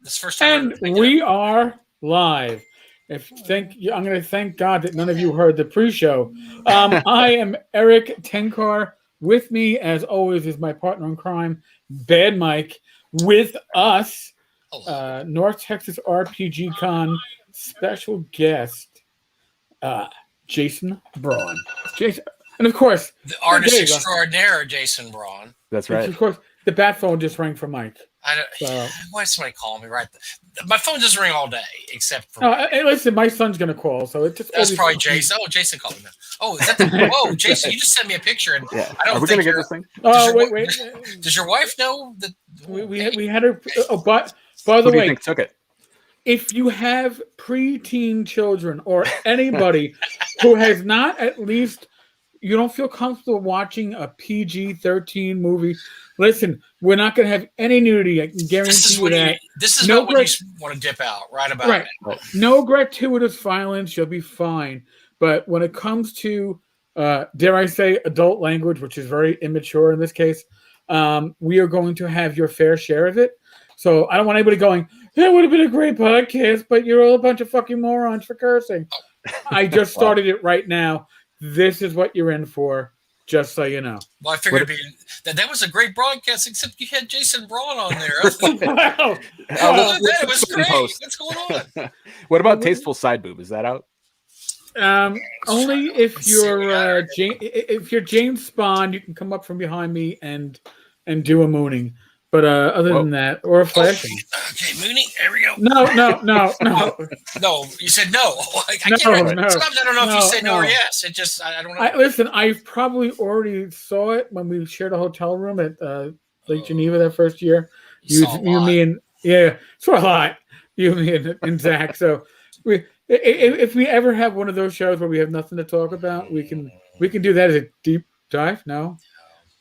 This first time. And we are live. I'm going to thank God that none of you heard the pre-show. I am Eric Tenkar. With me, as always, is my partner in crime, Bad Mike. With us, North Texas RPG Con special guest, Jason Braun. Jason, and of course, the artist extraordinaire, Jason Braun. That's right. Of course, the bat phone just rang for Mike. Why is somebody calling me right? My phone doesn't ring all day, except for. Hey, listen, my son's gonna call, so it just. That's probably Jason. Oh, Jason called me now. Oh, is that the? Whoa, Jason, you just sent me a picture, and yeah. I don't Are we think gonna get this thing? Oh, wait. Does your wife know that we had her? Oh, but by the Who do you way, think took it? if you have preteen children or anybody who has not at least, you don't feel comfortable watching a PG-13 movie. Listen, we're not going to have any nudity. I can guarantee you that. This is not when you want to dip out, right about it. No gratuitous violence. You'll be fine. But when it comes to, dare I say, adult language, which is very immature in this case, we are going to have your fair share of it. So I don't want anybody going, that would have been a great podcast, but you're all a bunch of fucking morons for cursing. I just started it right now. This is what you're in for. Just so you know. Well, I figured that was a great broadcast, except you had Jason Braun on there. Wow. It was great. What's going on? What about Tasteful Side Boob? Is that out? Only if you're James Bond, you can come up from behind me and do a mooning. But other than that, or a flashing. Okay, mooning. There we go. No. No, you said no. I can't remember. Sometimes I don't know if you say no or yes. It just I don't know. Listen, I probably already saw it when we shared a hotel room at Lake Geneva that first year. You, me, and saw a lot. You, me, and Zach. So if we ever have one of those shows where we have nothing to talk about, we can do that as a deep dive. No,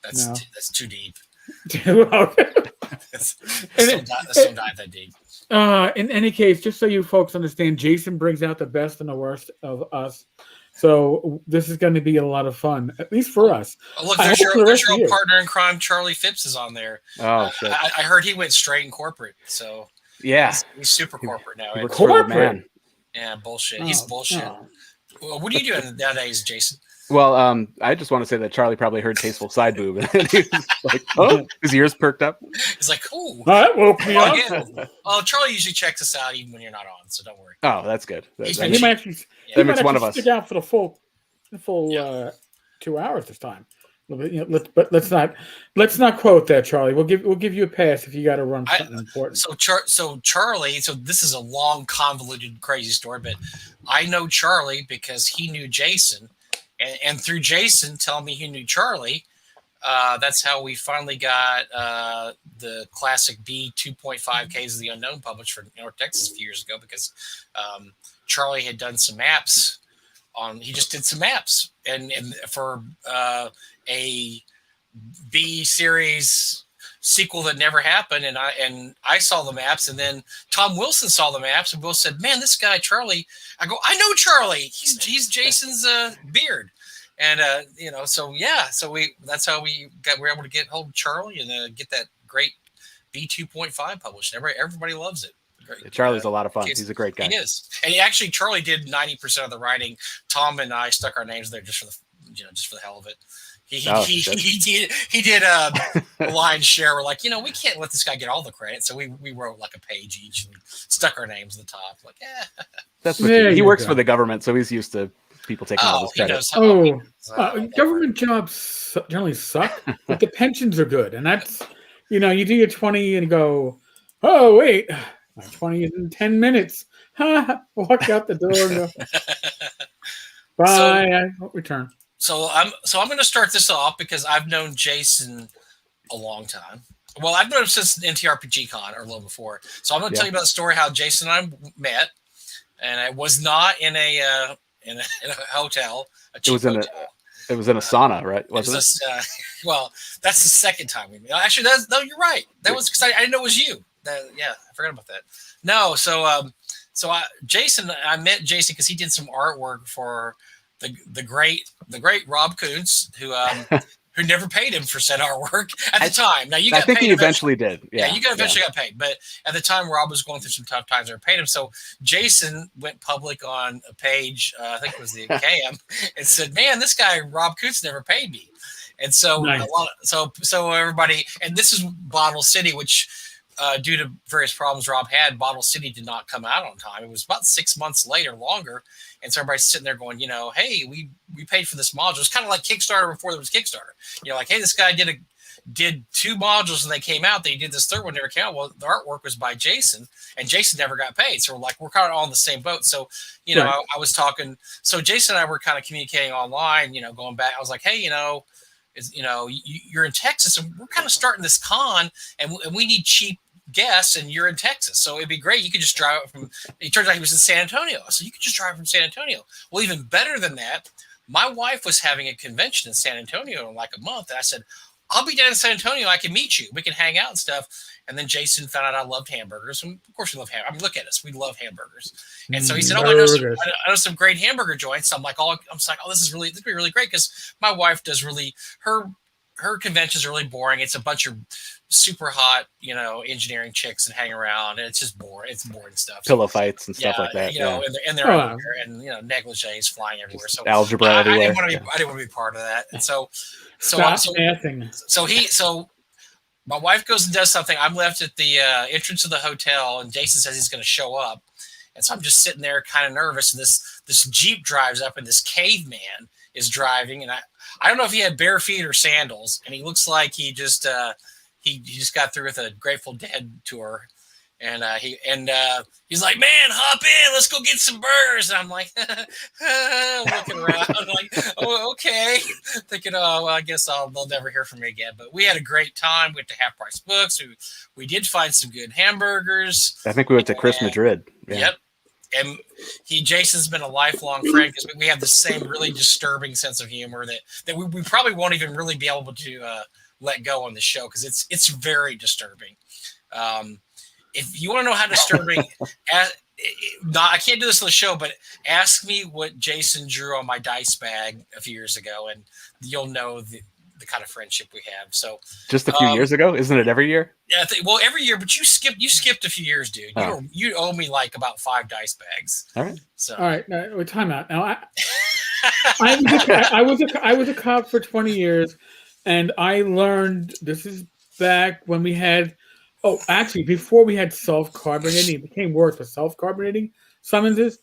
that's too deep. Let's don't dive that deep. In any case, just so you folks understand, Jason brings out the best and the worst of us. So this is going to be a lot of fun, at least for us. Oh, look, there's your old partner in crime, Charlie Phipps, is on there. Oh, shit. I heard he went straight in corporate. So yeah, he's super corporate now. Corporate, man. Yeah, bullshit. He's bullshit. Well, what are you doing nowadays, Jason? Well, I just want to say that Charlie probably heard Tasteful Side Boob, and he was like, "Oh, his ears perked up." He's like, "Ooh, that woke me up." Oh, Charlie usually checks us out even when you're not on, so don't worry. Oh, that's good. He might actually one of us. Stick out for the full 2 hours this time. But let's not quote that, Charlie. We'll give you a pass if you got to run something important. So Charlie. So this is a long, convoluted, crazy story, but I know Charlie because he knew Jason. And through Jason telling me he knew Charlie, that's how we finally got the classic B 2.5 Ks of the Unknown published for North Texas a few years ago because Charlie had done some maps he just did some maps and for a B series sequel that never happened, and I saw the maps, and then Tom Wilson saw the maps, and both said, "Man, this guy Charlie." I go, "I know Charlie. He's Jason's beard," and so that's how we were able to get hold of Charlie and get that great B 2.5 published. Everybody loves it. Great. Charlie's a lot of fun. He's a great guy. He is, and actually Charlie did 90% of the writing. Tom and I stuck our names there just for the hell of it. He did a line share. We're like, we can't let this guy get all the credit, so we wrote like a page each and stuck our names at the top. Like, that's what he works for the government, so he's used to people taking all this credit. Government jobs generally suck, but the pensions are good, and that's you do your 20 and go, oh wait, my 20 is in 10 minutes. Walk out the door and go, bye. I won't return. So I'm going to start this off because I've known Jason a long time. Well, I've known him since NTRPG Con or a little before. So I'm going to tell you about the story how Jason and I met, and it was not in a hotel. It was in a sauna, right? Wasn't it? Well, that's the second time we met. Actually, you're right. That was because I didn't know it was you. I forgot about that. No, Jason, I met Jason because he did some artwork for the great Rob Kuntz, who who never paid him for said artwork at the time. Now I think he eventually did. Yeah, you eventually got paid, but at the time Rob was going through some tough times. Never paid him, so Jason went public on a page. I think it was the KM, and said, "Man, this guy Rob Coots never paid me." And so Nice. so everybody, and this is Bottle City, which due to various problems Rob had, Bottle City did not come out on time. It was about 6 months later, longer. And so everybody's sitting there going, hey, we paid for this module. It's kind of like Kickstarter before there was Kickstarter. Like, hey, this guy did 2 modules and they came out. They did this third one, never came out. Well, the artwork was by Jason, and Jason never got paid. So we're kind of all in the same boat. So, Right. I was talking. So Jason and I were kind of communicating online, going back. I was like, hey, you're in Texas and we're kind of starting this con and we need cheap guests and you're in Texas. So it'd be great. You could just drive it from, it turns out he was in San Antonio. So you could just drive from San Antonio. Well, even better than that, my wife was having a convention in San Antonio in like a month. And I said, I'll be down in San Antonio. I can meet you. We can hang out and stuff. And then Jason found out I loved hamburgers. And of course we love hamburgers. I mean, look at us. We love hamburgers. And so he said, I know some great hamburger joints. So I'm like, this is going to be really great. Because my wife does her conventions are really boring. It's a bunch of super hot, engineering chicks that hang around, and it's just boring. It's boring stuff. Pillow fights and stuff like that. And they're everywhere, and negligees flying everywhere. So algebra everywhere. I didn't want to be part of that. And so my wife goes and does something. I'm left at the entrance of the hotel, and Jason says he's going to show up. And so I'm just sitting there, kind of nervous. And this Jeep drives up, and this caveman is driving, and I don't know if he had bare feet or sandals, and he looks like he just got through with a Grateful Dead tour, and he's like, man, hop in, let's go get some burgers. And I'm like, looking around, like, oh, okay, thinking, oh, well, I guess they'll never hear from me again. But we had a great time. We went to Half Price Books. We did find some good hamburgers. I think we went to Chris Madrid. Yeah. Yep. And Jason's been a lifelong friend because we have the same really disturbing sense of humor that we probably won't even really be able to let go on the show because it's very disturbing. If you want to know how disturbing, I can't do this on the show, but ask me what Jason drew on my dice bag a few years ago, and you'll know the kind of friendship we have. So just a few years ago, isn't it every year? Yeah, well, every year, but you skipped a few years, dude. You owe me like about 5 dice bags. All right. So all right, now, time out. Now I was a cop for 20 years, and I learned this is back when we had. Oh, actually, before we had self-carbonating, it became worse with self-carbonating summonses,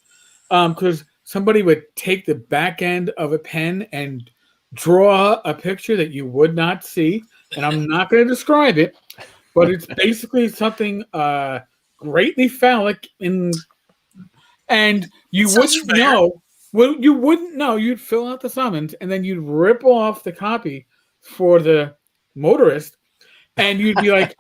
because somebody would take the back end of a pen and draw a picture that you would not see, and I'm not going to describe it, but it's basically something greatly phallic and you wouldn't know. Well, you wouldn't know. You'd fill out the summons, and then you'd rip off the copy for the motorist, and you'd be like,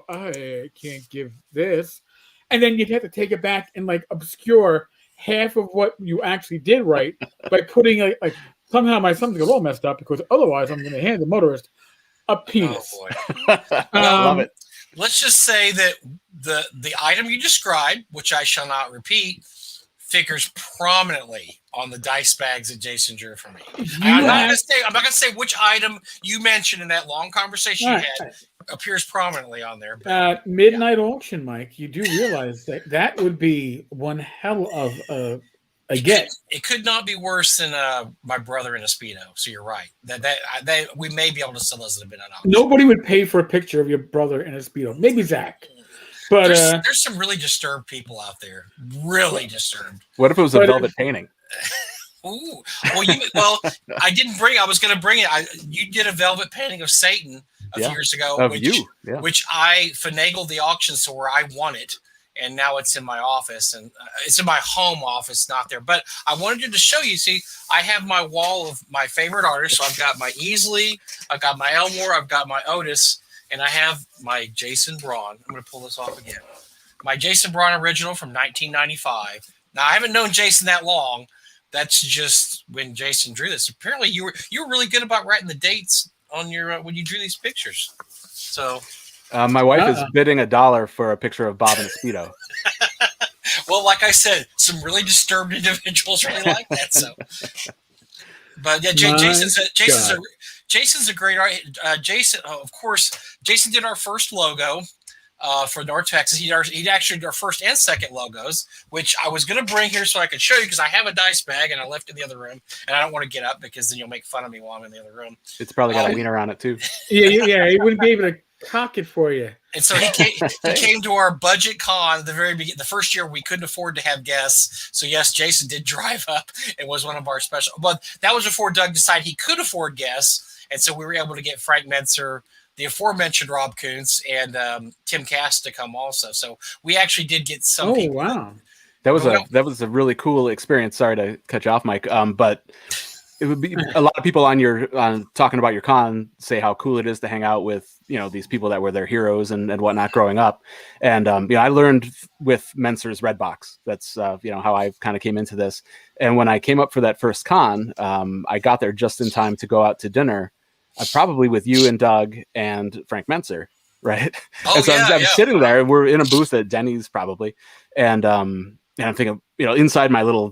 I can't give this. And then you'd have to take it back and like obscure half of what you actually did right by putting like somehow my something's all messed up because otherwise I'm going to hand the motorist a penis. Oh boy. Love it. Let's just say that the item you described, which I shall not repeat, figures prominently on the dice bags that Jason drew for me. I'm not going to say which item you mentioned in that long conversation you had appears prominently on there. But, midnight auction, Mike. You do realize that would be one hell of a get. It could not be worse than my brother in a Speedo. So you're right. That we may be able to sell those at a midnight auction. Nobody would pay for a picture of your brother in a Speedo. Maybe Zach. But there's some really disturbed people out there. Really disturbed. What if it was a velvet painting? Ooh. Well, I didn't bring. I was going to bring it. You did a velvet painting of Satan a few years ago, which I finagled the auction so where I won it, and now it's in my office, and it's in my home office, not there. But I wanted to show you. See, I have my wall of my favorite artists. So I've got my Easley, I've got my Elmore, I've got my Otis, and I have my Jason Braun. I'm going to pull this off again. My Jason Braun original from 1995. Now I haven't known Jason that long. That's just when Jason drew this. Apparently, you were really good about writing the dates on your when you drew these pictures. So, my wife is bidding $1 for a picture of Bob in a Speedo. Well, like I said, some really disturbed individuals really like that. So, But yeah, Jason's a great art. Jason, of course, Jason did our first logo for North Texas. He actually did our first and second logos, which I was going to bring here so I could show you because I have a dice bag and I left it in the other room, and I don't want to get up because then you'll make fun of me while I'm in the other room. It's probably got a wiener on it too. Yeah, he wouldn't be able to cock it for you. And so he came to our budget con at the very beginning. The first year we couldn't afford to have guests, so yes, Jason did drive up and was one of our special. But that was before Doug decided he could afford guests, and so we were able to get Frank Mentzer, the aforementioned Rob Kuntz, and Tim Cass to come also. So we actually did get some people. Oh wow, that was a really cool experience. Sorry to cut you off, Mike. But it would be a lot of people on talking about your con say how cool it is to hang out with these people that were their heroes and whatnot growing up. And I learned with Mentzer's Red Box. That's how I kind of came into this. And when I came up for that first con, I got there just in time to go out to dinner, probably with you and Doug and Frank Mentzer, right? Oh, and so I'm sitting there, and we're in a booth at Denny's probably, and I'm thinking, inside my little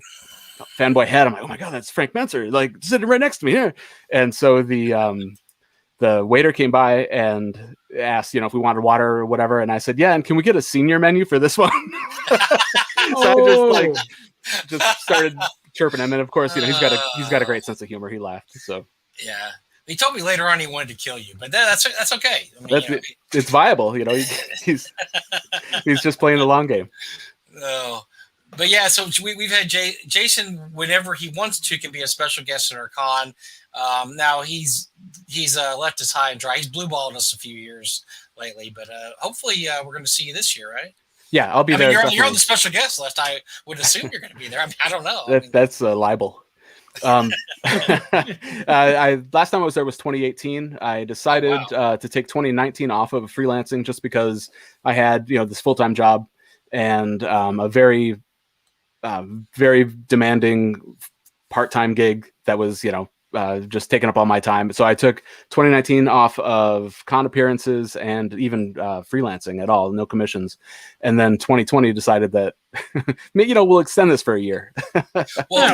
fanboy head, I'm like, oh my god, that's Frank Mentzer, like sitting right next to me here. And so the waiter came by and asked, if we wanted water or whatever, and I said, yeah, and can we get a senior menu for this one? So I just started chirping him, and of course, he's got a great sense of humor. He laughed, so yeah. He told me later on he wanted to kill you, but that's okay. I mean, it's viable, he's just playing the long game. Oh. But yeah, so we've had Jason whenever he wants to can be a special guest in our con. Now he's left us high and dry. He's blue-balled us a few years lately, but hopefully we're going to see you this year, right? Yeah, I'll be there. You're on the special guest list. I would assume you're going to be there. I mean, I don't know. That's a libel. Last time I was there was 2018. I decided to take 2019 off of freelancing just because I had this full-time job and a very demanding part-time gig that was just taking up all my time. So I took 2019 off of con appearances and even freelancing at all, no commissions. And then 2020 decided that we'll extend this for a year. So I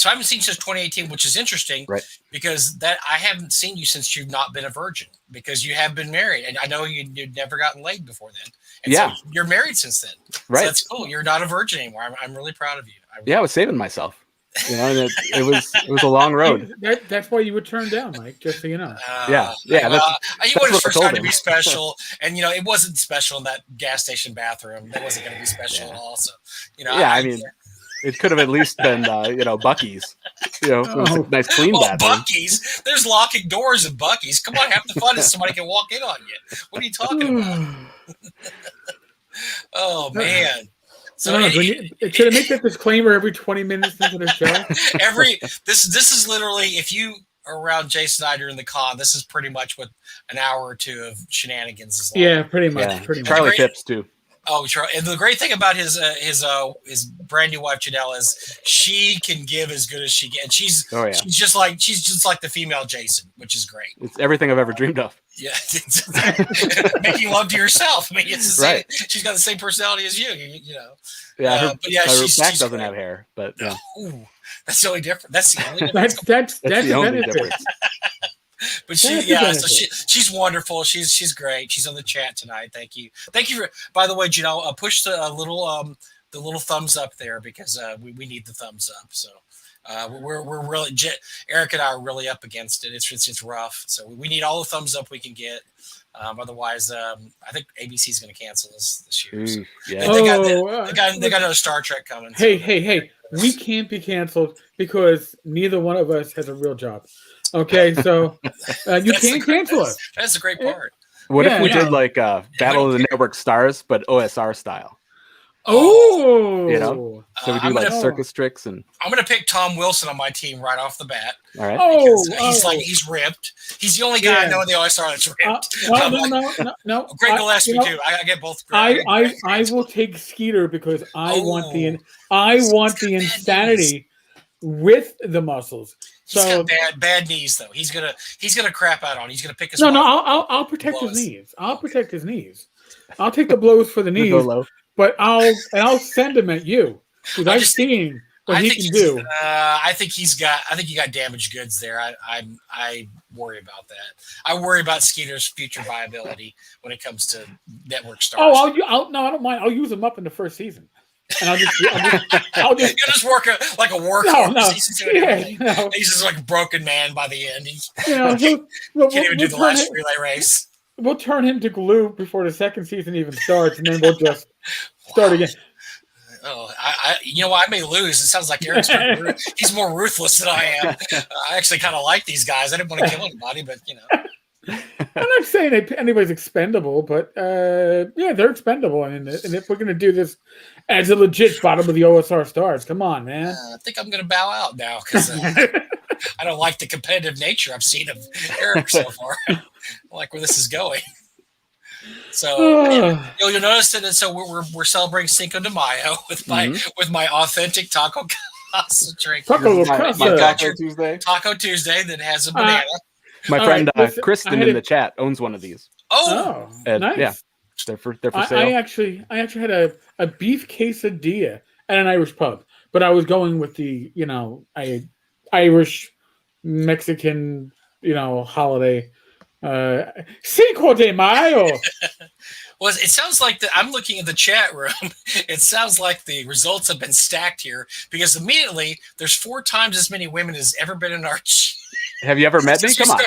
haven't seen you since 2018, which is interesting, right? Because I haven't seen you since you've not been a virgin, because you have been married, and I know you'd never gotten laid before then. And so you're married since then, right? So that's cool. You're not a virgin anymore. I'm really proud of you. I was saving myself. It was a long road. That's why you were turned down, Mike. Just so you know. You wanted his first time to be special, and it wasn't special in that gas station bathroom. That wasn't going to be special at all. So it could have at least been Buc-ee's. Nice clean bathroom. Buc-ee's. There's locking doors in Buc-ee's. Come on, half the fun is somebody can walk in on you. What are you talking about? Oh man. So should I make that disclaimer every 20 minutes into the show? This is literally, if you are around Jason and I during the con, this is pretty much what an hour or two of shenanigans is like. Yeah, pretty much. Yeah. Pretty much. Charlie tips too. Oh, Charlie! And the great thing about his brand new wife Janelle is she can give as good as she can. She's just like the female Jason, which is great. It's everything I've ever dreamed of. Yeah, making love to yourself. I mean, it's the same. Right. She's got the same personality as you. Yeah, her she's doesn't great. have hair, but yeah. Ooh, that's the only difference. That's the only difference. That's the only difference. But she's wonderful. She's great. She's on the chat tonight. Thank you for. By the way, Janelle, push the little thumbs up there because we need the thumbs up. So we're really Eric and I are really up against it. It's rough. So we need all the thumbs up we can get. Otherwise, I think ABC is going to cancel this year. So. Yeah. They got another Star Trek coming. Hey! We can't be canceled because neither one of us has a real job. Okay, so you can't cancel us. That's the great part. What if we did like Battle of the Network Stars, but OSR style? Oh, so we do like circus tricks, and I'm going to pick Tom Wilson on my team right off the bat. All right. He's ripped. He's the only guy I know in the OSR that's ripped. No. Greg Gillespie too. I get both. I will take Skeeter because I want the insanity with the muscles. He's got bad knees though. He's gonna crap out on. He's gonna pick his. No. I'll protect his knees. I'll protect his knees. I'll take the blows for the knees. But I'll send them at you because what he can do. I think he got damaged goods there. I worry about that. I worry about Skeeter's future viability when it comes to network stars. Oh, no, I don't mind. I'll use him up in the first season, and I'll just You'll just work like a workhorse. No, He's just like a broken man by the end. He we'll can't even do the last relay race. We'll turn him to glue before the second season even starts, and then we'll just start again. Oh, I may lose. It sounds like Eric's he's more ruthless than I am. I actually kind of like these guys. I didn't want to kill anybody, but I'm not saying anybody's expendable, but they're expendable. And if we're going to do this as a legit bottom of the OSR stars, come on, man. I think I'm going to bow out now because I don't like the competitive nature I've seen of Eric so far. I like where this is going. So you'll notice that. So we're celebrating Cinco de Mayo with my authentic taco casa drink. Taco Tuesday that has a banana. My friend Kristen in the chat owns one of these. Oh, nice. Yeah, they're for sale. I actually had a beef quesadilla at an Irish pub, but I was going with the Irish Mexican holiday. Cinco de Mayo. Well, it sounds like I'm looking at the chat room. It sounds like the results have been stacked here because immediately there's 4 times as many women as ever been in our. Have you ever met me? Come on.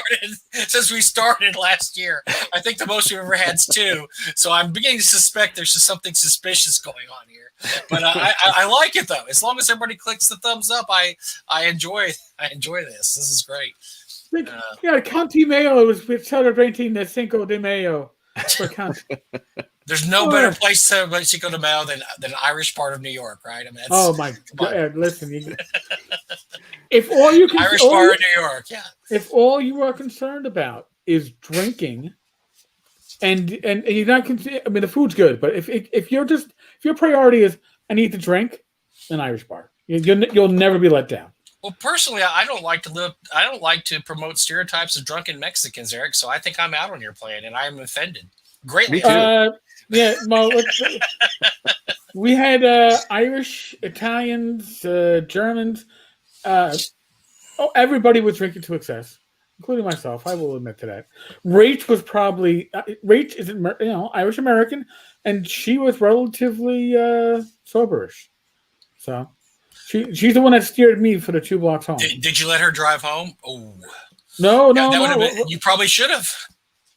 Since we started last year, I think the most we've ever had is 2. So I'm beginning to suspect there's just something suspicious going on here. But I like it though. As long as everybody clicks the thumbs up, I enjoy this. This is great. County Mayo was celebrating the Cinco de Mayo for County. There's no better place to celebrate Cinco de Mayo than an Irish part of New York, right? I mean, my God! Listen, if all you can, Irish part of New York, yeah. If all you are concerned about is drinking, and you're not, I mean, the food's good, but if your priority is I need to drink, an Irish bar, you'll never be let down. Well, personally, I don't like to promote stereotypes of drunken Mexicans, Eric. So I think I'm out on your plan, and I am offended greatly. Well, we had Irish, Italians, Germans. Everybody was drinking to excess, including myself. I will admit to that. Rach was probably Rach is Irish American, and she was relatively soberish. So. She's the one that steered me for the 2 blocks home. Did you let her drive home? Oh, no. You probably should have.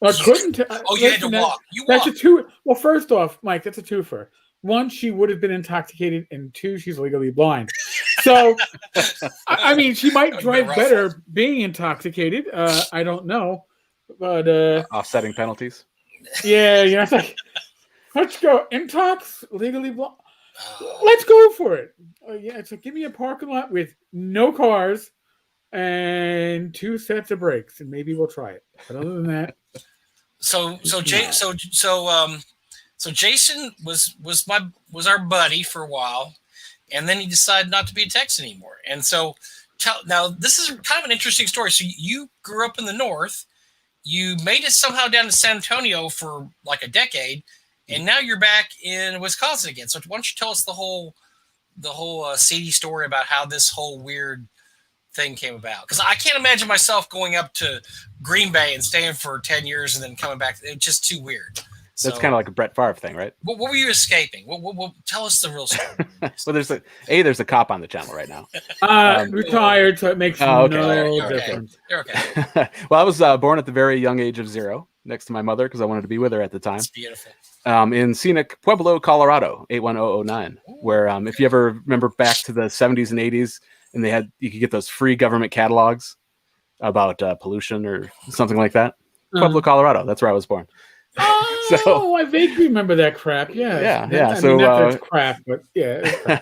I couldn't. You had to walk. That's a 2. Well, first off, Mike, that's a 2-fer. 1, she would have been intoxicated, and 2, she's legally blind. So, I mean, she might drive better being intoxicated. I don't know, but offsetting penalties. Yeah, it's like, let's go intox, legally blind. Let's go for it. It's like give me a parking lot with no cars and 2 sets of brakes, and maybe we'll try it. But other than that, so Jason was our buddy for a while, and then he decided not to be a Texan anymore. And so now this is kind of an interesting story. So you grew up in the North, you made it somehow down to San Antonio for like a decade. And now you're back in Wisconsin again. So why don't you tell us the whole seedy story about how this whole weird thing came about? Because I can't imagine myself going up to Green Bay and staying for 10 years and then coming back. It's just too weird. That's kind of like a Brett Favre thing, right? What were you escaping? Tell us the real story. Well, there's a cop on the channel right now. Retired, so it makes no difference. You're okay. Well, I was born at the very young age of 0 next to my mother because I wanted to be with her at the time. It's beautiful. In scenic Pueblo, Colorado, 81009, where if you ever remember back to the 70s and 80s, and you could get those free government catalogs about pollution or something like that. Pueblo, Colorado. That's where I was born. Oh, I vaguely remember that crap. Yeah. So I mean, not that crap, but yeah.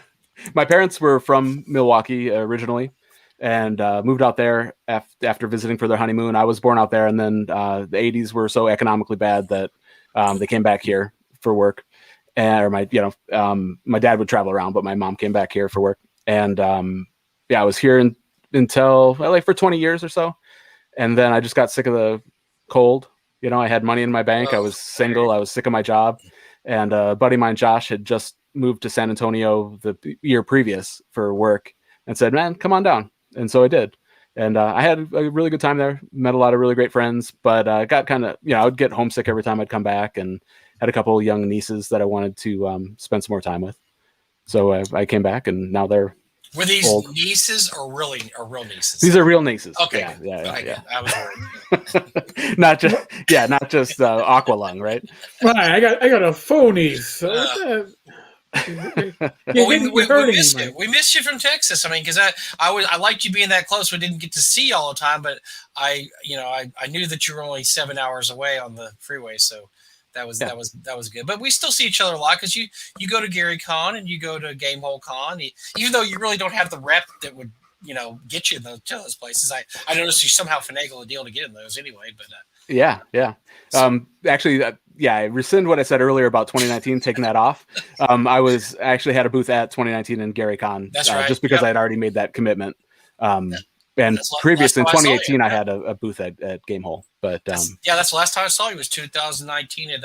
My parents were from Milwaukee originally, and moved out there after visiting for their honeymoon. I was born out there, and then the 80s were so economically bad that they came back here for work. My dad would travel around, but my mom came back here for work. And I was here until for 20 years or so. And then I just got sick of the cold. I had money in my bank. I was single. I was sick of my job. And a buddy of mine, Josh, had just moved to San Antonio the year previous for work and said, "Man, come on down." And so I did. And I had a really good time there, met a lot of really great friends, but got kind of, I would get homesick every time I'd come back, and had a couple of young nieces that I wanted to spend some more time with. So I came back, and now they're Were these old. nieces or real nieces? These are real nieces. Okay. Yeah. I was worried. not just Aqualung, right? Right, I got a phone niece. So We missed you from Texas. I mean, because I liked you being that close. We didn't get to see you all the time, but I knew that you were only 7 hours away on the freeway, so that was good. But we still see each other a lot because you go to Gary Con and you go to Gamehole Con, even though you really don't have the rep that would get you in to those places. I noticed you somehow finagle a deal to get in those anyway. But yeah. Actually, I rescind what I said earlier about 2019 taking that off. I actually had a booth at 2019 in Gary Con. That's right. Just because I'd already made that commitment. And previous in 2018, I had a booth at Gamehole. But that's the last time I saw you was 2019 at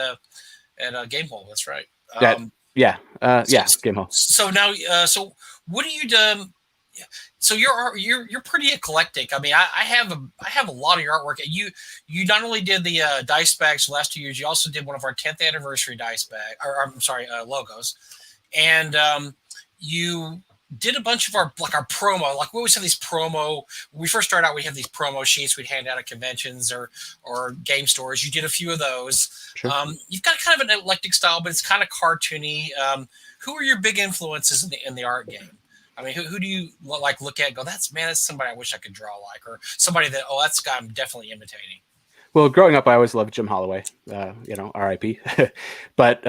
Gamehole. That's right. Gamehole. So now, so what do you do? So you're pretty eclectic. I mean, I have a lot of your artwork. You not only did the dice bags the last 2 years, you also did one of our 10th anniversary dice bag, logos, and you did a bunch of our promo. Like we always have these promo. When we first started out, we have these promo sheets we'd hand out at conventions or game stores. You did a few of those. Sure. You've got kind of an eclectic style, but it's kind of cartoony. Who are your big influences in the art game? I mean, who do you look at and go, that's somebody I wish I could draw like, or somebody that, that's the guy I'm definitely imitating? Well, growing up, I always loved Jim Holloway, R.I.P. But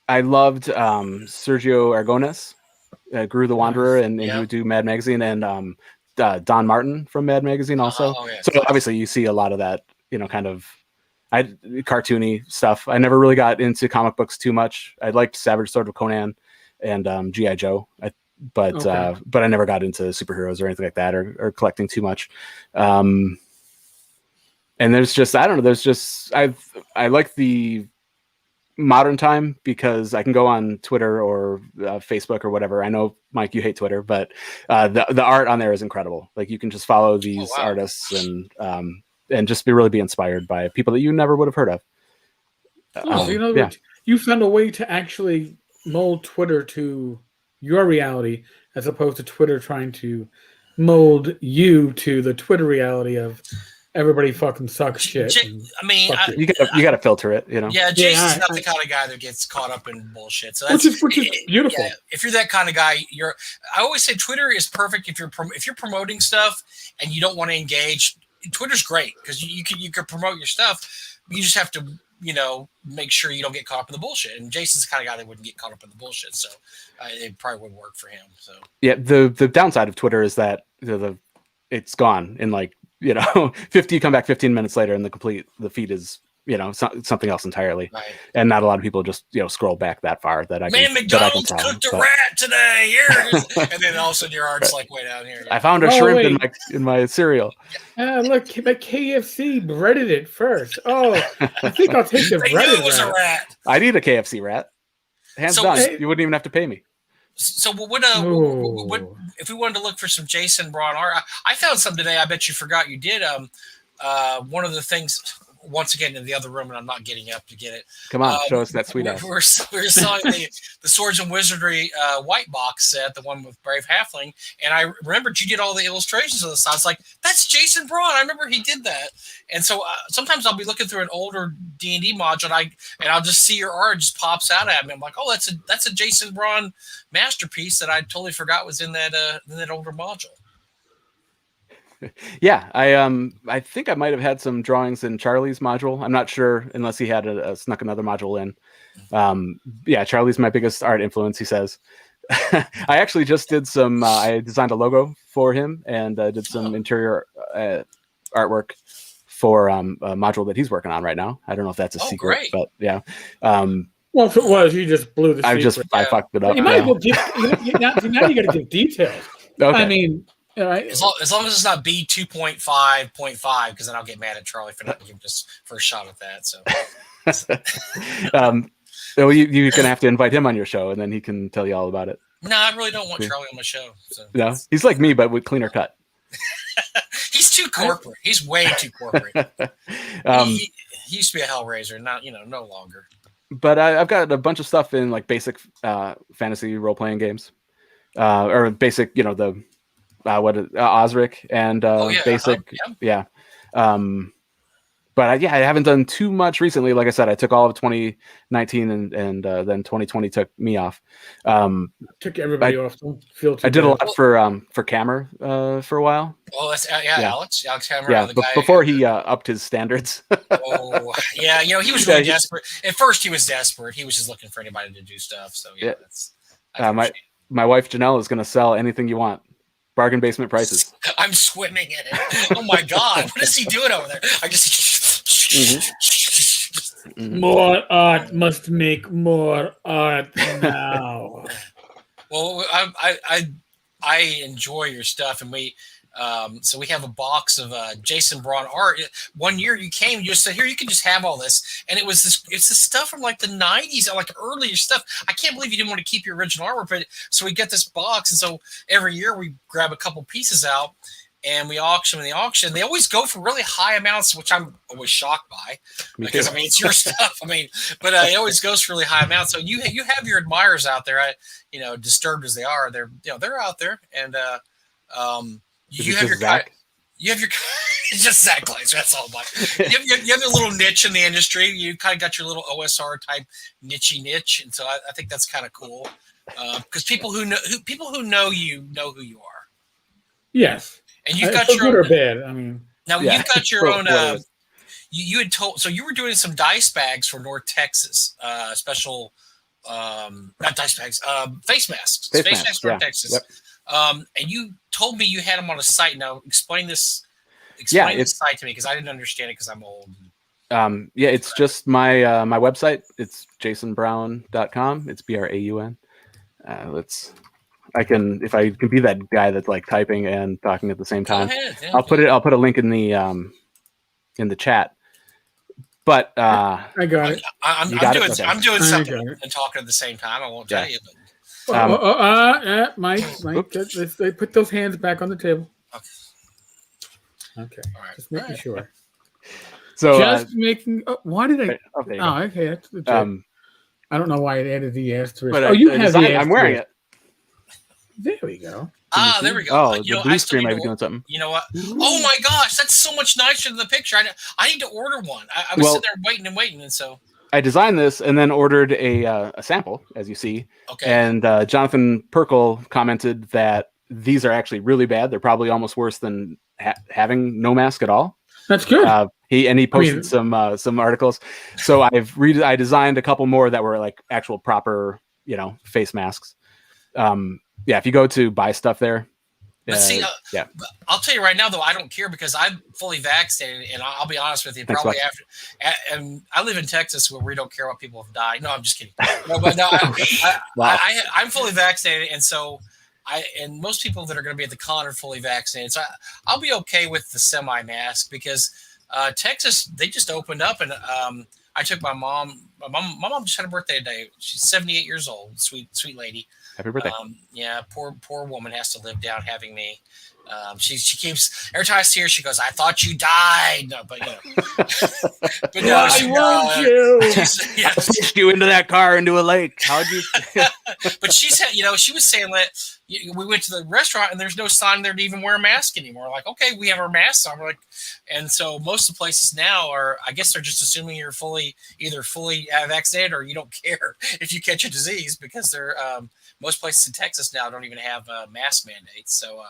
I loved Sergio Aragonés, Guru the Wanderer, and he would do Mad Magazine, and Don Martin from Mad Magazine also. So obviously you see a lot of that, kind of cartoony stuff. I never really got into comic books too much. I liked Savage Sword of Conan and G.I. Joe, but I never got into superheroes or anything like that, or collecting too much. And there's just, I don't know, I like the modern time because I can go on Twitter or Facebook or whatever. I know, Mike, you hate Twitter, but the art on there is incredible. Like, you can just follow these artists and just really be inspired by people that you never would have heard of. You found a way to actually mold Twitter to your reality, as opposed to Twitter trying to mold you to the Twitter reality of everybody fucking sucks shit. I mean, you got to filter it, Yeah, Jason's not the kind of guy that gets caught up in bullshit. So which is beautiful. Yeah, if you're that kind of guy, I always say Twitter is perfect if you're promoting stuff and you don't want to engage. Twitter's great because you can promote your stuff. You just have to make sure you don't get caught up in the bullshit. And Jason's the kind of guy that wouldn't get caught up in the bullshit, so it probably would work for him. So the downside of Twitter is that it's gone in 50. You come back 15 minutes later, and the feed is something else entirely. Right. And not a lot of people just scroll back that far. McDonald's cooked a rat today. Here, and then all of a sudden your art's way down here. I found a shrimp in my cereal. Look, the KFC breaded it first. Oh, I think I'll take the breaded it was a rat. I'd eat a KFC rat. Hands down. You wouldn't even have to pay me. So what if we wanted to look for some Jason Braun art? I found some today. I bet you forgot you did. One of the things, once again, in the other room, and I'm not getting up to get it. Come on, show us that sweet ass. We were selling the Swords and Wizardry white box set, the one with Brave Halfling, and I remembered you did all the illustrations on the side. It's like, that's Jason Braun. I remember he did that. And so sometimes I'll be looking through an older D&D module, and I'll just see your art just pops out at me. I'm like, oh, that's a Jason Braun masterpiece that I totally forgot was in that older module. Yeah, I think I might have had some drawings in Charlie's module. I'm not sure, unless he had snuck another module in. Charlie's my biggest art influence, he says. I actually just did some. I designed a logo for him and did some interior artwork for a module that he's working on right now. I don't know if that's a secret, great. But yeah. Well, if it was, you just blew the secret. I fucked it up. You might as well now you got to give details. Okay. I mean, all right. As long as it's not B 2.5.5, because then I'll get mad at Charlie for not giving just first shot at that. So, So you're gonna have to invite him on your show, and then he can tell you all about it. No, I really don't want Charlie on my show. So. No, he's like me, but with cleaner cut. He's too corporate. He's way too corporate. He used to be a Hellraiser, not no longer. But I've got a bunch of stuff in like basic fantasy role playing games, or basic, the Osric and basic, yeah. But I haven't done too much recently. Like I said, I took all of 2019 and then 2020 took me off. Took everybody off. I did a lot for Camera for a while. Oh, that's Alex Hammer. Yeah, the guy before he upped his standards. Oh, yeah, he was really desperate. At first, he was desperate. He was just looking for anybody to do stuff. So yeah. My wife Janelle is going to sell anything you want. Bargain basement prices. I'm swimming in it. Oh my God, what is he doing over there? I just. More art must make more art now. Well, I enjoy your stuff, and we have a box of Jason Braun art. One year you came, you just said, "Here, you can just have all this," and it's this stuff from like the '90s, like earlier stuff. I can't believe you didn't want to keep your original artwork, but so we get this box, and so every year we grab a couple pieces out. And we auction in the auction. They always go for really high amounts, which I'm always shocked by, because it's your stuff. But it always goes for really high amounts. So you have your admirers out there. Disturbed as they are, they're out there, and you have your Zach? You have your it's just Zach Glazer. That's all. You have your little niche in the industry. You kind of got your little OSR type niche, and so I think that's kind of cool because people who know you know who you are. Yes. And you've got your your good or bad. You've got your own. You had told, so you were doing some dice bags for North Texas, special, not dice bags, face masks. Face masks for North Texas. Yep. And you told me you had them on a site. Now explain this. Explain this site to me because I didn't understand it because I'm old. It's just my my website. It's jasonbraun.com. It's BRAUN. If I can be that guy that's like typing and talking at the same time. Go ahead, yeah, I'll put a link in the chat. But I got it. I'm doing something and talking at the same time. I won't tell you. But Mike, let's put those hands back on the table. Okay. All right. Just making sure. So making. Why did I? Okay. That's legit. I don't know why it added the asterisk. But you have the asterisk. I'm wearing it. There we go. There we go. Oh, the blue screen might be doing something. You know what? Oh my gosh, that's so much nicer than the picture. I need to order one. I was sitting there waiting, and so I designed this and then ordered a sample, as you see. Okay. And Jonathan Perkle commented that these are actually really bad. They're probably almost worse than having no mask at all. That's good. He posted some articles. So I designed a couple more that were like actual proper face masks. If you go to buy stuff there. But I'll tell you right now, though, I don't care because I'm fully vaccinated, and I'll be honest with you. Thanks, probably and I live in Texas where we don't care what people have died. No, I'm just kidding. No, but no, I'm fully vaccinated, and so and most people that are going to be at the con are fully vaccinated. So I'll be okay with the semi-mask because Texas, they just opened up, and I took my mom. My mom just had a birthday today. She's 78 years old. Sweet lady. Happy birthday. Poor woman has to live down having me. She keeps every time I see her, she goes, "I thought you died." No, but but no, I want you. I pushed you into that car into a lake. How'd you? But she said, she was saying that we went to the restaurant and there's no sign there to even wear a mask anymore. Like, okay, we have our masks on. We're like, and so most of the places now are, I guess they're just assuming you're either fully vaccinated or you don't care if you catch a disease because they're most places in Texas now don't even have mask mandates. So.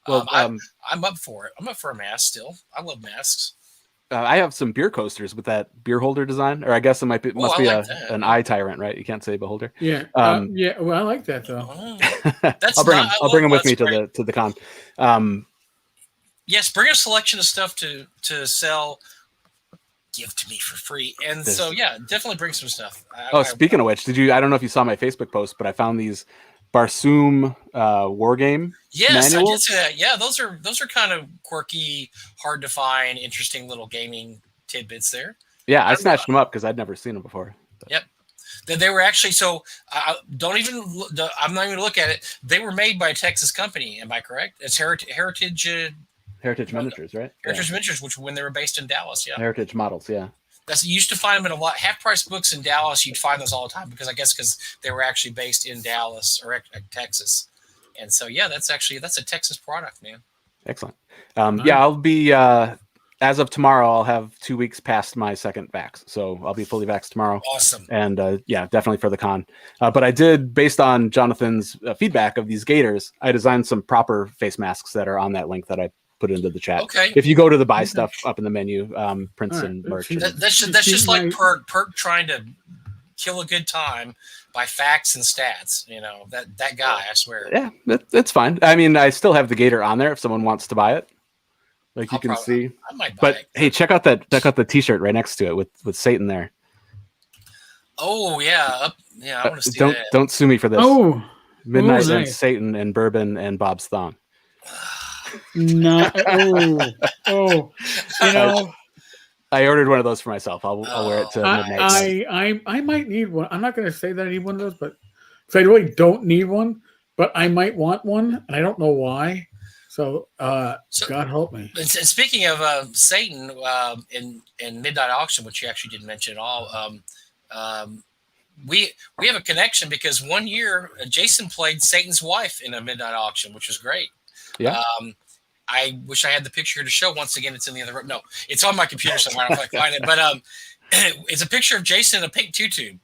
I'm up for it. I'm up for a mask still. I love masks. I have some beer coasters with that beer holder design, or I guess it must be an eye tyrant, right? You can't say beholder. Yeah. Well, I like that though. I'll bring them with me to the con. Yes, bring a selection of stuff to sell. Give to me for free, and definitely bring some stuff. Speaking of which, I don't know if you saw my Facebook post, but I found these Barsoom war game. Yes, manuals. I did see that. Yeah, those are kind of quirky, hard to find, interesting little gaming tidbits there. Yeah, I snatched them up because I'd never seen them before. Yep. They were actually so. Don't even. I'm not even going to look at it. They were made by a Texas company. Am I correct? It's Heritage. Heritage Miniatures, right? Heritage Miniatures, which when they were based in Dallas, yeah. Heritage Models, yeah. That's you used to find them in a lot half price books in Dallas. You'd find those all the time because they were actually based in Dallas or Texas, and so yeah, that's a Texas product, man. Excellent. Yeah, I'll be as of tomorrow. I'll have 2 weeks past my second vax, so I'll be fully vaxxed tomorrow. Awesome. And yeah, definitely for the con. But I did, based on Jonathan's feedback of these gaiters, I designed some proper face masks that are on that link that I put into the chat. Okay. If you go to the buy stuff up in the menu, prints and merch. That's just like Perk trying to kill a good time by facts and stats. You know, that guy, I swear. Yeah, that's fine. I mean, I still have the gator on there if someone wants to buy it. Like you can see. I might buy it. Hey, check out the t-shirt right next to it with Satan there. Oh yeah, I want to see that. Don't sue me for this. Oh, Midnight and Satan and bourbon and Bob's thong. No. Oh. You know, I ordered one of those for myself. I'll wear it to midnight. I might need one. I'm not going to say that I need one of those, but because I really don't need one, but I might want one, and I don't know why. So God help me. And speaking of Satan in Midnight Auction, which you actually didn't mention at all, we have a connection because one year Jason played Satan's wife in a Midnight Auction, which was great. Yeah. I wish I had the picture to show. Once again, it's in the other room. No, it's on my computer somewhere. I don't know if I can find it. But it's a picture of Jason in a pink tutu.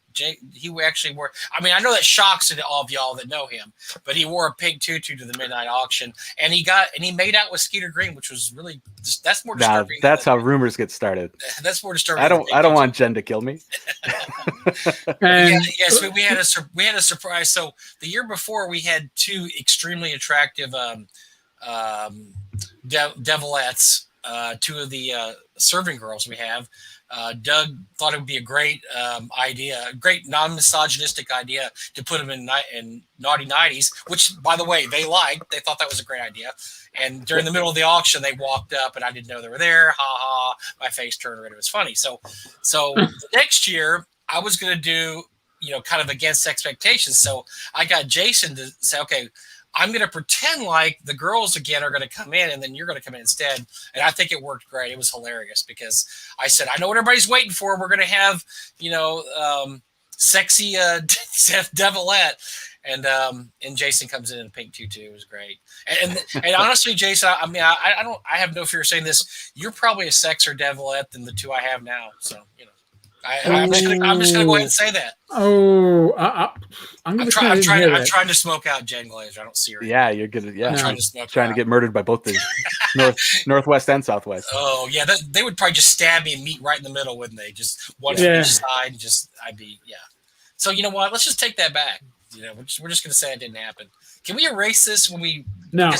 He actually wore. I mean, I know that shocks all of y'all that know him, but he wore a pink tutu to the Midnight Auction, and he made out with Skeeter Green, which was really that's more disturbing. That's how rumors get started. That's more disturbing. I don't want Jen to kill me. Yes, we had a surprise. So the year before, we had two extremely attractive Devilettes, two of the serving girls we have. Doug thought it would be a great idea, a great non-misogynistic idea to put them in naughty nighties, which, by the way, they liked. They thought that was a great idea. And during the middle of the auction, they walked up, and I didn't know they were there. Ha ha! My face turned red. It was funny. So the next year, I was going to do, kind of against expectations. So I got Jason to say, okay, I'm going to pretend like the girls again are going to come in, and then you're going to come in instead. And I think it worked great. It was hilarious because I said, I know what everybody's waiting for. We're going to have, sexy Devilette. And Jason comes in a pink tutu. It was great. And honestly, Jason, I mean, I have no fear of saying this. You're probably a sexier Devilette than the two I have now. So, I'm just gonna go ahead and say that. Oh, I'm trying to smoke out Jen Glazer. I don't see her. Yeah, you're good. Yeah, I'm trying to get murdered by both the northwest and southwest. Oh yeah, they would probably just stab me and meet right in the middle, wouldn't they? Just one on each side. I'd be. So you know what? Let's just take that back. We're just gonna say it didn't happen. Can we erase this when we? No.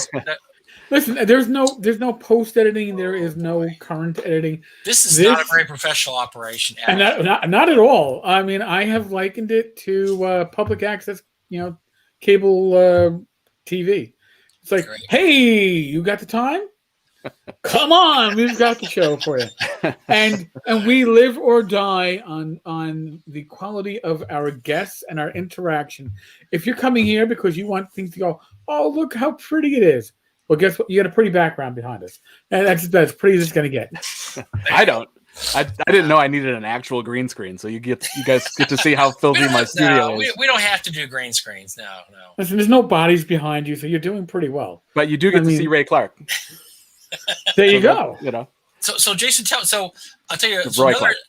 Listen, there's no post editing. There is no current editing. This is not a very professional operation, and not at all. I mean, I have likened it to public access, cable TV. It's like, hey, you got the time? Come on, we've got the show for you. And we live or die on the quality of our guests and our interaction. If you're coming here because you want things to go, oh, look how pretty it is. Well, guess what? You got a pretty background behind us, and that's pretty as it's going to get. I don't. I didn't know I needed an actual green screen, so you guys get to see how filthy my studio is. We don't have to do green screens. No. Listen, there's no bodies behind you, so you're doing pretty well. But you do get to see Ray Clark. There you go. So Jason, I'll tell you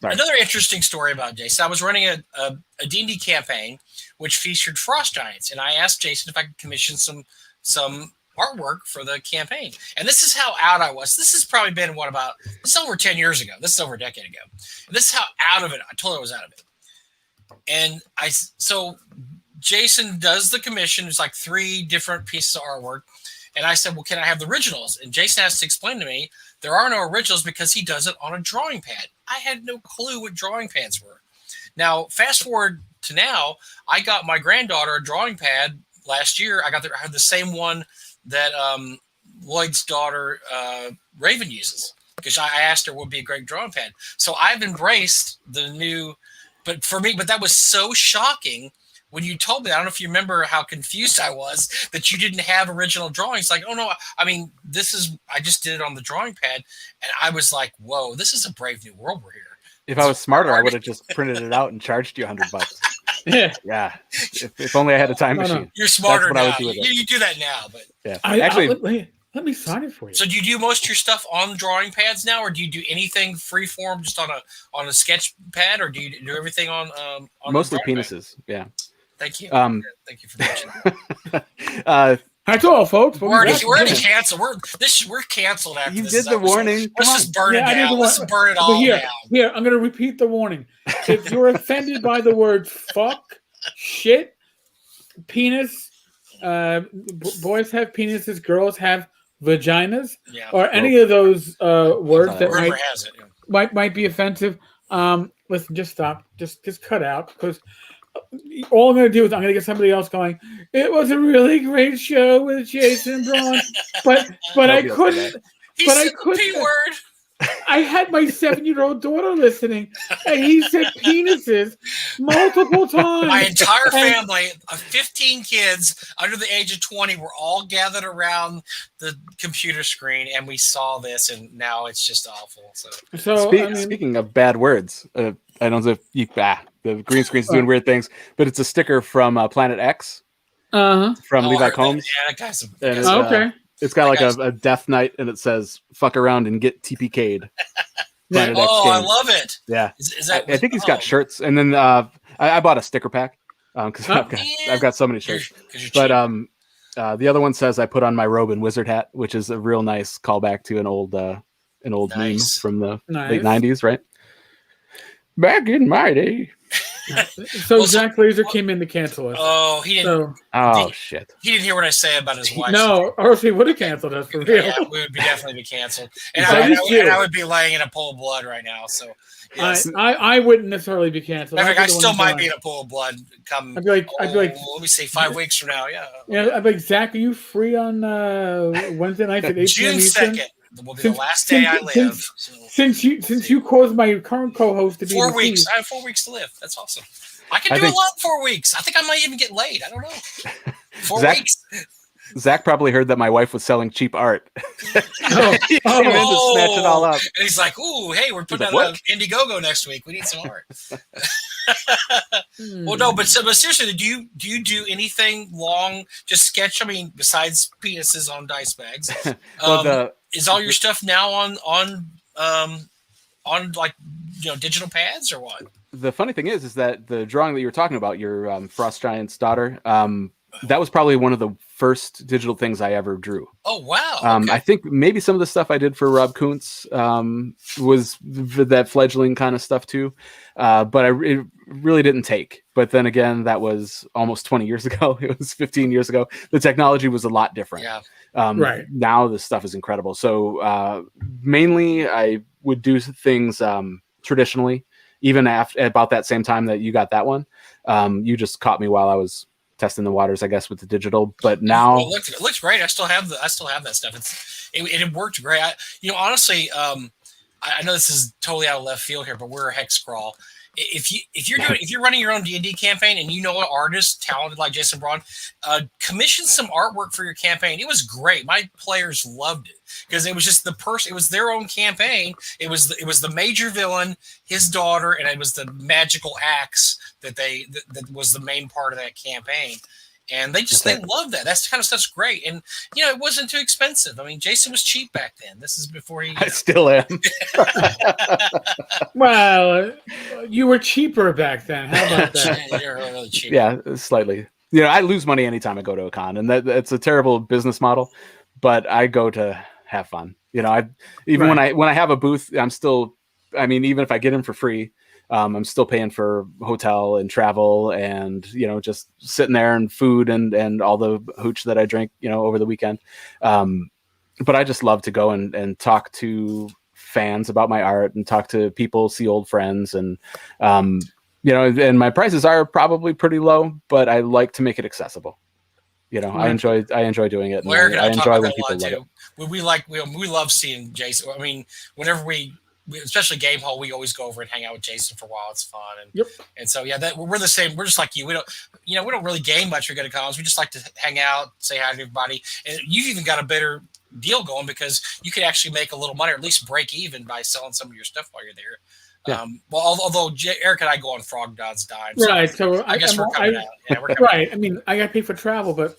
another interesting story about Jason. I was running a D&D campaign which featured frost giants, and I asked Jason if I could commission some artwork for the campaign. And this is how out I was. This has probably been this is over 10 years ago. This is over a decade ago. And this is how out of it I told I was out of it. And so Jason does the commission. It's like 3 different pieces of artwork. And I said, well, can I have the originals? And Jason has to explain to me there are no originals because he does it on a drawing pad. I had no clue what drawing pads were. Now, fast forward to now, I got my granddaughter a drawing pad last year. I had the same one that Lloyd's daughter, Raven, uses because I asked her what would be a great drawing pad. So I've embraced the new But for me, that was so shocking when you told me. I don't know if you remember how confused I was that you didn't have original drawings. Like, oh no, I mean, I just did it on the drawing pad, and I was like, whoa, this is a brave new world we're here. If I was smarter, I would have just printed it out and charged you $100. Yeah. If only I had a time machine. You're smarter now. You do that now, but yeah. Actually, let me sign it for you. So do you do most of your stuff on drawing pads now, or do you do anything freeform just on a sketch pad, or do you do everything on mostly penises? Pad? Yeah. Thank you. Thank you for mentioning. That's all, folks. We're already canceled. We're canceled after you this. You did the warning. Let's just burn it down. Let's burn it all down. Here, I'm going to repeat the warning. If you're offended by the words fuck, shit, penis, boys have penises, girls have vaginas, or any of those words that might be offensive. Listen, just stop. Just cut out, because all I'm going to do is I'm going to get somebody else going, it was a really great show with Jason and Braun, but I couldn't. But I couldn't. P-word. I had my 7-year-old daughter listening, and he said penises multiple times. My entire family of 15 kids under the age of 20 were all gathered around the computer screen, and we saw this, and now it's just awful. So speaking of bad words, I don't know if you the green screen's doing weird things, but it's a sticker from Planet X from Levi Combs. Okay. It's got like a death knight, and it says "fuck around and get TPK'd." I love it. Yeah, I think he's got shirts, and then I bought a sticker pack because I've got so many shirts. But the other one says I put on my robe and wizard hat, which is a real nice callback to an old meme from the late '90s, right? Back in my day. So Zach Laser came in to cancel us. Oh, he didn't. Shit! He didn't hear what I say about his wife. No, or he would have canceled us for real. Yeah, we would definitely be canceled, and I would be laying in a pool of blood right now. So, yes. I wouldn't necellely be canceled. I still might be in a pool of blood. I'd be like, let me see, 5 weeks from now. Yeah. I'd be like, Zach, are you free on Wednesday nights at 8 p.m. June 2nd? Will be the last day I live. Since you caused my current co-host to be 4 weeks. I have 4 weeks to live. That's awesome. I can do a lot in 4 weeks. I think I might even get laid. I don't know. 4 weeks. Zach probably heard that my wife was selling cheap art. He came in to snatch it all up. And he's like, "Ooh, hey, we're putting out Indiegogo next week. We need some art." Well, no, but seriously, do you do anything long? Just sketch? I mean, besides penises on dice bags, is all your stuff now on like digital pads or what? The funny thing is that the drawing that you were talking about, your Frost Giant's daughter, that was probably one of the first digital things I ever drew. Oh, wow. Okay. I think maybe some of the stuff I did for Rob Kuntz was that fledgling kind of stuff too. But it really didn't take. But then again, that was almost 20 years ago. It was 15 years ago. The technology was a lot different. Yeah. Right. Now this stuff is incredible. So mainly I would do things traditionally, even about that same time that you got that one. You just caught me while I was testing the waters, I guess, with the digital. But now it looks great. I still have that stuff. It worked great. Honestly, I know this is totally out of left field here, but we're a hex crawl. If you're running your own D&D campaign and you know an artist talented like Jason Braun, commission some artwork for your campaign. It was great. My players loved it because it was just it was their own campaign. It was the major villain, his daughter, and it was the magical axe that was the main part of that campaign. And they love that. That's kind of stuff's great. And, it wasn't too expensive. I mean, Jason was cheap back then. This is before he... I still am. Well, you were cheaper back then. How about that? You're really cheap. Yeah, slightly. I lose money anytime I go to a con. And that's a terrible business model. But I go to have fun. When I have a booth, I'm still... I mean, even if I get in for free... I'm still paying for hotel and travel and, just sitting there and food and all the hooch that I drink, over the weekend. But I just love to go and talk to fans about my art and talk to people, see old friends. And, and my prices are probably pretty low, but I like to make it accessible. I enjoy doing it. Well, I enjoy when people love it. We love seeing Jason. I mean, whenever we especially Game Hall, we always go over and hang out with Jason for a while. It's fun, and Yep. and so yeah, we're the same. We're just like you. We don't really game much. We go to cons. We just like to hang out, say hi to everybody. And you've even got a better deal going because you could actually make a little money, or at least break even by selling some of your stuff while you're there. Yeah. Well, although Eric and I go on Frog God's dime, so Right. So I guess we're coming out. Yeah, we're coming right. I mean, I got paid for travel, but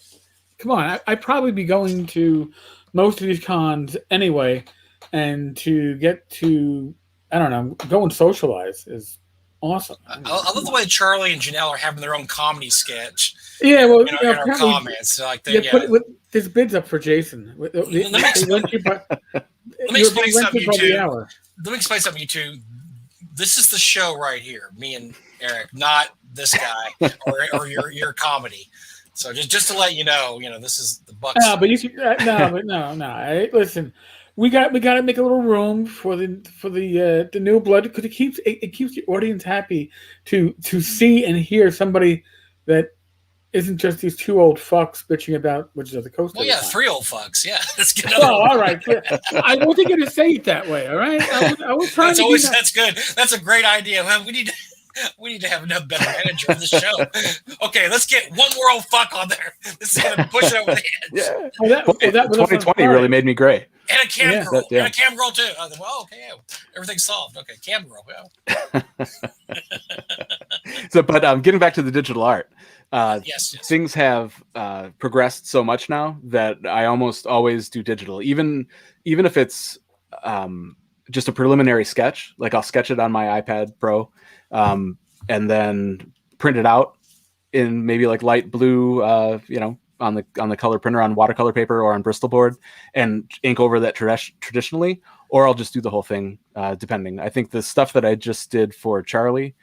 come on, I'd probably be going to most of these cons anyway, and to get to, I don't know, go and socialize is awesome. I love the way Charlie and Janelle are having their own comedy sketch. Yeah, well, in our comments, like there's bids up for Jason. Let me explain something to you two. Let me explain something to you two. This is the show right here, me and Eric, not this guy or your comedy. So just to let you know, this is the Bucks. No, but no. Listen, we got to make a little room for the new blood because it keeps the audience happy to see and hear somebody that isn't just these two old fucks bitching about Wizards of the Coast. Well, yeah, three old fucks. Yeah, let's get. Oh, all right. I wasn't going to say it that way. All right, I was trying. That's good. That's a great idea. We need to have a better manager of the show. Okay, let's get one more old fuck on there. This is going to push it over the edge. Yeah. That 2020 really made me great. And a cam girl. And a cam girl too. I was like, well, okay, everything's solved. Okay, cam girl. Yeah. So, but getting back to the digital art. Yes. Things have progressed so much now that I almost always do digital, even if it's just a preliminary sketch. Like I'll sketch it on my iPad Pro, and then print it out in maybe like light blue, on the color printer on watercolor paper or on Bristol board, and ink over that traditionally, or I'll just do the whole thing, depending. I think the stuff that I just did for Charlie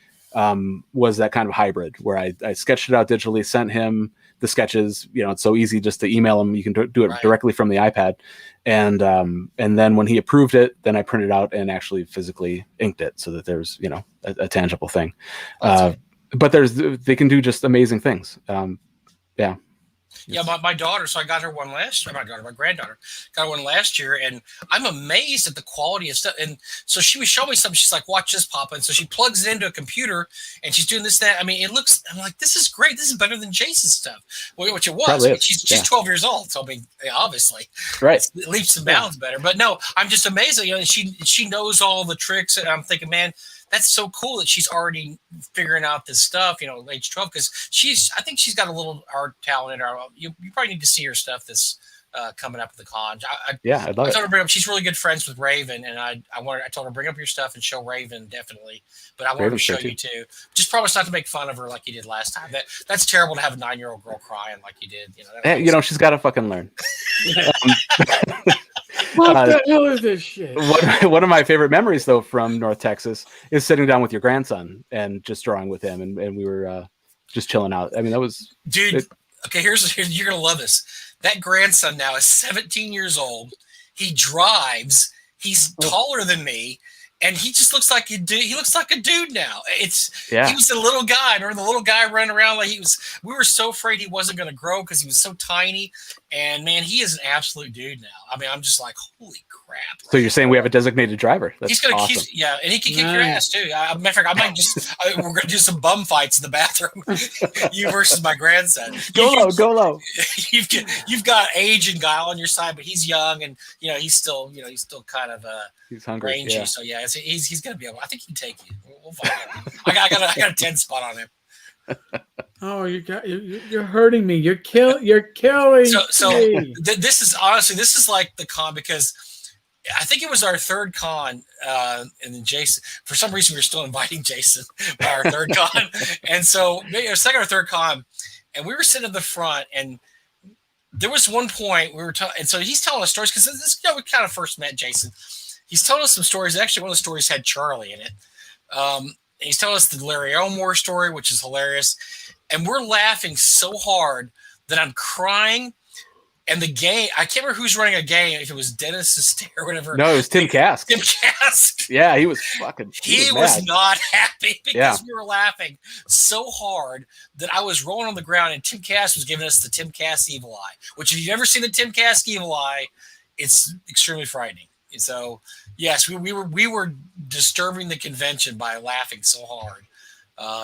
was that kind of hybrid where I sketched it out digitally, sent him the sketches. It's so easy just to email him. You can do it directly from the iPad. And then when he approved it, then I printed out and actually physically inked it so that there's, a tangible thing. But they can do just amazing things. Yeah. Yeah, my daughter. So I got her one last year. My granddaughter got one last year, and I'm amazed at the quality of stuff. And so she was showing me something. She's like, "Watch this, Papa." And so she plugs it into a computer, and she's doing this, that. I mean, it looks. I'm like, "This is great. This is better than Jason's stuff." Well, which it was. I mean, she's 12 years old, so I mean, obviously, right, it leaps and bounds better. But no, I'm just amazed. She knows all the tricks, and I'm thinking, man, that's so cool that she's already figuring out this stuff, age 12, because I think she's got a little art talent in her. You probably need to see her stuff that's coming up at the con. I'd love it. I told her to bring up, she's really good friends with Raven, and I told her bring up your stuff and show Raven definitely. But I wanted to show you too. Just promise not to make fun of her like you did last time. That's terrible to have a 9-year-old girl crying like you did. She's got to fucking learn. What the hell is this shit? One of my favorite memories, though, from North Texas is sitting down with your grandson and just drawing with him, and we were just chilling out. I mean, that was... Dude, okay, here's you're going to love this. That grandson now is 17 years old. He drives. He's taller than me. And he just looks like a dude. He looks like a dude now. He was a little guy. Remember the little guy running around like he was. We were so afraid he wasn't going to grow because he was so tiny. And man, he is an absolute dude now. I mean, I'm just like, holy crap. So you're saying we have a designated driver? That's awesome. And he can kick your ass too. Matter of fact, I might just. We're going to do some bum fights in the bathroom. You versus my grandson. Go low. You've got age and guile on your side, but he's young and he's still kind of he's hungry, rangy. yeah. So yeah, he's gonna be able. I think he can take you. We'll find out. I got a 10 spot on him. Oh, you're hurting me. You're killing So me. This is like the con because I think it was our third con, and then Jason. For some reason, we were still inviting Jason by our third con, and so maybe our second or third con, and we were sitting in the front, and there was one point we were talking, and so he's telling us stories because this we kind of first met Jason. He's telling us some stories. Actually, one of the stories had Charlie in it. He's telling us the Larry Elmore story, which is hilarious. And we're laughing so hard that I'm crying. And the game, I can't remember who's running a game, if it was Dennis Estate or whatever. No, it was Tim Kask. Tim Kask. Yeah, he was fucking. He was not happy because we were laughing so hard that I was rolling on the ground, and Tim Kask was giving us the Tim Kask Evil Eye, which if you've ever seen the Tim Kask Evil Eye, it's extremely frightening. So yes, we were disturbing the convention by laughing so hard.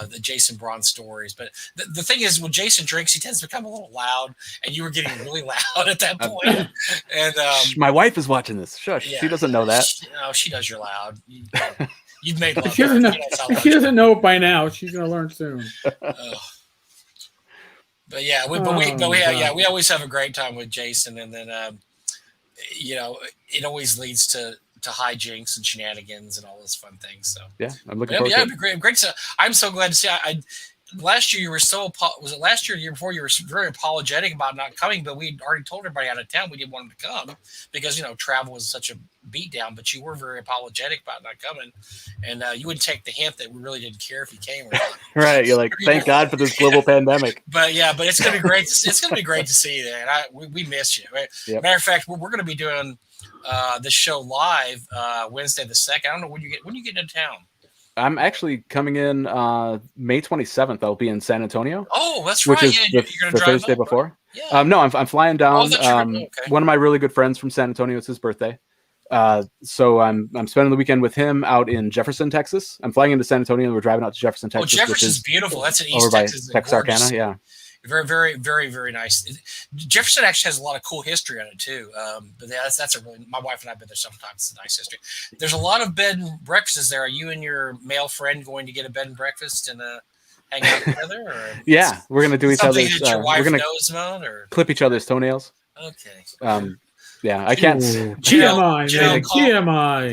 The Jason Braun stories, but the thing is, when Jason drinks, he tends to become a little loud, and you were getting really loud at that point. And my wife is watching this. Shush, yeah, she doesn't know that. She knows you're loud. You've made love. If she doesn't know it by now, she's gonna learn soon. But yeah, we always have a great time with Jason, and then it always leads to hijinks and shenanigans and all those fun things. So yeah, I'm looking forward to it. It'd be great. So I'm so glad to see. Last year you were was it last year or the year before, you were very apologetic about not coming, but we'd already told everybody out of town we didn't want them to come because travel was such a beatdown. But you were very apologetic about not coming, and you wouldn't take the hint that we really didn't care if you came or not. Right, you're like, thank God for this global pandemic. But it's gonna be great. It's gonna be great to see you there, and we miss you. Right? Yep. Matter of fact, we're gonna be doing this show live Wednesday the 2nd. I don't know when you get into town. I'm actually coming in May 27th. I'll be in San Antonio. Oh, that's which right. is You're the gonna drive Thursday over? before. Yeah. No, I'm flying down. Okay. One of my really good friends from San Antonio, it's his birthday. So I'm spending the weekend with him out in Jefferson, Texas. I'm flying into San Antonio, and we're driving out to Jefferson, Texas. Oh, Jefferson's beautiful. That's in East over by Texas. Texarkana. Yeah. Very, very, very, very nice. Jefferson actually has a lot of cool history on it too. But that's a really. My wife and I've been there sometimes. It's a nice history. There's a lot of bed and breakfasts there. Are you and your male friend going to get a bed and breakfast and hang out together? Or yeah, we're gonna do each other's. That your wife we're gonna knows about, or clip each other's toenails. Okay. Yeah, I can't. TMI.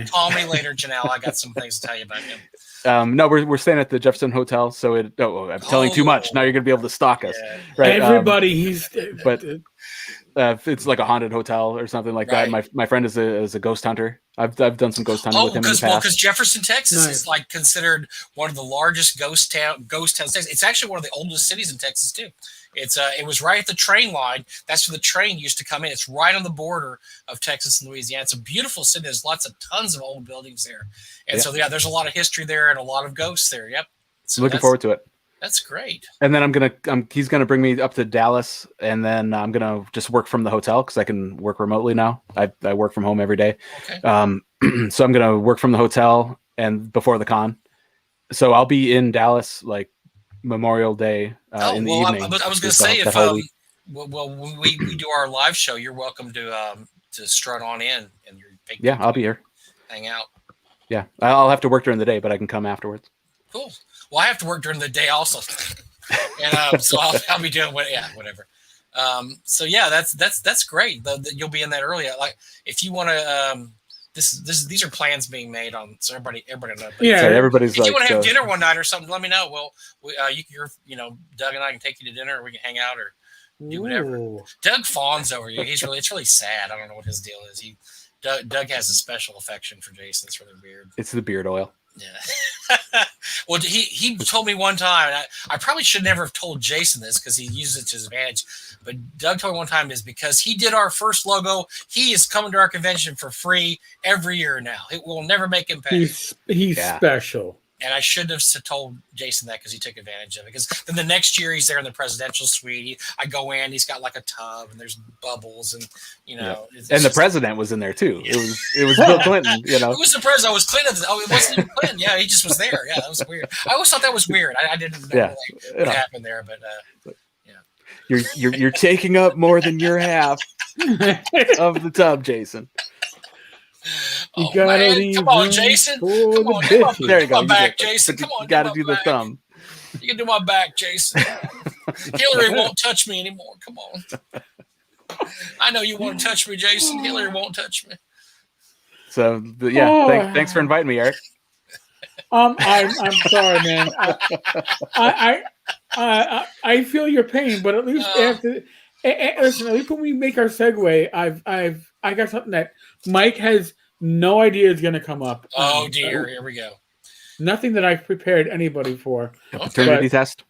Call me later, Janelle. I got some things to tell you about him. No, we're staying at the Jefferson Hotel, so I'm telling too much. Now you're gonna be able to stalk us, right? Everybody, but it's like a haunted hotel or something like that. My friend is a ghost hunter. I've done some ghost hunting with him in the past. Because Jefferson, Texas is like considered one of the largest ghost towns. It's actually one of the oldest cities in Texas too. It was right at the train line. That's where the train used to come in. It's right on the border of Texas and Louisiana. It's a beautiful city. There's tons of old buildings there. And so there's a lot of history there and a lot of ghosts there. Yep. So looking forward to it. That's great. And then he's gonna bring me up to Dallas, and then I'm gonna just work from the hotel because I can work remotely now. I work from home every day. Okay. So I'm gonna work from the hotel and before the con. So I'll be in Dallas like Memorial Day in the evening. I was going to say when we do our live show, you're welcome to strut on in and I'll be here. Hang out. Yeah, I'll have to work during the day, but I can come afterwards. Cool. Well, I have to work during the day also, and so I'll be doing whatever. So yeah, that's great. You'll be in that early. Like if you want to. These are plans being made on, so everybody knows. Yeah, so everybody's if you want to have dinner one night or something, let me know. Well, Doug and I can take you to dinner, or we can hang out or do whatever. Ooh. Doug fawns over you. It's really sad. I don't know what his deal is. Doug has a special affection for Jason. It's really weird. It's the beard oil. Yeah. Well, he told me one time, and I probably should never have told Jason this because he uses it to his advantage. But Doug told me one time is because he did our first logo. He is coming to our convention for free every year now. It will never make him pay. He's special. And I shouldn't have told Jason that because he took advantage of it. Because then the next year he's there in the presidential suite. I go in, he's got like a tub and there's bubbles and and the president was in there too. Yeah. It was Bill Clinton. It was the president. It was Clinton. Oh, it wasn't even Clinton. Yeah, he just was there. Yeah, that was weird. I always thought that was weird. I didn't know what happened there, but you're taking up more than your half of the tub, Jason. You gotta leave. Come on, Jason. Come on. There you go. Come on back, Jason. Come on. You got to do the thumb. You can do my back, Jason. Hillary won't touch me anymore. Come on. I know you want to touch me, Jason. Hillary won't touch me. So thanks for inviting me, Eric. I'm sorry, man. I feel your pain, but at least after. Listen, at least when we make our segue, I got something that Mike has no idea is going to come up. Oh dear, here we go. Nothing that I've prepared anybody for. A paternity test?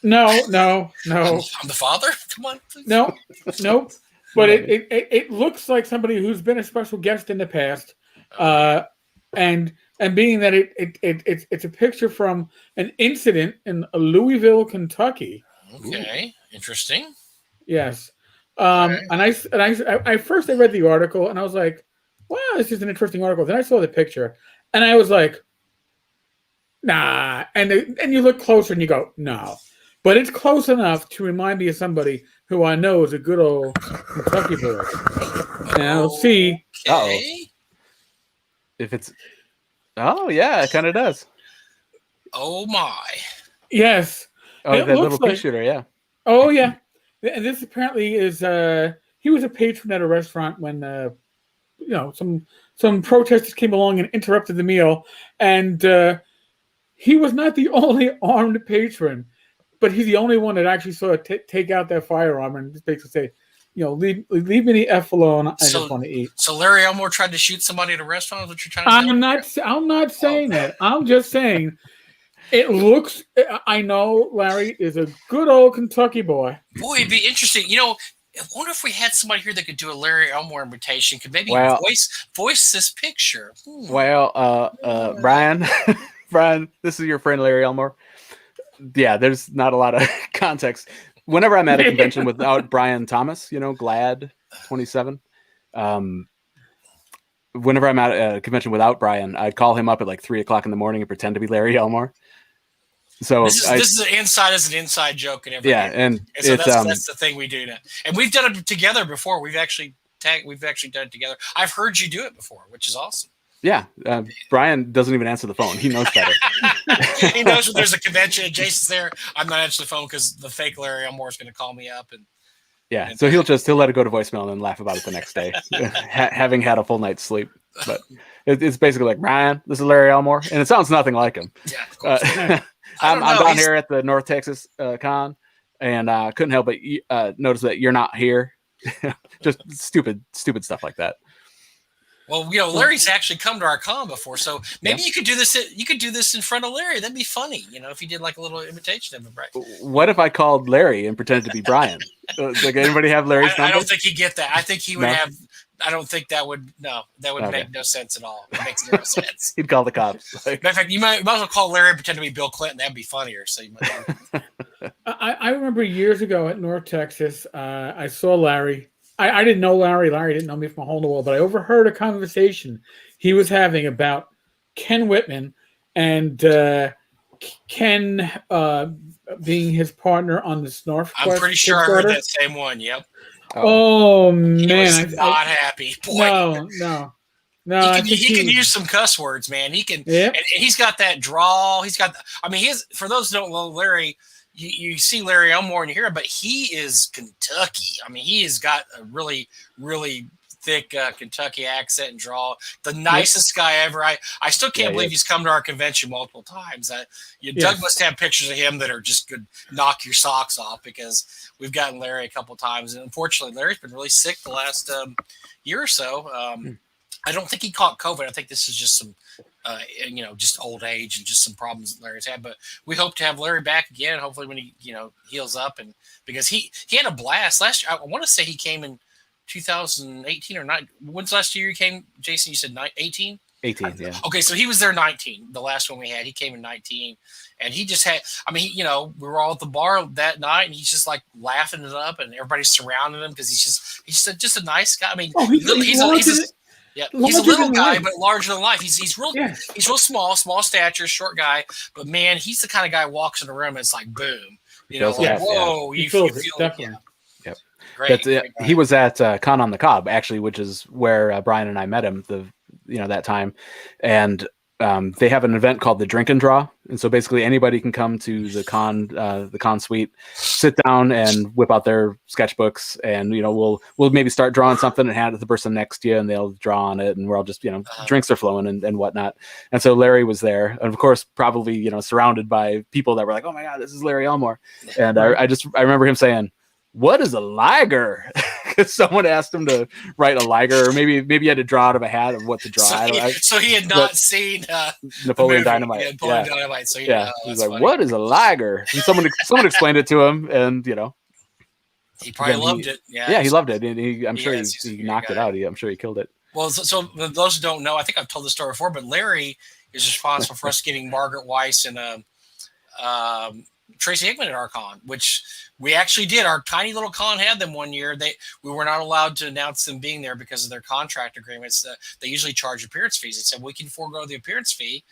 No. I'm the father. Come on. Please. Nope. But it looks like somebody who's been a special guest in the past, and being that it's a picture from an incident in Louisville, Kentucky. Okay, interesting. Yes. And I first read the article and I was like, wow, this is an interesting article. Then I saw the picture, and I was like, nah. And you look closer, and you go, no. But it's close enough to remind me of somebody who I know is a good old Kentucky boy. And I'll see. Okay. If it's, oh yeah, it kind of does. Oh my. Yes. Oh, It that looks little pea like- shooter, yeah. Oh yeah. And this apparently is. He was a patron at a restaurant when some protesters came along and interrupted the meal, and he was not the only armed patron, but he's the only one that actually saw it take out that firearm and just basically say, leave me the F alone. I just want to eat. So Larry Elmore tried to shoot somebody at a restaurant. Is what you're trying to tell me? I'm not saying that. I'm just saying it looks. I know Larry is a good old Kentucky boy. Boy, it'd be interesting. I wonder if we had somebody here that could do a Larry Elmore invitation. Could maybe voice this picture. Well, Brian, Brian, this is your friend Larry Elmore. Yeah, there's not a lot of context. Whenever I'm at a convention without Brian Thomas, Glad 27. Whenever I'm at a convention without Brian, I'd call him up at like 3:00 in the morning and pretend to be Larry Elmore. So this is an inside joke and everything. Yeah, and so that's the thing we do now. And we've done it together before. We've actually done it together. I've heard you do it before, which is awesome. Yeah, Brian doesn't even answer the phone. He knows better. He knows when there's a convention and Jason's there. I'm not answering the phone because the fake Larry Elmore is going to call me up so he'll let it go to voicemail and then laugh about it the next day, having had a full night's sleep. But it's basically like, Brian, this is Larry Elmore, and it sounds nothing like him. Yeah, of course. I'm down here at the North Texas con, and couldn't help but notice that you're not here. Just stupid stuff like that. Well, Larry's actually come to our con before, so maybe you could do this. You could do this in front of Larry. That'd be funny, if you did like a little invitation of him, right? What if I called Larry and pretended to be Brian? Like, anybody have Larry's number? I don't think he'd get that. I think he would have. I don't think that would. No, that would make no sense at all. It makes zero sense. He'd call the cops. Matter of fact, you might as well call Larry and pretend to be Bill Clinton. That'd be funnier. So you might. I remember years ago at North Texas, I saw Larry. I didn't know Larry. Larry didn't know me from a hole in the wall, but I overheard a conversation he was having about Ken Whitman and Ken being his partner on the Snarf. I'm pretty sure I heard that same one. Yep. Oh man, he was not happy. Boy. No. He can use some cuss words, man. He can. Yeah. And he's got that drawl. He's got. For those who don't know Larry. You see Larry Elmore and you hear him, but he is Kentucky. He has got a really, really thick Kentucky accent and drawl. The nicest guy ever. I still can't believe he's come to our convention multiple times. Doug must have pictures of him that are just good, knock your socks off, because we've gotten Larry a couple times. And unfortunately, Larry's been really sick the last year or so. I don't think he caught COVID. I think this is just some, just old age and just some problems that Larry's had. But we hope to have Larry back again, hopefully when he, heals up. And because he had a blast last year. I want to say he came in 2018 or 9. When's the last year you came, Jason? You said 18? 18, yeah. Okay, so he was there 19. The last one we had, he came in 19, and he just had. We were all at the bar that night, and he's just like laughing it up, and everybody's surrounding him because he's just a nice guy. He's a little guy, but larger than life. He's real small stature, short guy. But man, he's the kind of guy who walks in the room and it's like boom. Whoa, you feel it, definitely. Yep. Great. He was at Con on the Cob, actually, which is where Brian and I met him that time. And they have an event called the Drink and Draw. And so basically anybody can come to the con suite, sit down and whip out their sketchbooks, and we'll maybe start drawing something and hand it to the person next to you, and they'll draw on it, and we're all just drinks are flowing and whatnot. And so Larry was there, and of course probably surrounded by people that were like, oh my god, this is Larry Elmore. And I remember him saying, what is a liger? Because someone asked him to write a liger, or maybe he had to draw out of a hat of what to draw. So he had not seen Napoleon Dynamite. Dynamite. So he's like, funny. What is a liger? And someone explained it to him, and he probably loved it. He loved it. And I'm sure he knocked it out. I'm sure he killed it. Well, so those who don't know, I think I've told the story before, but Larry is responsible for us getting Margaret Weiss and Tracy Hickman at our con, which we actually did. Our tiny little con had them one year. We were not allowed to announce them being there because of their contract agreements. They usually charge appearance fees. It said we can forego the appearance fee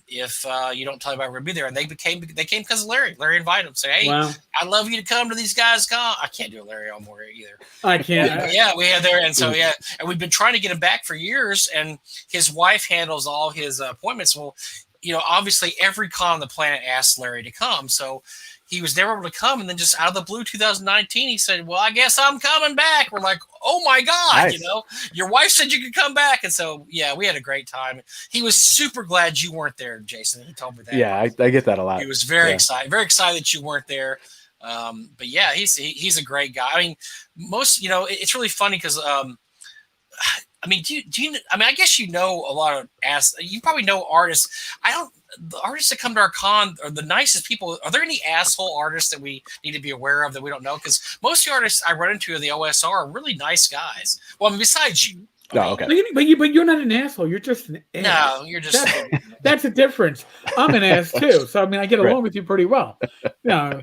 if you don't tell anybody we're gonna be there. And they came because of Larry. Larry invited them. Say, hey, Wow. I'd love you to come to these guys' con. I can't do a Larry Elmore either. I can't. Yeah, we had there, and so and we've been trying to get him back for years. And his wife handles all his appointments. Well, obviously every con on the planet asked Larry to come, so he was never able to come. And then just out of the blue, 2019, he said, "Well, I guess I'm coming back." We're like, "Oh my God!" Nice. Your wife said you could come back, and so yeah, we had a great time. He was super glad you weren't there, Jason. He told me that. Yeah, I get that a lot. He was very excited that you weren't there. But yeah, he's a great guy. I mean, it's really funny because I mean, do you? I mean, I guess a lot of you probably know artists. The artists that come to our con are the nicest people. Are there any asshole artists that we need to be aware of that we don't know? Because most of the artists I run into in the OSR are really nice guys. Well, I mean, besides you. Okay. But you're not an asshole. You're just an ass. No, you're just. That's the difference. I'm an ass too. So I mean, I get along with you pretty well. No.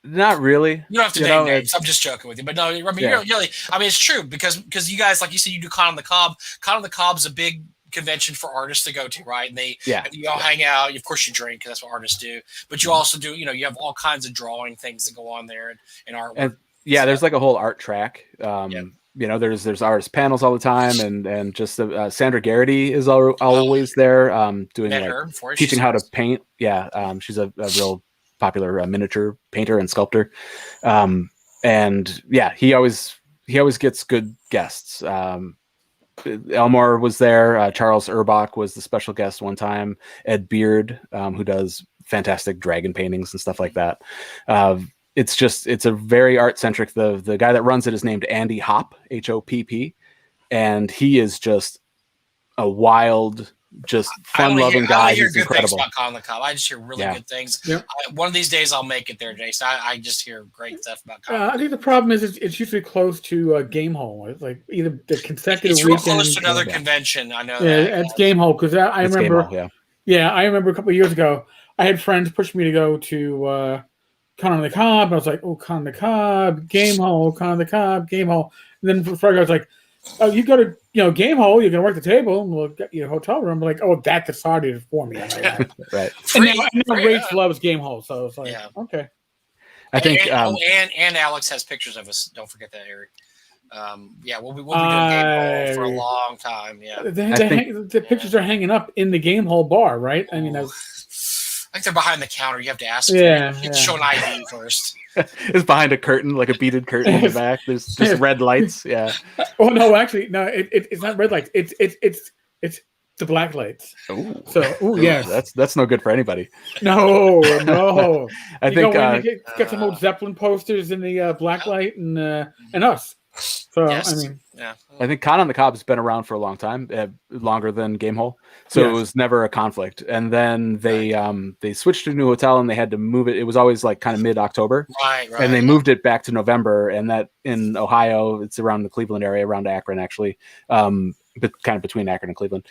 Not really. You don't have to name names. I'm just joking with you, but no, I mean, really. I mean, it's true because you guys, like you said, you do Con on the Cob. Con on the Cob is a big convention for artists to go to, right? And you all hang out. Of course, you drink because that's what artists do. But you also do, you have all kinds of drawing things that go on there and artwork. And there's like a whole art track. There's artist panels all the time, and just Sandra Garrity is always there doing teaching how to paint. Yeah, she's a real popular miniature painter and sculptor, and he always gets good guests. Elmore was there. Charles Urbach was the special guest one time. Ed Beard, who does fantastic dragon paintings and stuff like that. It's a very art centric. The guy that runs it is named Andy Hopp, Hopp, and he is just a wild, just fun-loving guy. He's incredible. About Con on the Cob. I just hear really good things. Yep. One of these days, I'll make it there, Jason. I just hear great stuff about Con. I think the problem is it's usually close to Game Hall. It's like either the consecutive. It's real close to another convention. I know. Yeah, it's Game Hall because I remember. I remember a couple of years ago, I had friends push me to go to Con on the Cob. I was like, "Oh, Con on the Cob, Game Hall, Con on the Cob, Game Hall." And then for I was like, "Oh, you go to Game Hall, you can work the table, and we'll get you a hotel room." I'm like, "Oh, that decided it for me." Right. And now Rach loves Game Hall, so it's like, okay. I think, and Alex has pictures of us. Don't forget that, Eric. We'll be doing Game Hall for a long time. Yeah, the pictures are hanging up in the Game Hall bar, right? I mean, I think they're behind the counter. You have to ask. You have to show an ID first. It's behind a curtain, like a beaded curtain in the back. There's just red lights. Yeah. Oh no, actually, no. It's not red lights. It's the black lights. Ooh. So, yes, that's no good for anybody. No. I think got some old Zeppelin posters in the black light and us. So yes. I mean, I think Con on the Cob has been around for a long time, longer than Game Hall, so it was never a conflict. And then they switched to a new hotel and they had to move it. It was always like kind of mid-October, right. And they moved it back to November. And that in Ohio, it's around the Cleveland area, around Akron actually, but kind of between Akron and Cleveland.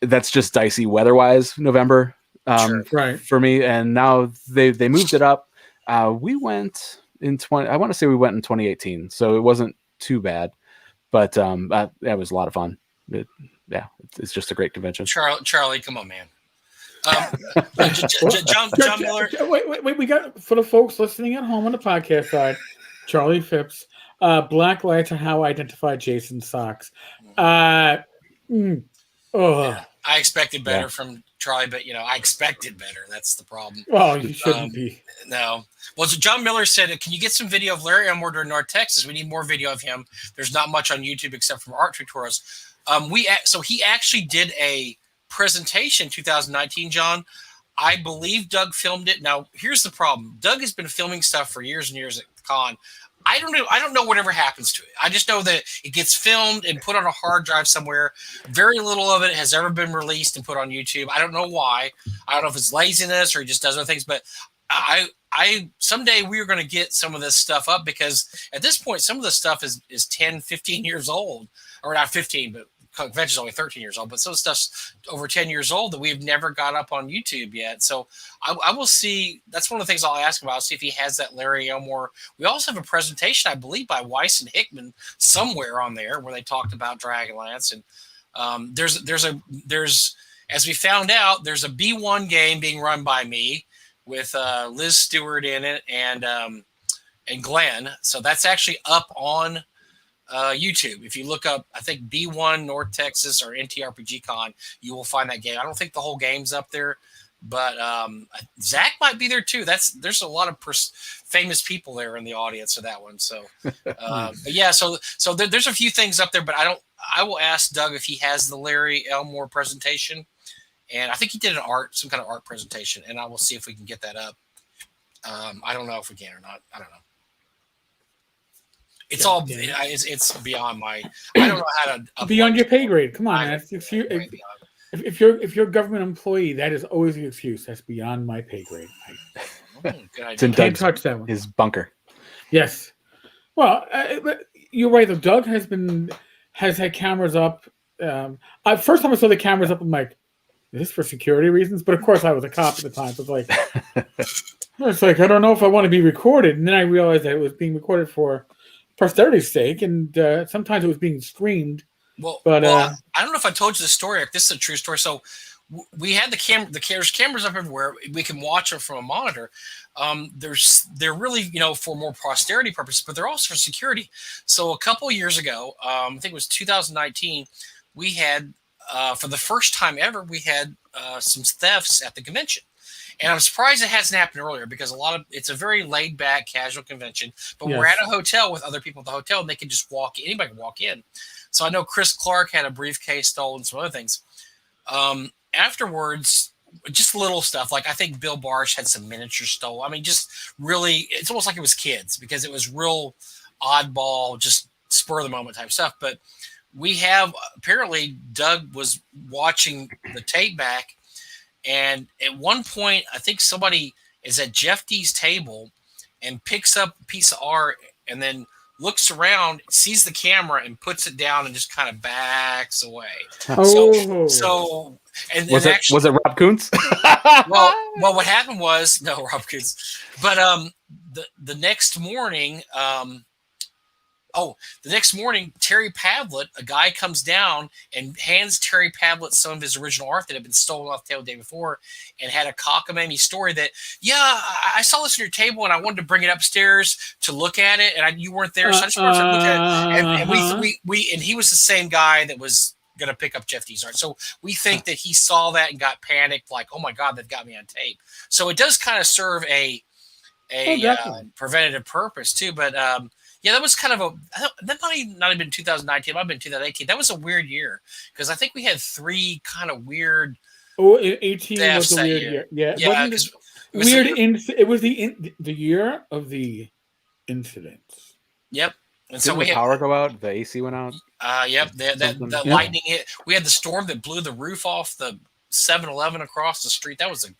That's just dicey weather-wise, November, for me. And now they moved it up. We went in I want to say we went in 2018, so it wasn't too bad, but that was a lot of fun. It's just a great convention. Charlie, come on, man. John Miller. Wait, we got, for the folks listening at home on the podcast side, Charlie Phipps. Black lights are how I identify Jason's socks. I expected better from Charlie, but I expected better. That's the problem. Well, you shouldn't be. No. Well, so John Miller said, "Can you get some video of Larry Elmore during North Texas? We need more video of him. There's not much on YouTube except from art tutorials." So he actually did a presentation 2019, John. I believe Doug filmed it. Now, here's the problem. Doug has been filming stuff for years and years at Con. I don't know whatever happens to it. I just know that it gets filmed and put on a hard drive somewhere. Very little of it has ever been released and put on YouTube. I don't know why. I don't know if it's laziness or he just does other things, but I someday we are going to get some of this stuff up because at this point, some of the stuff is 10, 15 years old, or not 15, but convention's only 13 years old, but some stuff's over 10 years old that we've never got up on YouTube yet. So I will see. That's one of the things I'll ask about. I'll see if he has that Larry Elmore. We also have a presentation, I believe, by Weiss and Hickman somewhere on there where they talked about Dragonlance. And there's as we found out, there's a B1 game being run by me with Liz Stewart in it and Glenn. So that's actually up on YouTube. If you look up, I think B1 North Texas or NTRPG Con, you will find that game. I don't think the whole game's up there, but Zach might be there too. There's a lot of famous people there in the audience for that one. So, but yeah, so there's a few things up there, but I will ask Doug if he has the Larry Elmore presentation, and I think he did some kind of art presentation, and I will see if we can get that up. I don't know if we can or not. I don't know. It's all it's beyond my. I don't know how to beyond your pay grade. Come on, man. If you're a government employee, that is always the excuse. That's beyond my pay grade. It's in Can't touch that one. His bunker. Yes. Well, you're right. Though Doug has had cameras up. First time I saw the cameras up, I'm like, is this for security reasons? But of course, I was a cop at the time. So it's like I don't know if I want to be recorded. And then I realized that it was being recorded for posterity's sake, and sometimes it was being streamed. Well, I don't know if I told you the story. If this is a true story, so we had the cameras up everywhere. We can watch them from a monitor. They're really for more posterity purposes, but they're also for security. So a couple of years ago, I think it was 2019, we had for the first time ever we had some thefts at the convention. And I'm surprised it hasn't happened earlier because it's a very laid back, casual convention. But We're at a hotel with other people at the hotel, and they can just anybody can walk in. So I know Chris Clark had a briefcase stolen, some other things. Afterwards, just little stuff. Like I think Bill Barsh had some miniatures stolen. I mean, just really, it's almost like it was kids because it was real oddball, just spur of the moment type stuff. But we have, apparently Doug was watching the tape back, and at one point, I think somebody is at Jeff D's table and picks up a piece of art and then looks around, sees the camera, and puts it down and just kind of backs away. So and was it Rob Kuntz? well, what happened was no Rob Kuntz, but the next morning, Terry Pavlett, a guy comes down and hands Terry Pavlett some of his original art that had been stolen off the table the day before and had a cockamamie story that, I saw this on your table and I wanted to bring it upstairs to look at it and you weren't there, so I just wanted to look at it. And he was the same guy that was going to pick up Jeff D's art. So we think that he saw that and got panicked, like, oh my God, they've got me on tape. So it does kind of serve a preventative purpose too, but yeah, that was kind of that might not have been 2019. It might have been 2018. That was a weird year because I think we had 3 kind of weird. 18 was a weird year. Yeah, it was the year of the incidents. Yep. And Didn't the power go out? The AC went out. Yep. The lightning hit. We had the storm that blew the roof off the 7-Eleven across the street. That was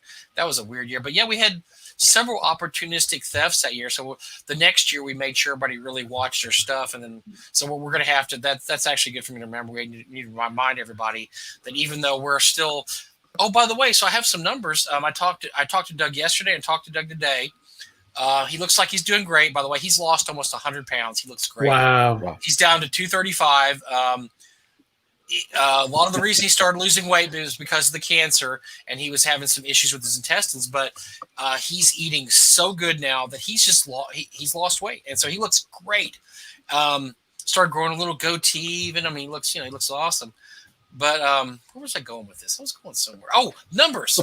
a weird year. But yeah, we had several opportunistic thefts that year. So the next year we made sure everybody really watched their stuff. And then, so we're going to have to, that's actually good for me to remember. We need to remind everybody that even though we're still, oh, by the way, so I have some numbers. I talked to Doug yesterday and talked to Doug today. He looks like he's doing great. By the way, he's lost almost 100 pounds. He looks great. Wow. He's down to 235. A lot of the reason he started losing weight was because of the cancer, and he was having some issues with his intestines. But he's eating so good now that he's just he's lost weight, and so he looks great. Started growing a little goatee, even. I mean, he looks awesome. But where was I going with this? I was going somewhere. Oh, numbers.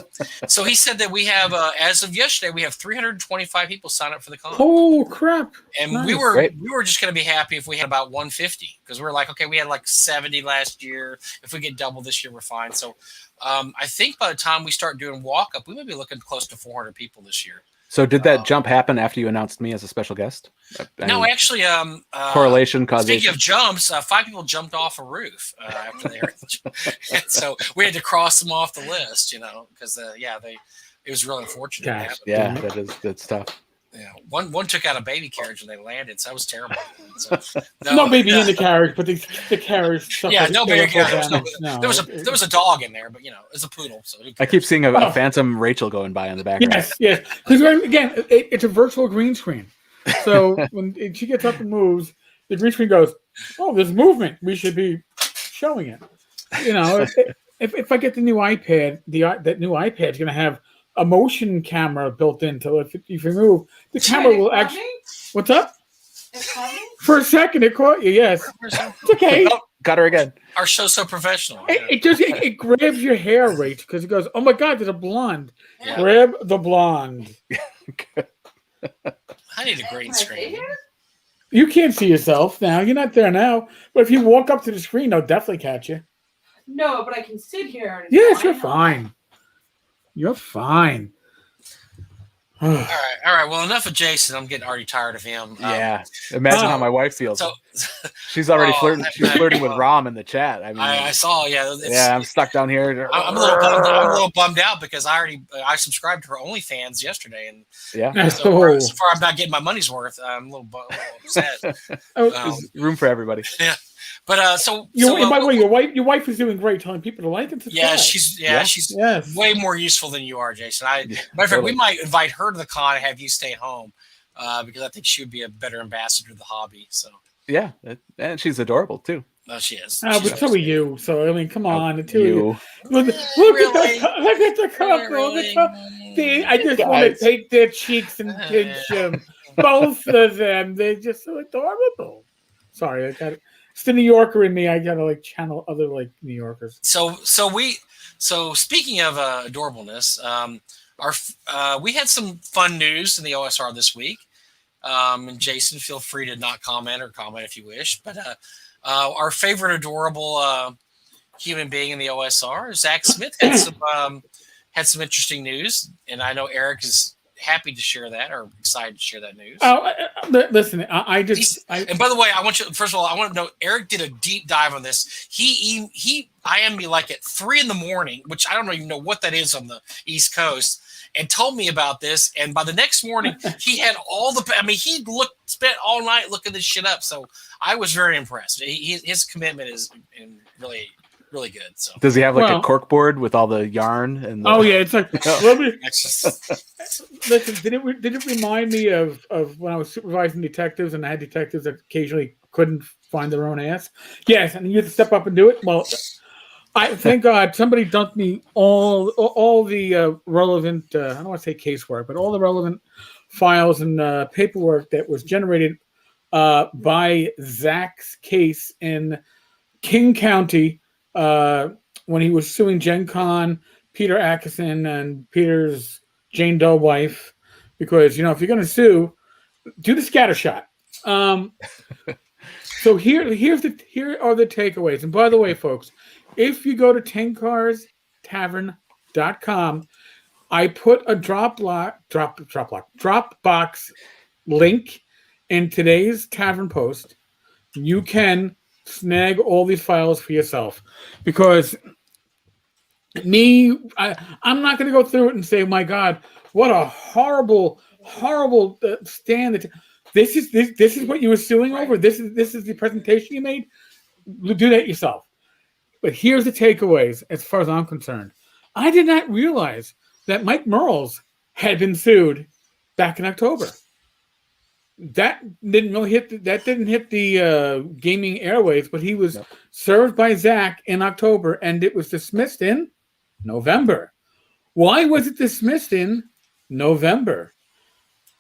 So he said that we have, as of yesterday, we have 325 people sign up for the con. Oh crap! And nice. we were just going to be happy if we had about 150 because we were like, okay, we had like 70 last year. If we get double this year, we're fine. So I think by the time we start doing walk up, we may be looking close to 400 people this year. So did that jump happen after you announced me as a special guest? No, actually, correlation, causation. Speaking of jumps, 5 people jumped off a roof after they heard the jump. And so we had to cross them off the list, because it was really unfortunate. Gosh, yeah, that's tough. One took out a baby carriage when they landed, so that was terrible. So, no baby in the carriage, but the carriage. Yeah, no baby carriage. No, there was a dog in there, but it's a poodle. So I keep seeing a phantom Rachel going by in the background. Yes. Because again, it's a virtual green screen. So when she gets up and moves, the green screen goes, "Oh, there's movement. We should be showing it." If I get the new iPad, that new iPad's going to have a motion camera built in, so if you move, the camera will actually. What's up? It's coming? For a second, it caught you. Yes, it's okay. Oh, got her again. Our show's so professional. It grabs your hair, Rach, because it goes, "Oh my God, there's a blonde." Yeah. Grab the blonde. I need a green screen. You can't see yourself now. You're not there now. But if you walk up to the screen, they'll definitely catch you. No, but I can sit here. And yes, you're fine. You're fine. All right. Well, enough of Jason. I'm getting already tired of him. Yeah. Imagine how my wife feels. So, she's already flirting. She's flirting with Rom in the chat. I mean, I saw. Yeah. I'm stuck down here. I'm a little bummed out because I subscribed to her OnlyFans yesterday, and so far I'm not getting my money's worth. I'm a little upset. Room for everybody. Yeah. But by the way, your wife is doing great, telling people to like and subscribe. Yeah, she's way more useful than you are, Jason. Matter of fact, we might invite her to the con and have you stay home because I think she would be a better ambassador to the hobby. So yeah, and she's adorable too. No, she is. But so are you. So I mean, come on, the two of you. Look at the couple. I just want to take their cheeks and pinch them. Both of them. They're just so adorable. Sorry, I got it. It's the New Yorker in me. I gotta channel other New Yorkers. So speaking of adorableness, we had some fun news in the OSR this week. And Jason, feel free to not comment or comment if you wish. But our favorite adorable human being in the OSR, Zach Smith, had some interesting news, and I know Eric is happy to share that or excited to share that news. Listen, and by the way, I want to know Eric did a deep dive on this. He IM'd me at 3 a.m, which I don't even know what that is on the East Coast, and told me about this. And by the next morning, he had he spent all night looking this shit up. So I was very impressed. His commitment is really, really good. So does he have a cork board with all the yarn and? It's like. Listen, did it remind me of when I was supervising detectives and I had detectives that occasionally couldn't find their own ass? Yes, and you had to step up and do it. Well, I thank God somebody dumped me all the relevant. I don't want to say casework, but all the relevant files and paperwork that was generated by Zach's case in King County when he was suing Gen Con, Peter Atkinson, and Peter's Jane Doe wife, because if you're going to sue, do the scatter shot. So here are the takeaways. And by the way, folks, if you go to tenkarstavern.com, I put a Dropbox link in today's tavern post. You can snag all these files for yourself, because I'm not going to go through it and say, my God, what a horrible stand. This is what you were suing over. This is the presentation you made. Do that yourself. But here's the takeaways as far as I'm concerned. I did not realize that Mike Merles had been sued back in October. That didn't hit the gaming airwaves, but he was served by Zach in October, and it was dismissed in November. Why was it dismissed in November?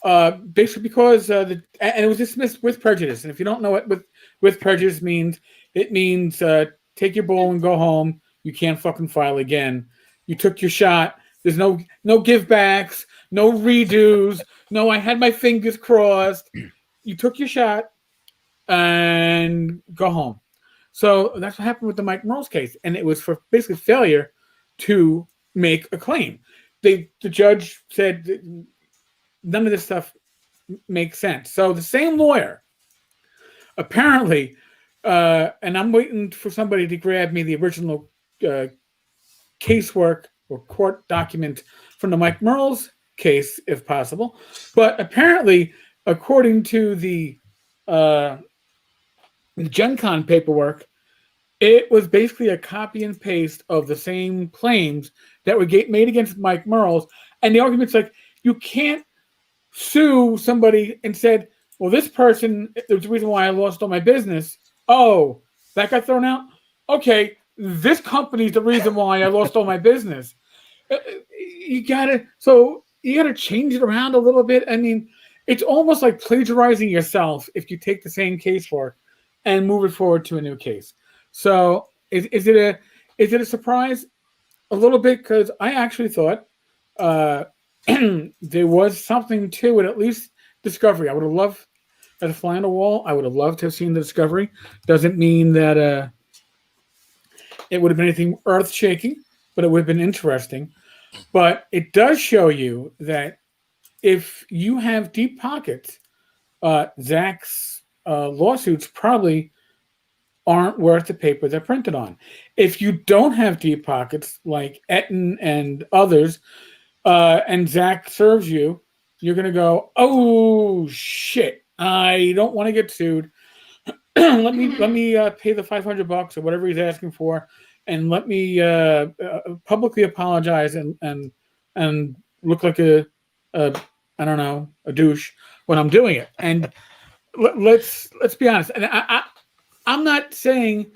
Basically because and it was dismissed with prejudice. And if you don't know what with prejudice means, it means take your bowl and go home. You can't fucking file again. You took your shot. There's no give backs, no redos, no I had my fingers crossed. You took your shot and go home. So that's what happened with the Mike Merles case, and it was for basically failure to make a claim. The judge said none of this stuff makes sense. So the same lawyer, apparently, and I'm waiting for somebody to grab me the original casework or court document from the Mike Merles case if possible. But apparently, according to the Gen Con paperwork, it was basically a copy and paste of the same claims that were made against Mike Merles. And the argument's like, you can't sue somebody and said, well, this person, there's the reason why I lost all my business. Oh, that got thrown out? Okay, this company's the reason why I lost all my business. You gotta change it around a little bit. I mean, it's almost like plagiarizing yourself if you take the same case for and move it forward to a new case. So is it a surprise? A little bit, because I actually thought there was something to it, at least Discovery. I would have loved, as a fly on the wall, I would have loved to have seen the Discovery. Doesn't mean that it would have been anything earth-shaking, but it would have been interesting. But it does show you that if you have deep pockets, Zach's lawsuits probably aren't worth the paper they're printed on. If you don't have deep pockets, like Etten and others, and Zach serves you, you're going to go, oh, shit, I don't want to get sued. let me pay the $500 or whatever he's asking for, and let me publicly apologize and look like a douche when I'm doing it. And let's be honest. And I'm not saying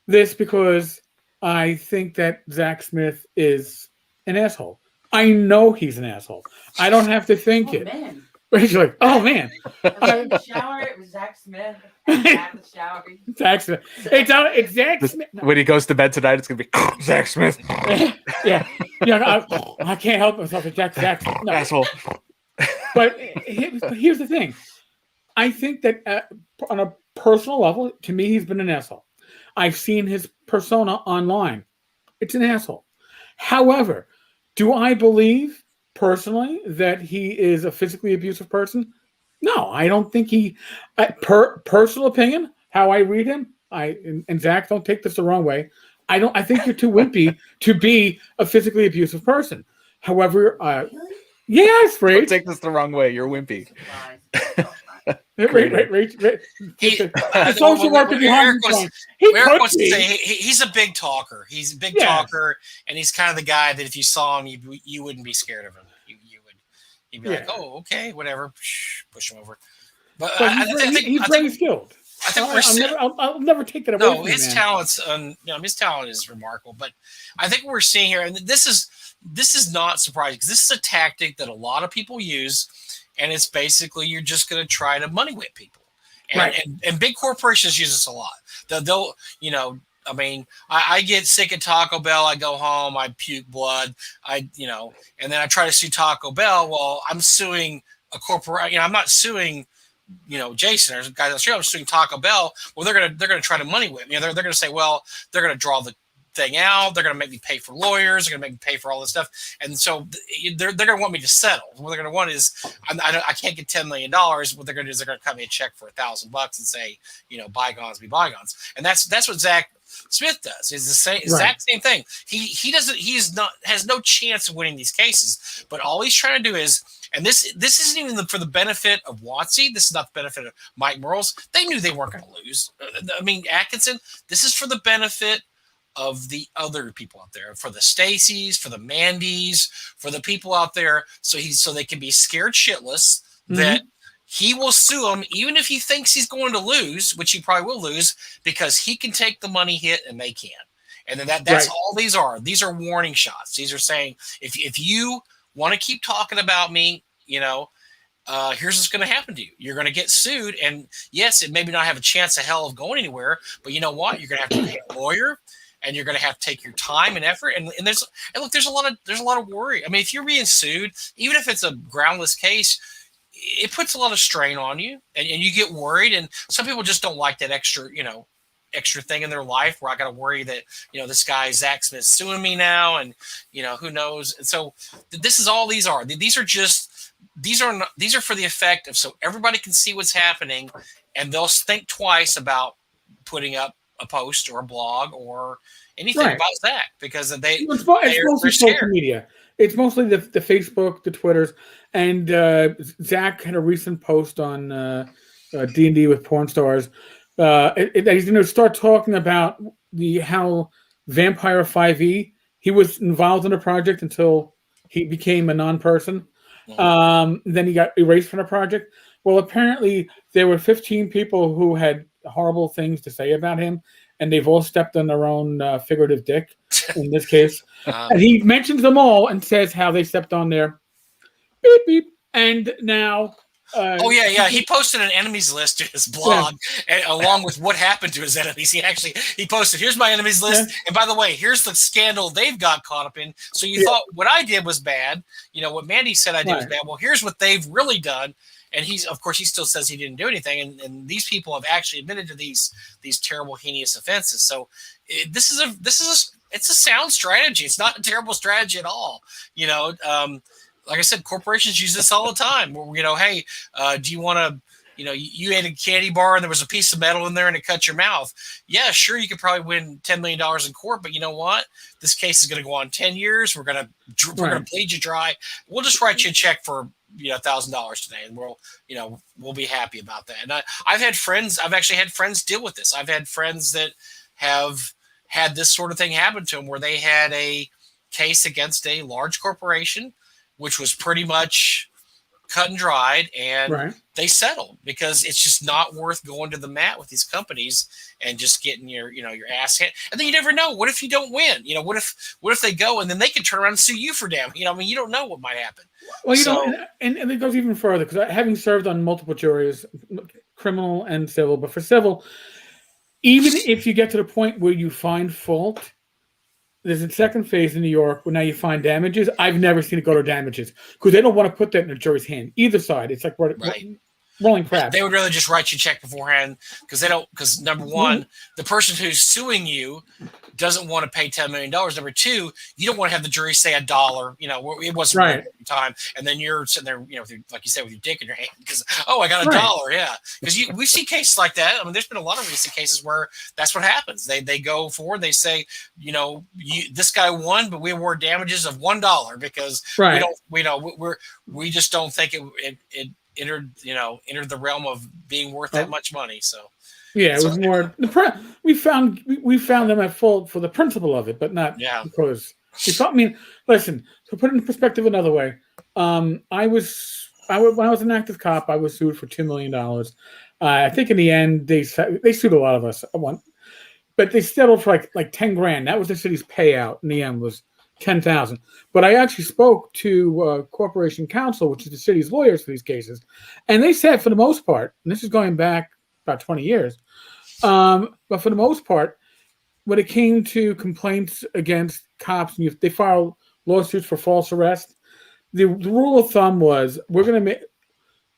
this because I think that Zach Smith is an asshole. I know he's an asshole. I don't have to think it. Man. He's like, oh man. In the shower, it was Zach Smith. At the shower. Zach Smith. It's Zach Smith. When he goes to bed tonight, it's gonna be Zach Smith. Yeah. I can't help myself. It's Zach Smith. No. Asshole. But here's the thing. I think that on a personal level, to me, he's been an asshole. I've seen his persona online. It's an asshole. However, do I believe personally that he is a physically abusive person? No, I don't think he. Personal opinion, how I read him, and Zach, don't take this the wrong way. I think you're too wimpy to be a physically abusive person. However, yes, Rach. Don't take this the wrong way. You're wimpy. Rach. The social worker behind Eric wants to say he's a big talker. He's a big talker, and he's kind of the guy that if you saw him, you wouldn't be scared of him. You'd be like, oh, okay, whatever, push him over. But I think he's very skilled. I think I'll never take that away. No, his talent's his talent is remarkable. But I think what we're seeing here, and this is not surprising because this is a tactic that a lot of people use. And it's basically you're just going to try to money whip people, and big corporations use this a lot. They'll I get sick at Taco Bell. I go home, I puke blood, and then I try to sue Taco Bell. Well, I'm suing a corporation. I'm not suing, Jason or the guy that's I'm suing Taco Bell. Well, they're gonna try to money whip me. They're gonna say, well, they're gonna draw the thing out. They're going to make me pay for lawyers. They're going to make me pay for all this stuff. And so they're going to want me to settle. What they're going to want is I can't get $10 million. What they're going to do is they're going to cut me a check for $1,000 and say, bygones be bygones. And that's what Zach Smith does. Is the same exact same thing. He has no chance of winning these cases. But all he's trying to do is, and this isn't even for the benefit of Watsy. This is not the benefit of Mike Merles. They knew they weren't going to lose. Atkinson. This is for the benefit of the other people out there, for the Stacys, for the Mandys, for the people out there, so they can be scared shitless that he will sue them, even if he thinks he's going to lose, which he probably will lose, because he can take the money hit and they can't. And then that's all these are. These are warning shots. These are saying, if you want to keep talking about me, here's what's going to happen to you. You're going to get sued, and yes, it maybe not have a chance of hell of going anywhere, but you know what? You're going to have to pay a lawyer. And you're going to have to take your time and effort. And there's a lot of worry. I mean, if you're being sued, even if it's a groundless case, it puts a lot of strain on you, and you get worried. And some people just don't like that extra thing in their life where I got to worry that, this guy Zach Smith's suing me now, and who knows. And so this is all these are. These are for the effect of so everybody can see what's happening, and they'll think twice about putting up a post or a blog or anything about Zach because it's mostly social media. it's mostly the Facebook, the Twitters, and Zach had a recent post on D&D with porn stars. He's going to start talking about how Vampire 5e, he was involved in a project until he became a non-person. Then he got erased from the project. Well, apparently there were 15 people who had horrible things to say about him, and they've all stepped on their own figurative dick in this case. And he mentions them all and says how they stepped on their beep beep. And now, oh yeah, he posted an enemies list to his blog, and, along with what happened to his enemies. He posted, "Here's my enemies list, and by the way, here's the scandal they've got caught up in. So you thought what I did was bad, what Mandy said I did was bad. Well, here's what they've really done." And he still says he didn't do anything, and these people have actually admitted to these terrible, heinous offenses. So it's a sound strategy. It's not a terrible strategy at all. Like I said, corporations use this all the time. Where, hey, do you want to, you ate a candy bar and there was a piece of metal in there and it cut your mouth. Yeah, sure, you could probably win $10 million in court, but you know what? This case is going to go on 10 years. We're going to bleed you dry. We'll just write you a check for $1,000 today, and we'll be happy about that. And I've actually had friends deal with this. I've had friends that have had this sort of thing happen to them, where they had a case against a large corporation, which was pretty much cut and dried, and they settled because it's just not worth going to the mat with these companies and just getting your ass hit. And then you never know. What if you don't win? What if they go and then they can turn around and sue you for damage? You don't know what might happen. Well, and it goes even further, because having served on multiple juries, criminal and civil, but for civil, even if you get to the point where you find fault, there's a second phase in New York where now you find damages. I've never seen it go to damages because they don't want to put that in the jury's hand. Either side, it's like rolling crap. They would rather just write you a check beforehand because number one, the person who's suing you doesn't want to pay $10 million. Number two, you don't want to have the jury say $1. It wasn't right at the time, and then you're sitting there, like you said, with your dick in your hand because I got $1. Yeah, because we see cases like that. I mean, there's been a lot of recent cases where that's what happens. They go forward, they say, this guy won, but we award damages of $1 because we just don't think it entered the realm of being worth that much money. So. Yeah, it was more we found them at fault for the principle of it, but not because we thought. I mean, listen, to put it in perspective another way, when I was an active cop, I was sued for $2 million. I think in the end they sued a lot of us, but they settled for like $10,000. That was the city's payout. In the end, was $10,000. But I actually spoke to Corporation Counsel, which is the city's lawyers for these cases, and they said for the most part, and this is going back about 20 years. But for the most part, when it came to complaints against cops, and they file lawsuits for false arrest, the rule of thumb was we're going to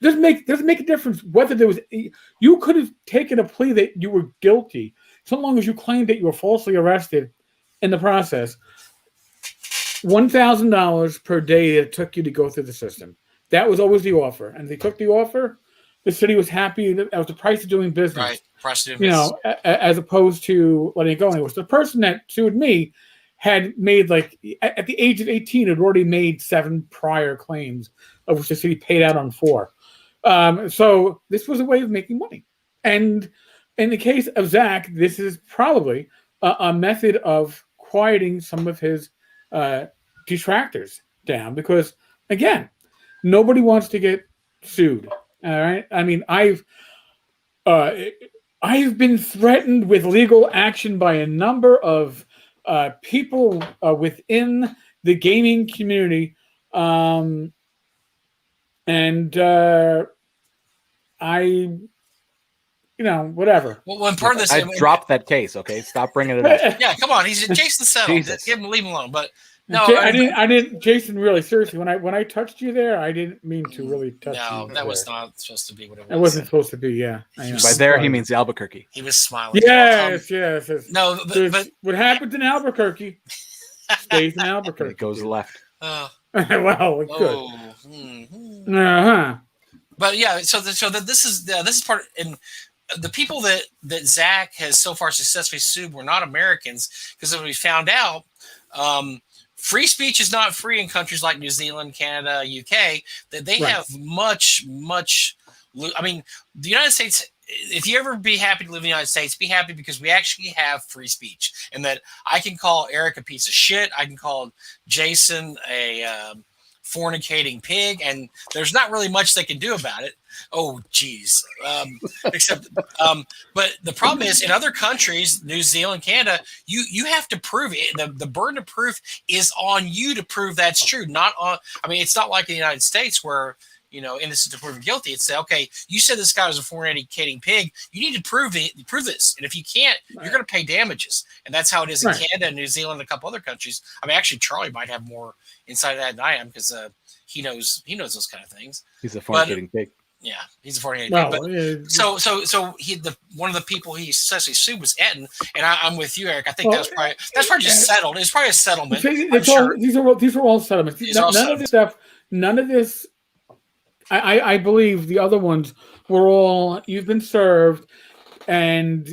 doesn't make a difference whether there was. You could have taken a plea that you were guilty, so long as you claimed that you were falsely arrested in the process. $1,000 per day it took you to go through the system. That was always the offer, and they took the offer. The city was happy. That was the price of doing business. Right. Price of doing business. As opposed to letting it go. And it was the person that sued me had made, at the age of 18, had already made 7 prior claims, of which the city paid out on 4. So this was a way of making money. And in the case of Zach, this is probably a method of quieting some of his detractors down, because, again, nobody wants to get sued. All right. I mean, I've been threatened with legal action by a number of people within the gaming community, and whatever. Well, part of this, I dropped that case. Okay, stop bringing it up. Yeah, come on. Jason settled. Leave him alone. But no, I didn't. Jason, really, seriously, when I touched you there, I didn't mean to really touch you. No, that was not supposed to be what it was. It wasn't supposed to be. Yeah. By there, he means Albuquerque. He was smiling. Yes. No, but what happens in Albuquerque stays in Albuquerque. It goes left. Well, it could. Mm-hmm. But yeah, so this is part, and the people that Zach has so far successfully sued were not Americans, because as we found out, free speech is not free in countries like New Zealand, Canada, UK. That they have much. I mean, the United States. If you ever be happy to live in the United States, be happy because we actually have free speech, and that I can call Eric a piece of shit. I can call Jason a fornicating pig, and there's not really much they can do about it. Oh, geez. Except, but the problem is in other countries, New Zealand, Canada, you have to prove it. The burden of proof is on you to prove that's true. Not on. I mean, it's not like in the United States where, innocent to proven guilty. It's say, okay, you said this guy was a fornicating pig. You need to prove this. And if you can't, you're going to pay damages. And that's how it is in Canada, New Zealand, and a couple other countries. I mean, actually, Charlie might have more insight of that than I am because he knows those kind of things. He's a fornicating pig. Yeah, he's a fornicating pig. But, so one of the people he successfully sued was Etten, and I'm with you, Eric. I think that's probably just settled. It's probably a settlement. These are all settlements. None of this. I believe the other ones were all, you've been served, and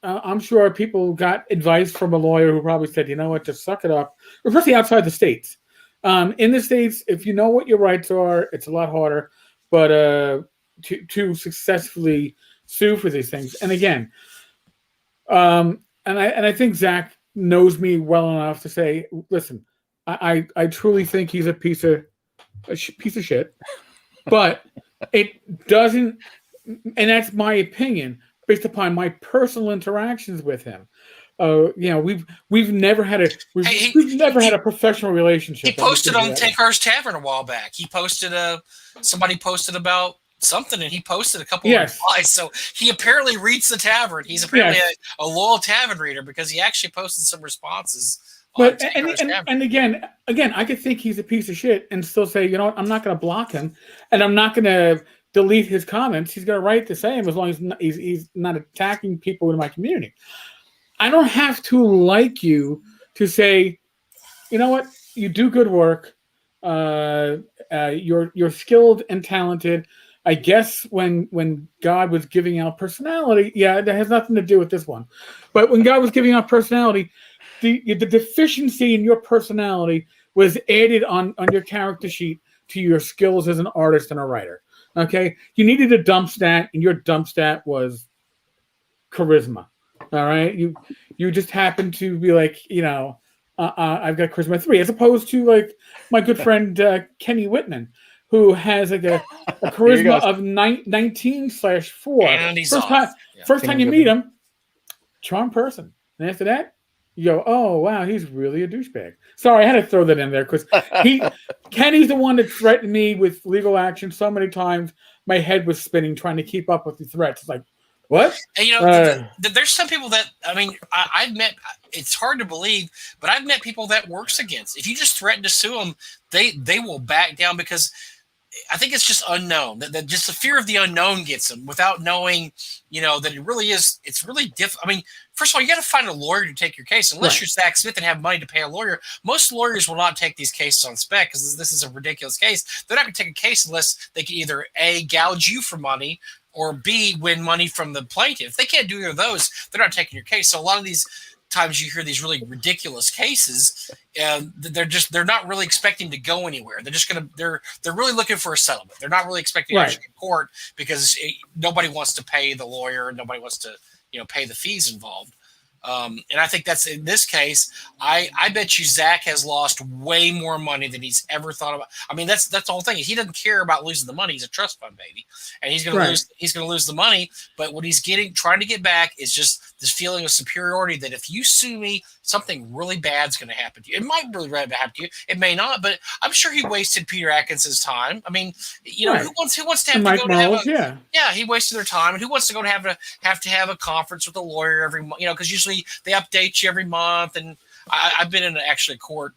I'm sure people got advice from a lawyer who probably said, you know what, just suck it up, especially outside the States. In the States, if you know what your rights are, it's a lot harder, but to successfully sue for these things. And again, and I think Zach knows me well enough to say, listen, I truly think he's a piece of shit. But it doesn't, and that's my opinion based upon my personal interactions with him. We've never had a professional relationship. He posted on Tenkar's Tavern a while back. He posted somebody posted about something, and he posted a couple of replies. So he apparently reads the tavern. He's apparently a loyal tavern reader because he actually posted some responses. But and again, I could think he's a piece of shit and still say, you know what, I'm not going to block him, and I'm not going to delete his comments. He's got a right to say him as long as he's not attacking people in my community. I don't have to like you to say, you know what, you do good work. You're skilled and talented. I guess when God was giving out personality, that has nothing to do with this one. But when God was giving out personality, the deficiency in your personality was added on your character sheet to your skills as an artist and a writer. Okay, you needed a dump stat, and your dump stat was charisma. All right, you just happened to be like, I've got charisma 3, as opposed to like my good friend Kenny Whitman, who has like a charisma of 19/4. And he's first time you meet him, charm person, and after that, you go, oh wow, he's really a douchebag. Sorry, I had to throw that in there because Kenny's the one that threatened me with legal action so many times. My head was spinning trying to keep up with the threats. It's like, what? And there's some people that, I mean, I've met. It's hard to believe, but I've met people that works against. If you just threaten to sue them, they will back down because I think it's just unknown. That just the fear of the unknown gets them without knowing, that it really is. It's really difficult. I mean, first of all, you got to find a lawyer to take your case. Unless you're Zach Smith and have money to pay a lawyer, most lawyers will not take these cases on spec because this is a ridiculous case. They're not going to take a case unless they can either A, gouge you for money, or B, win money from the plaintiff. If they can't do either of those, they're not taking your case. So a lot of these times you hear these really ridiculous cases, and they're not really expecting to go anywhere. They're really looking for a settlement. They're not really expecting to actually get court because nobody wants to pay the lawyer and nobody wants to pay the fees involved. And I think that's in this case. I bet you Zach has lost way more money than he's ever thought about. I mean, that's the whole thing. He doesn't care about losing the money. He's a trust fund baby, and he's going to lose. He's going to lose the money. But what he's trying to get back is just this feeling of superiority. That if you sue me, something really bad's going to happen to you. It might really bad happen to you. It may not, but I'm sure he wasted Peter Atkinson's time. I mean, who wants to have Mike to go Morales, to have a he wasted their time. And who wants to go to have a conference with a lawyer every month? Because usually they update you every month. And I've been in a court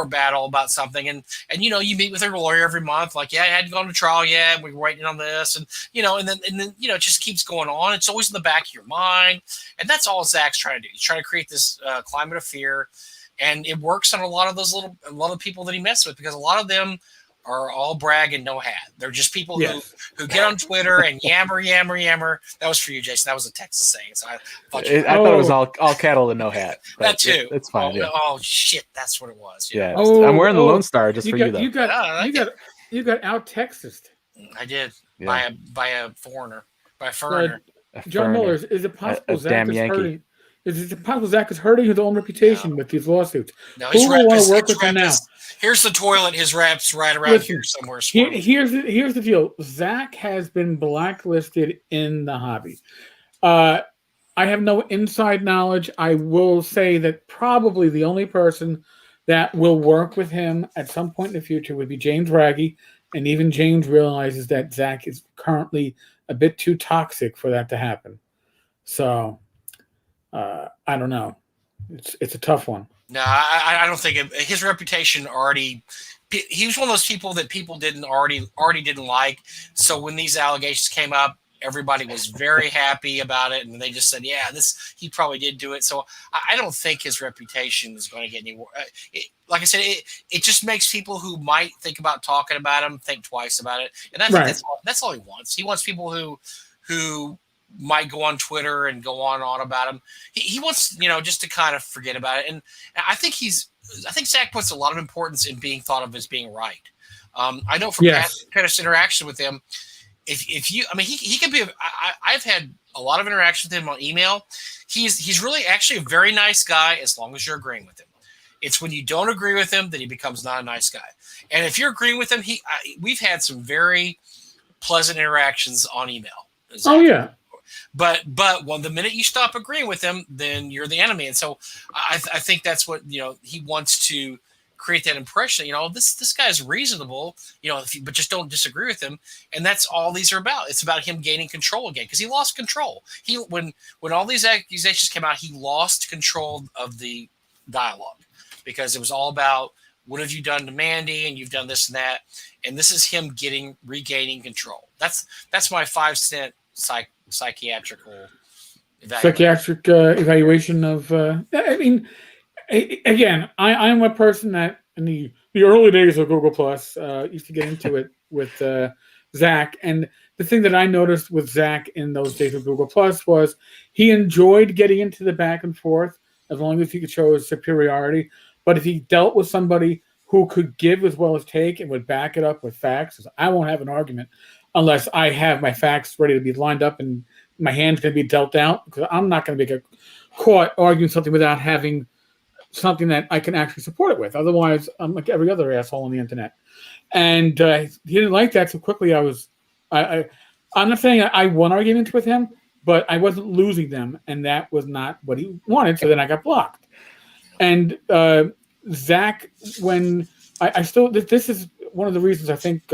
battle about something, and you meet with a lawyer every month, like, I hadn't gone to trial yet, we were waiting on this, and then it just keeps going on. It's always in the back of your mind, and that's all Zach's trying to do. He's trying to create this climate of fear, and it works on a lot of people that he messes with, because a lot of them are all brag and no hat. They're just people Yes. who get on Twitter and yammer. That was for you, Jason. That was a Texas saying. So I thought I thought it was all cattle and no hat. That too. It's fine. Oh shit, that's what it was. Yeah. I'm wearing the Lone Star just for you though. You got out Texas. I did by a foreigner, by a foreigner. John Muller, is it possible Zach is hurting? Is it possible Zach is hurting his own reputation with these lawsuits? No, who will want to work with him now? Here's the toilet. His rap's right around here somewhere. Here's the deal. Zach has been blacklisted in the hobby. I have no inside knowledge. I will say that probably the only person that will work with him at some point in the future would be James Raggi, and even James realizes that Zach is currently a bit too toxic for that to happen. So I don't know. It's a tough one. No, I don't think his reputation already. He was one of those people that people already didn't like. So when these allegations came up, everybody was very happy about it, and they just said, "Yeah, he probably did do it." So I don't think his reputation is going to get any worse. Like I said, it just makes people who might think about talking about him think twice about it, and I think that's all he wants. He wants people who might go on Twitter and go on about him. He wants just to kind of forget about it, and I think Zach puts a lot of importance in being thought of as being right. I know from past interaction with him. If you, he can be. I've had a lot of interaction with him on email. He's really actually a very nice guy as long as you're agreeing with him. It's when you don't agree with him that he becomes not a nice guy. And if you're agreeing with him, we've had some very pleasant interactions on email. Oh yeah. But when the minute you stop agreeing with him, then you're the enemy. And so I think that's what he wants to create that impression. This guy's reasonable. But just don't disagree with him. And that's all these are about. It's about him gaining control again because he lost control. When all these accusations came out, he lost control of the dialogue because it was all about what have you done to Mandy and you've done this and that. And this is him regaining control. That's my 5-cent psychiatrical evaluation of. Again, I'm a person that in the early days of Google Plus used to get into it with Zach, and the thing that I noticed with Zach in those days of Google Plus was he enjoyed getting into the back and forth as long as he could show his superiority. But if he dealt with somebody who could give as well as take and would back it up with facts, I won't have an argument unless I have my facts ready to be lined up and my hand's going to be dealt out, because I'm not going to get caught arguing something without having something that I can actually support it with. Otherwise, I'm like every other asshole on the internet. And he didn't like that, so quickly I'm not saying I won arguments with him, but I wasn't losing them, and that was not what he wanted, so then I got blocked. And Zach, when I still, this is one of the reasons I think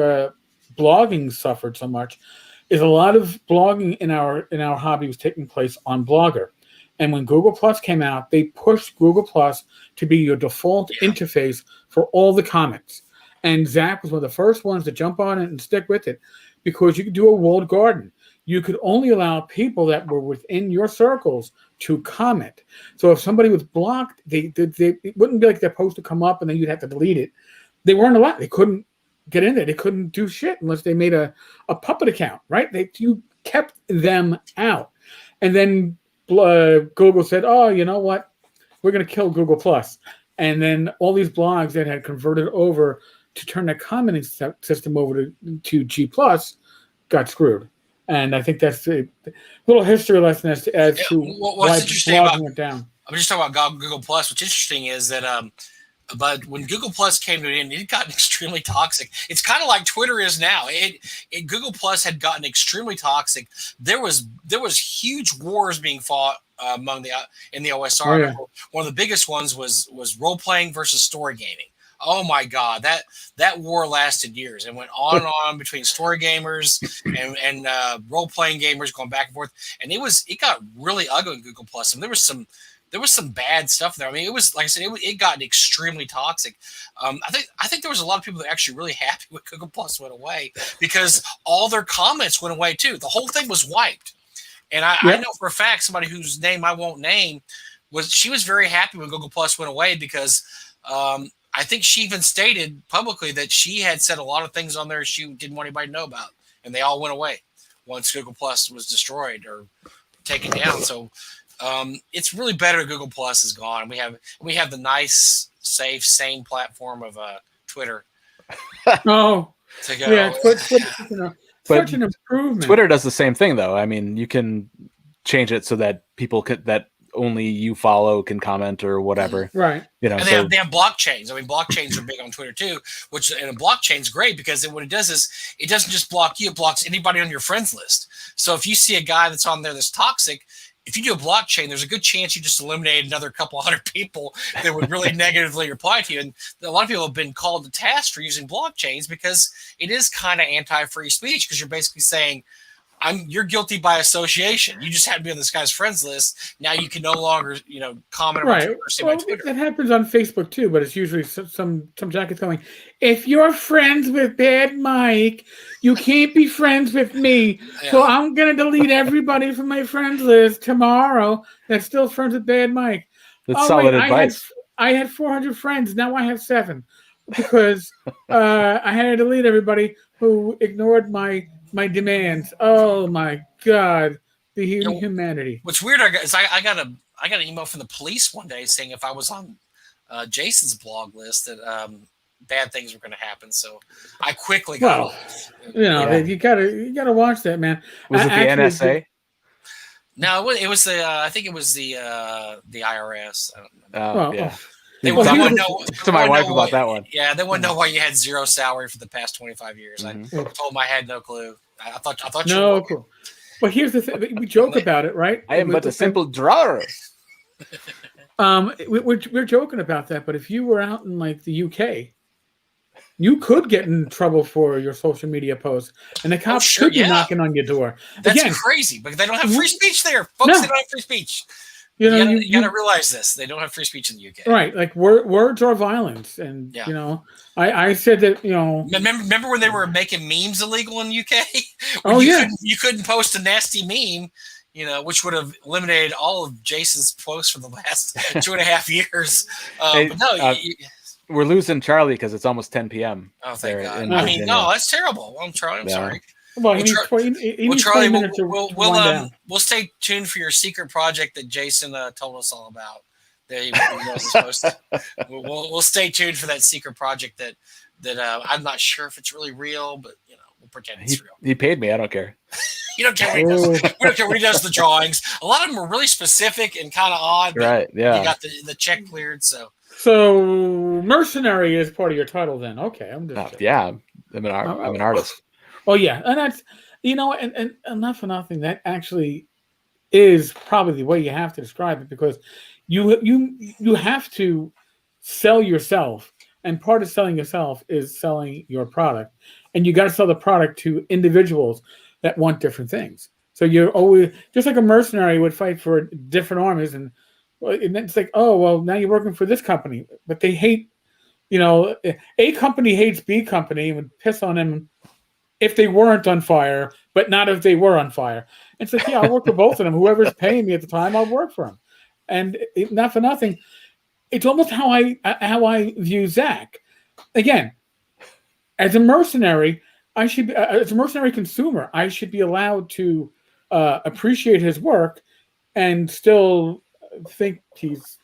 blogging suffered so much, is a lot of blogging in our hobby was taking place on Blogger. And when Google Plus came out, they pushed Google Plus to be your default interface for all the comments. And Zach was one of the first ones to jump on it and stick with it, because you could do a walled garden. You could only allow people that were within your circles to comment. So if somebody was blocked, it wouldn't be like their post would come up and then you'd have to delete it. They weren't allowed. They couldn't get in there. They couldn't do shit unless they made a puppet account, right? You kept them out. And then Google said, "Oh, you know what? We're going to kill Google Plus." And then all these blogs that had converted over to turn their commenting system over to G Plus got screwed. And I think that's a little history lesson as to why blogging went down. I'm just talking about Google Plus. What's interesting is that but when Google Plus came to an end, it got extremely toxic. It's kind of like Twitter is now. Google Plus had gotten extremely toxic. There was huge wars being fought in the OSR. Oh, yeah. One of the biggest ones was role playing versus story gaming. Oh my God, that war lasted years and went on and on between story gamers and role playing gamers going back and forth. And it got really ugly in Google Plus. And there was some bad stuff there. I mean, it was, like I said, it got extremely toxic. I think there was a lot of people that were actually really happy when Google Plus went away, because all their comments went away too. The whole thing was wiped. And I know for a fact somebody whose name I won't name she was very happy when Google Plus went away, because I think she even stated publicly that she had said a lot of things on there she didn't want anybody to know about, and they all went away once Google Plus was destroyed or taken down. So it's really better. Google Plus is gone. We have the nice, safe, sane platform of Twitter. Oh, To go. yeah, such an improvement. Twitter does the same thing, though. I mean, you can change it so that people that only you follow can comment or whatever. Right. You know, and they have blockchains. I mean, blockchains are big on Twitter too. And a blockchain's great because what it does is it doesn't just block you; it blocks anybody on your friends list. So if you see a guy that's on there that's toxic, if you do a blockchain, there's a good chance you just eliminate another couple hundred people that would really negatively reply to you. And a lot of people have been called to task for using blockchains because it is kind of anti-free speech because you're basically saying, you're guilty by association. You just had to be on this guy's friends list. Now you can no longer, comment right. on Twitter. That happens on Facebook too, but it's usually some jackets going, if you're friends with Bad Mike, you can't be friends with me. Yeah. So I'm gonna delete everybody from my friends list tomorrow that's still friends with Bad Mike. That's solid advice. I had 400 friends. Now I have 7 because I had to delete everybody who ignored my demands. Oh my God, the humanity. What's weird is I got an email from the police one day saying if I was on Jason's blog list that bad things were going to happen. So I quickly got. You gotta watch that, man. Was it the NSA? No, it was the. I think it was the IRS. I don't know. Yeah. They want to know to my wife about that one. Yeah, they want to know why you had 0 salary for the past 25 years. Mm-hmm. I told them I had no clue. I thought you no clue. But here's the thing: we joke about it, right? I am but a simple drawer. We're joking about that, but if you were out in like the UK, you could get in trouble for your social media posts, and the cops could be knocking on your door. That's crazy, but they don't have free speech there, folks. No. They don't have free speech. You got to realize this. They don't have free speech in the UK. Right. Like words are violence. And, I said that, Remember when they were making memes illegal in the UK? You couldn't post a nasty meme, which would have eliminated all of Jason's posts for the last 2.5 years. But no, we're losing Charlie because it's almost 10 p.m. Oh, thank God. I mean, no, that's terrible. Well, Charlie, I'm sorry. Well, Charlie, we'll stay tuned for your secret project that Jason told us all about. We'll stay tuned for that secret project that I'm not sure if it's really real, but we'll pretend it's real. He paid me. I don't care. You don't care what he does. We don't care what he does the drawings. A lot of them are really specific and kind of odd. Right. Yeah. You got the check cleared. So mercenary is part of your title then. Okay. I'm just I'm an artist. Oh yeah, and that's and not for nothing. That actually is probably the way you have to describe it because you have to sell yourself, and part of selling yourself is selling your product, and you got to sell the product to individuals that want different things. So you're always just like a mercenary would fight for different armies, and it's like, oh well, now you're working for this company, but they hate, A company hates B company and would piss on them if they weren't on fire, but not if they were on fire. It's like, I'll work for both of them. Whoever's paying me at the time, I'll work for them. And not for nothing, it's almost how I view Zach. Again, as a mercenary, I should be, as a mercenary consumer, I should be allowed to appreciate his work and still think he's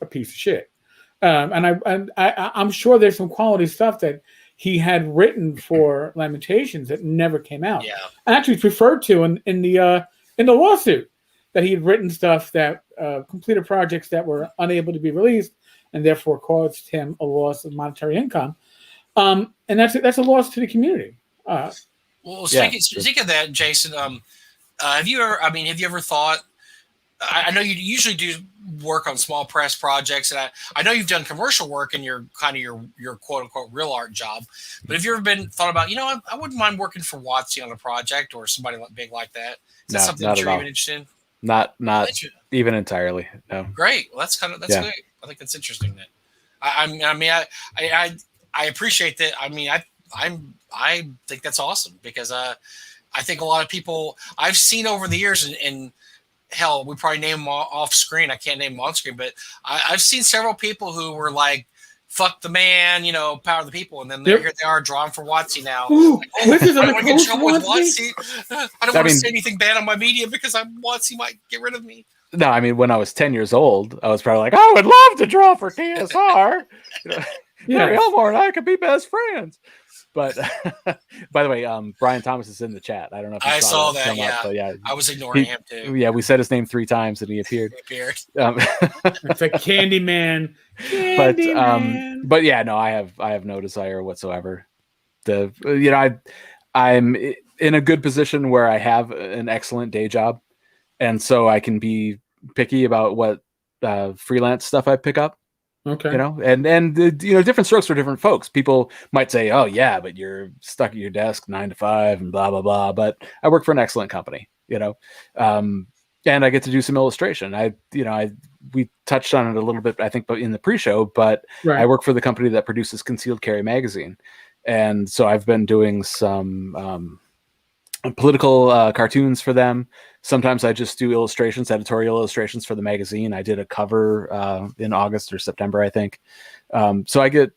a piece of shit. And I'm sure there's some quality stuff that he had written for Lamentations that never came out. Yeah. Actually, it's referred to in the lawsuit that he had written stuff that completed projects that were unable to be released and therefore caused him a loss of monetary income. And that's a loss to the community. Speaking of that, Jason, have you ever thought? I know you usually do work on small press projects, and I know you've done commercial work in your kind of your quote unquote real art job. But have you ever thought about, I wouldn't mind working for Watsy on a project or somebody big like that? Is that something that you're even interested in? Not even entirely. No. Great. Well, that's good. I think that's interesting. That I appreciate that. I mean, I think that's awesome because I think a lot of people I've seen over the years and hell, we probably name them off screen. I can't name them on screen, but I've seen several people who were like fuck the man, power of the people, and then here they are drawn for WotC now. Ooh, this is I on don't the want to get in coast trouble with WotC? WotC. I don't want to say anything bad on my media because WotC might get rid of me. No, I mean, when I was 10 years old, I was probably like, I would love to draw for TSR. Harry Elmore and I could be best friends. But by the way, Brian Thomas is in the chat. I don't know if you saw that. come Yeah. up, but yeah, I was ignoring him too. Yeah, we said his name 3 times and he appeared. It's like Candyman. But yeah, no, I have no desire whatsoever. I'm in a good position where I have an excellent day job, and so I can be picky about what freelance stuff I pick up. Okay. And different strokes for different folks. People might say, "Oh yeah, but you're stuck at your desk 9 to 5 and blah blah blah." But I work for an excellent company, and I get to do some illustration. We touched on it a little bit, I think, but in the pre-show. But I work for the company that produces Concealed Carry magazine, and so I've been doing some political cartoons for them. Sometimes I just do editorial illustrations for the magazine. I did a cover in August or September, I think. So I get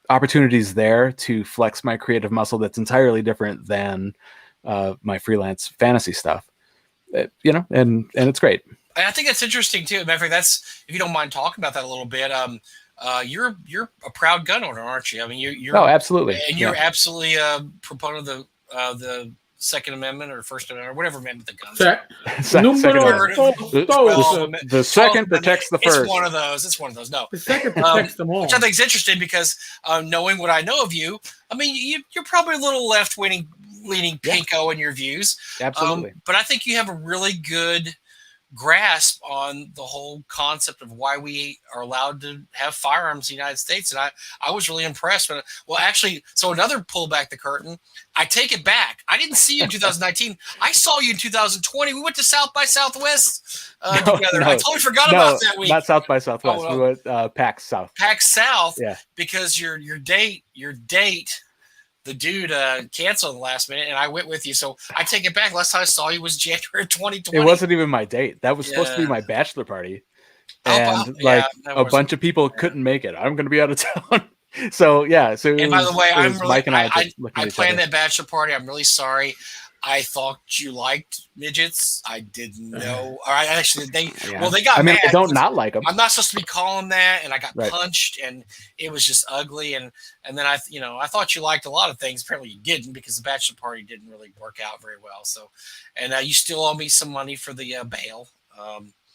opportunities there to flex my creative muscle that's entirely different than my freelance fantasy stuff, and it's great. I think that's interesting too. Matter of fact, that's, if you don't mind talking about that a little bit. You're a proud gun owner, aren't you? I mean, you're absolutely, and you're absolutely a proponent of the Second Amendment or First Amendment or whatever amendment the guns. The second protects the first. It's one of those. No, the second protects them all. Which I think is interesting because knowing what I know of you, I mean, you're probably a little left-leaning pinko in your views. Absolutely. But I think you have a really good grasp on the whole concept of why we are allowed to have firearms in the United States. And I was really impressed. So another pull back the curtain, I take it back. I didn't see you in 2019. I saw you in 2020. We went to South by Southwest together. I totally forgot about that week. Not South by Southwest. We went PAX South. PAX South. Yeah. Because your date, the dude canceled in the last minute, and I went with you. So I take it back. Last time I saw you was January 2020. It wasn't even my date. That was supposed to be my bachelor party. And a bunch of people couldn't make it. I'm going to be out of town. So, yeah. So and by the way, Mike and I planned that bachelor party. I'm really sorry. I thought you liked midgets. I didn't know. Or they got mad. I don't not like them. I'm not supposed to be calling that, and I got punched, and it was just ugly. And then I thought you liked a lot of things. Apparently you didn't, because the bachelor party didn't really work out very well. So, and you still owe me some money for the bail.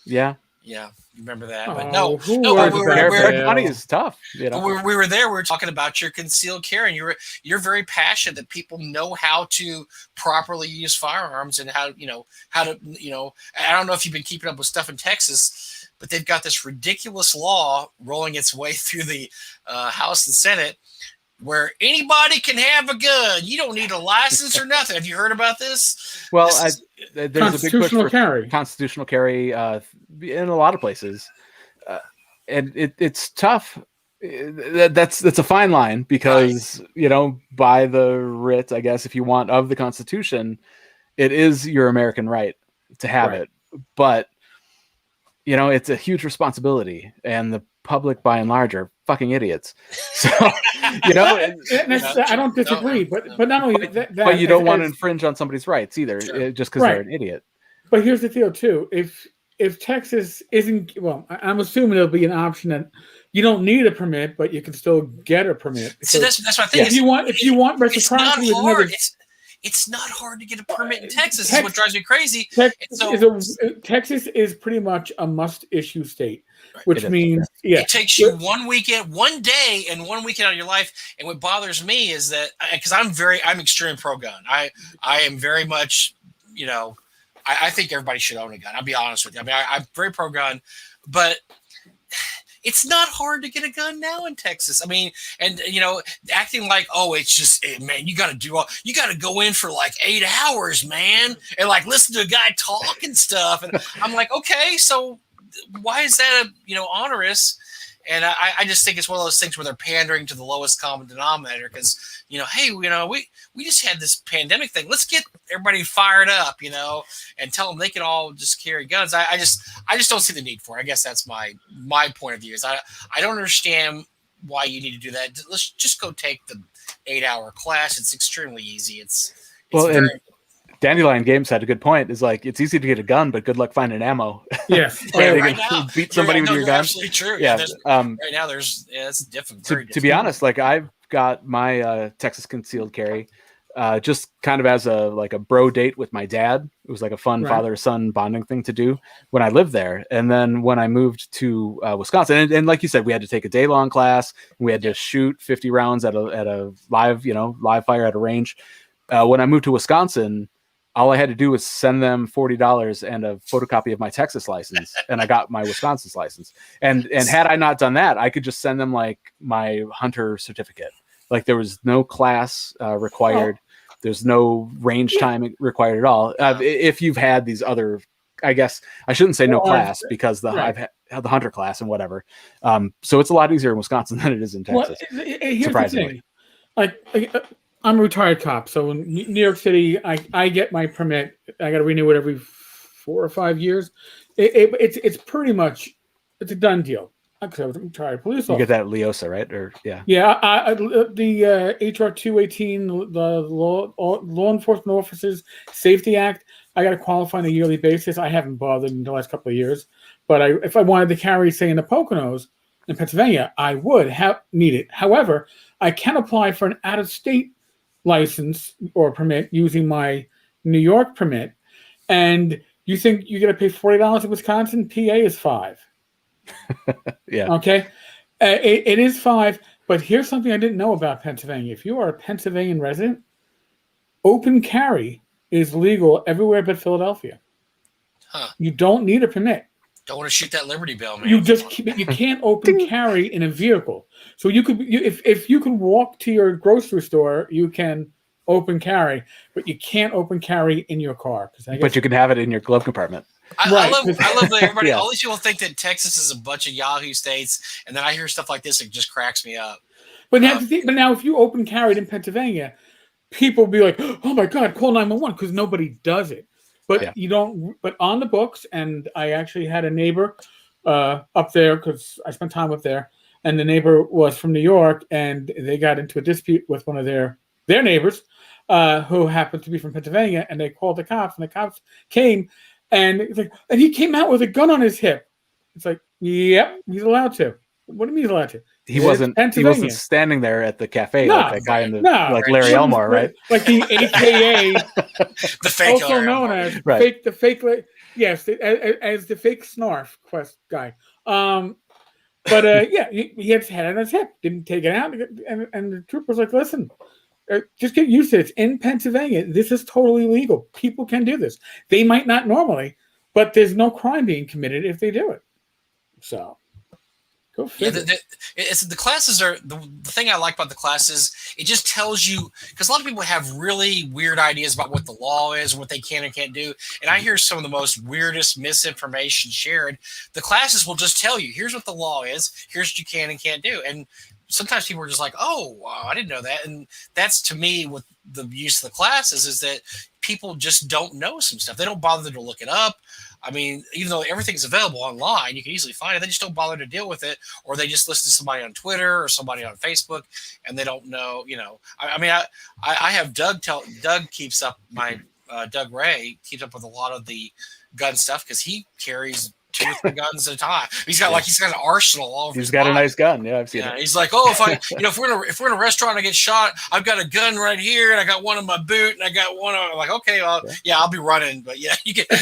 Yeah, you remember that? But money is tough. We were there. We were talking about your concealed carry, and you're very passionate that people know how to properly use firearms and how to. I don't know if you've been keeping up with stuff in Texas, but they've got this ridiculous law rolling its way through the House and Senate, where anybody can have a gun. You don't need a license or nothing. Have you heard about this? Well, there's a big push for constitutional carry in a lot of places, and it's tough. That's a fine line because by the writ, I guess, if you want, of the Constitution, it is your American right to have it, but it's a huge responsibility, and the public by and large are fucking idiots. So I don't disagree, but not only that, but you don't want to infringe on somebody's rights either, just because they're an idiot. But here's the deal too: if Texas isn't, well, I'm assuming there'll be an option that you don't need a permit, but you can still get a permit. So that's what I think. If you want reciprocity, it's not hard. It's not hard to get a permit in Texas. Is what drives me crazy. Texas is pretty much a must-issue state, which means it takes you one day, and one weekend out of your life. And what bothers me is that because I'm extremely pro-gun. I am very much, I think everybody should own a gun. I'll be honest with you. I mean, I'm very pro-gun, but it's not hard to get a gun now in Texas. I mean, and acting like, it's just, man, you got to go in for like 8 hours, man, and like listen to a guy talk and stuff. And I'm like, okay, so why is that onerous? And I just think it's one of those things where they're pandering to the lowest common denominator because, hey, we just had this pandemic thing. Let's get everybody fired up, and tell them they can all just carry guns. I just don't see the need for it. I guess that's my point of view. Is I don't understand why you need to do that. Let's just go take the 8-hour class. It's extremely easy. It's Well, very, and Dandelion Games had a good point. Is like, it's easy to get a gun, but good luck finding ammo. Yes. Yeah, right you can now, beat somebody with your you're gun. absolutely true. Yeah. Right now, it's different. To be honest, like I've got my Texas concealed carry, just kind of as a bro date with my dad. It was like a fun father-son bonding thing to do when I lived there. And then when I moved to Wisconsin, and like you said, we had to take a day-long class. And we had to shoot 50 rounds at a live fire at a range. When I moved to Wisconsin, all I had to do was send them $40 and a photocopy of my Texas license, and I got my Wisconsin's license. And had I not done that, I could just send them like my hunter certificate. Like there was no class required. There's no range time required at all. If you've had these other, I guess I shouldn't say no class, because I've had the hunter class and whatever. So it's a lot easier in Wisconsin than it is in Texas. Well, here's surprisingly. the thing. Like I'm a retired cop, so in New York City, I get my permit. I got to renew it every 4 or 5 years. It's pretty much it's a done deal. Because I was a retired police officer. You get that at Leosa, right? Or yeah. The HR 218, the Law Enforcement Officers Safety Act. I got to qualify on a yearly basis. I haven't bothered in the last couple of years, but if I wanted to carry, say, in the Poconos in Pennsylvania, I would need it. However, I can apply for an out-of-state license or permit using my New York permit. And you think you're going to pay $40 in Wisconsin? PA is $5. Yeah. Okay. It is $5, but here's something I didn't know about Pennsylvania. If you are a Pennsylvania resident, open carry is legal everywhere but Philadelphia. Huh. You don't need a permit. Don't want to shoot that Liberty Bell, man. You can't open carry in a vehicle. So if you can walk to your grocery store, you can open carry, but you can't open carry in your car. But you can have it in your glove compartment. I love that everybody. All these people think that Texas is a bunch of Yahoo states, and then I hear stuff like this, it just cracks me up. But now, if you open carried in Pennsylvania, people will be like, "Oh my God, call 911," because nobody does it. But you don't. But on the books, and I actually had a neighbor up there because I spent time up there, and the neighbor was from New York, and they got into a dispute with one of their neighbors who happened to be from Pennsylvania, and they called the cops, and the cops came. And it's like, and he came out with a gun on his hip. It's like, yep, he's allowed to. What do you mean he's allowed to? He wasn't standing there at the cafe like that guy in the like Larry Elmore, right? Like the AKA, the fake, also known as fake, the fake, yes, as the fake snarf quest guy. But yeah, he had his head on his hip, didn't take it out, and the trooper was like, listen. Just get used to it. It's in Pennsylvania. This is totally legal. People can do this. They might not normally, but there's no crime being committed if they do it. So, go figure. Yeah, the classes are the thing I like about the classes. It just tells you, because a lot of people have really weird ideas about what the law is, what they can and can't do. And I hear some of the most weirdest misinformation shared. The classes will just tell you, here's what the law is, here's what you can and can't do. And sometimes people are just like, oh, wow, I didn't know that. And that's, to me, with the use of the classes, is that people just don't know some stuff. They don't bother to look it up. I mean, even though everything's available online, you can easily find it. They just don't bother to deal with it, or they just listen to somebody on Twitter or somebody on Facebook, and they don't know, I have Doug keeps up, my Doug Ray keeps up with a lot of the gun stuff because he carries 2 or 3 guns at a time. He's got an arsenal all over. He's got a nice gun. Yeah, I've seen it. He's like, oh, if we're in a restaurant and I get shot, I've got a gun right here, and I got one in my boot, and I got one. I'm like, okay, well, yeah, I'll be running, but yeah,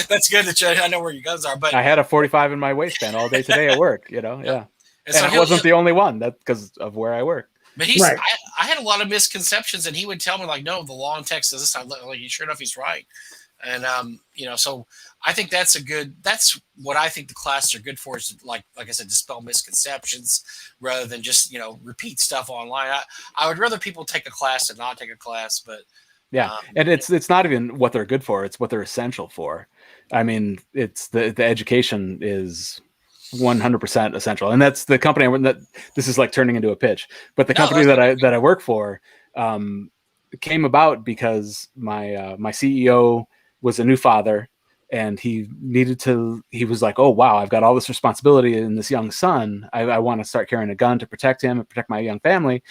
that's good that I know where your guns are. But I had a 45 in my waistband all day today at work. Yeah, and so it wasn't the only one. That's because of where I work. But I had a lot of misconceptions, and he would tell me like, no, the law in Texas this time. Like, sure enough, he's right. And so I think that's what I think the classes are good for, is to, like I said, dispel misconceptions rather than just repeat stuff online. I would rather people take a class than not take a class, but and it's not even what they're good for, it's what they're essential for. I mean, it's the education is 100% essential, and that's the company that this is like turning into a pitch, but the company that I work for came about because my CEO was a new father, and he was like, oh wow, I've got all this responsibility in this young son. I want to start carrying a gun to protect him and protect my young family.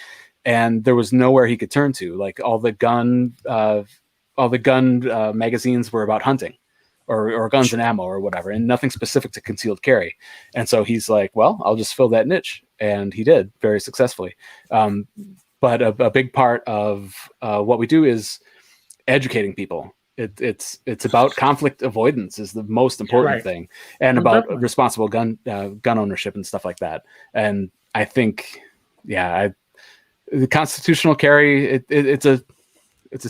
And there was nowhere he could turn to. Like all the gun magazines were about hunting or guns and ammo or whatever, and nothing specific to concealed carry. And so he's like, well, I'll just fill that niche. And he did very successfully. But a big part of what we do is educating people. It's about conflict avoidance is the most important thing, and about responsible gun ownership and stuff like that. And I think, the constitutional carry, it's a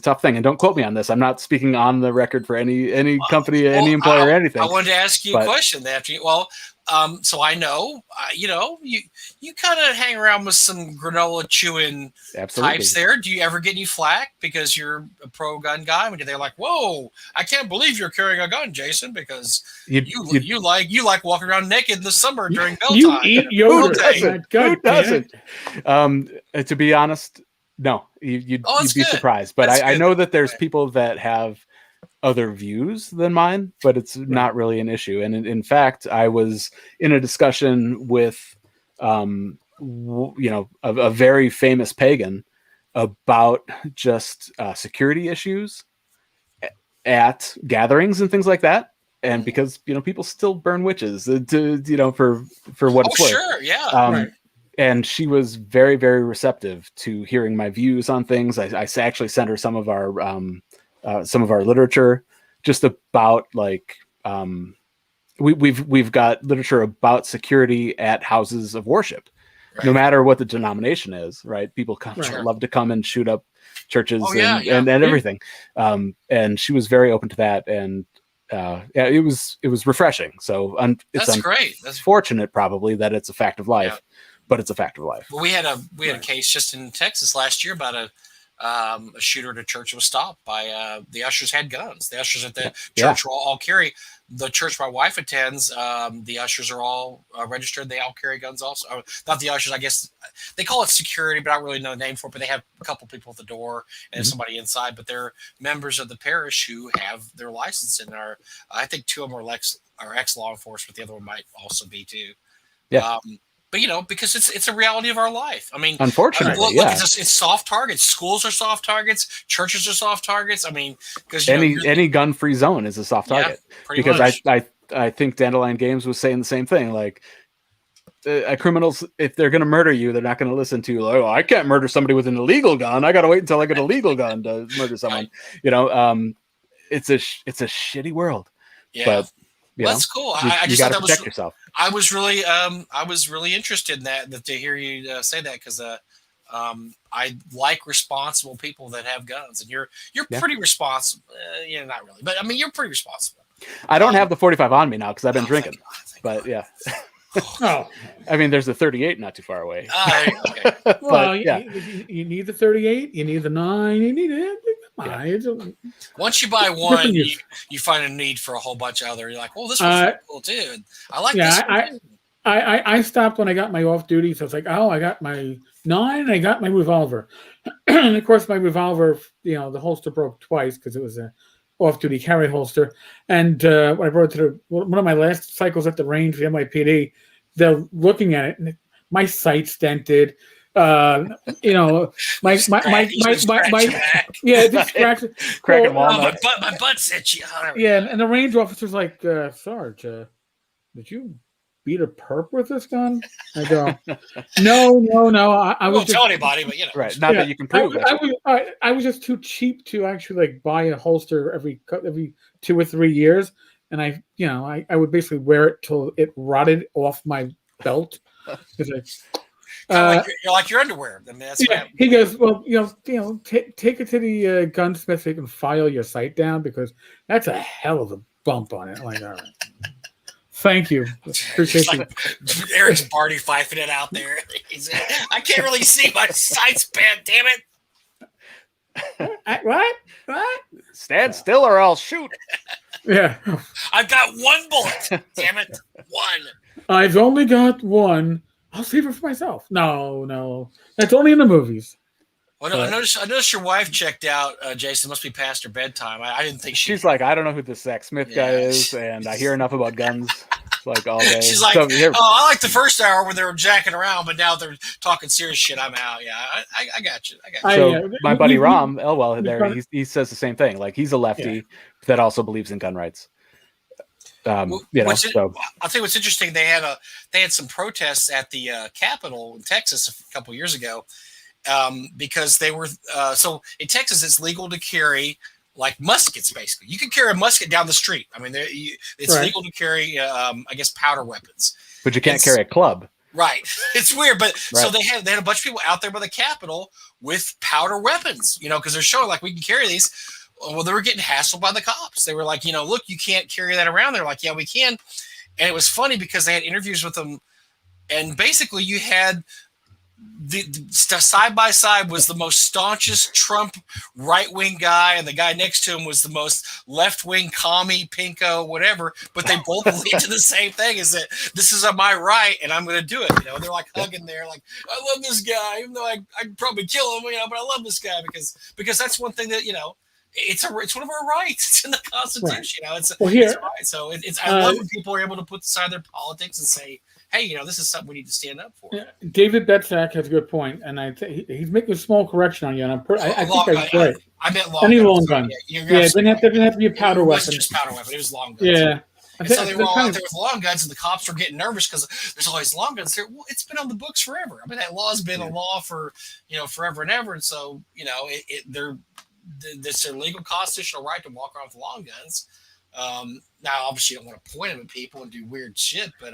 tough thing. And don't quote me on this. I'm not speaking on the record for any company, any employer, or anything. I wanted to ask you a question after you. Well, so I know, you kind of hang around with some granola chewing types there. Do you ever get any flack because you're a pro gun guy? I mean, they're like, "Whoa, I can't believe you're carrying a gun, Jason," because you like walking around naked in the summer during bell time. You eat yogurt. Who doesn't? To be honest, no. You'd be surprised. But I know that there's people that have other views than mine, but it's not really an issue. And in fact, I was in a discussion with a very famous pagan about just security issues at gatherings and things like that. And because people still burn witches for what it's worth. Sure, yeah. And she was very, very receptive to hearing my views on things. I actually sent her some of our literature, just about we've got literature about security at houses of worship, no matter what the denomination is. Right? People love to come and shoot up churches and everything. And she was very open to that, and it was refreshing. So it's great. That's fortunate, probably, that it's a fact of life. Yeah. But it's a fact of life. Well, we had a case just in Texas last year about a shooter at a church was stopped by the ushers had guns. The ushers at the church will all carry. The church my wife attends, the ushers are all registered. They all carry guns also. Not the ushers, I guess they call it security, but I don't really know the name for it. But they have a couple people at the door and somebody inside. But they're members of the parish who have their license and I think two of them are ex-law enforcement. The other one might also be too. Yeah. But because it's a reality of our life. I mean, unfortunately, it's soft targets. Schools are soft targets. Churches are soft targets. I mean, because any gun-free zone is a soft target. Because much. I think Dandelion Games was saying the same thing. Like, criminals, if they're going to murder you, they're not going to listen to you. Like, I can't murder somebody with an illegal gun. I got to wait until I get a legal gun to murder someone. It's a shitty world. Yeah. But, that's cool. I just thought that was yourself. I was really interested in that to hear you say that, because I like responsible people that have guns, and you're pretty responsible. Not really, but I mean, you're pretty responsible. I don't have the 45 on me now because I've been drinking, but yeah. Oh, I mean, there's the 38 not too far away. Okay. Well, you need the 38, you need the 9, you need it. Once you buy one, you find a need for a whole bunch of other. You're like, well, this was cool too. I like this. I stopped when I got my off duty, so it's like, I got my 9, and I got my revolver. And of course, my revolver, the holster broke twice because it was a off-duty carry holster. And when I brought it to one of my last cycles at the range for NYPD, they're looking at it, and my sight's dented. My just cracking walnuts. My butt's itchy. Yeah, and the range officer's like, Sarge, did you beat a perp with this gun? I go, no. I won't tell anybody, but right. Not that you can prove it. I was just too cheap to actually buy a holster every 2 or 3 years, and I would basically wear it till it rotted off my belt. You're like your underwear. I mean, that's he goes, well, take it to the gunsmith so you can file your sight down, because that's a hell of a bump on it. I'm like, all right. Thank you. Appreciate you. Eric's party fifing it out there. I can't really see my sights bad, damn it. What? Stand still or I'll shoot. Yeah. I've got one bullet. Damn it. One. I've only got one. I'll save it for myself. No. That's only in the movies. Well, I noticed your wife checked out. Jason, must be past her bedtime. I didn't think She's like, I don't know who this Zach Smith guy is, and I hear enough about guns like all day. She's like, so, here, I like the first hour when they were jacking around, but now they're talking serious shit. I'm out. Yeah, I got you. So my buddy Rom Elwell there, he says the same thing. Like he's a lefty that also believes in gun rights. I'll tell you what's interesting. They had some protests at the Capitol in Texas a couple years ago because they were so in Texas it's legal to carry like muskets. Basically, you can carry a musket down the street. I mean, it's legal to carry, I guess, powder weapons, but you can't carry a club. Right. It's weird, but so they had a bunch of people out there by the Capitol with powder weapons, because they're showing like we can carry these. Well, they were getting hassled by the cops. They were like, look, you can't carry that around. They're like, yeah, we can. And it was funny because they had interviews with them, and basically you had the side by side was the most staunchest Trump right-wing guy, and the guy next to him was the most left-wing commie, pinko, whatever. But they both lead to the same thing: is that this is on my right, and I'm going to do it. They're like hugging there, like I love this guy, even though I'd probably kill him, but I love this guy because that's one thing that it's one of our rights. It's in the Constitution. Right. It's a right. So I love when people are able to put aside their politics and say, hey, this is something we need to stand up for. David Betzak has a good point, and he's making a small correction on you. And I think that's right. I meant long Any guns. long gun. It didn't have to be a powder weapon. It wasn't just powder weapon. It was long guns. Yeah. And so they were all out there with long guns, and the cops were getting nervous because there's all these long guns there. Well, it's been on the books forever. I mean, that law's been a law for forever and ever. And so it's their legal constitutional right to walk around with long guns. Now, obviously, you don't want to point them at people and do weird shit, but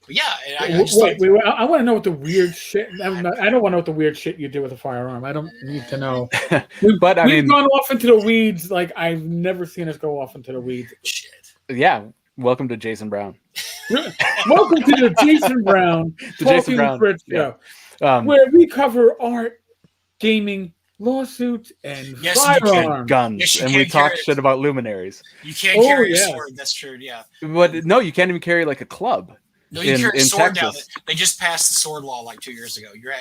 yeah. I want to know what the weird shit. I don't want to know what the weird shit you do with a firearm. I don't need to know. But we've gone off into the weeds like I've never seen us go off into the weeds. Shit. Yeah. Welcome to Jason Brown. Welcome to the Jason Brown Talking Fritz show, where we cover art, gaming, lawsuits, and firearms, guns, and we talk shit about luminaries. You can't carry a sword. That's true. Yeah. But no, you can't even carry like a club. No, you carry a sword now. They just passed the sword law like 2 years ago. You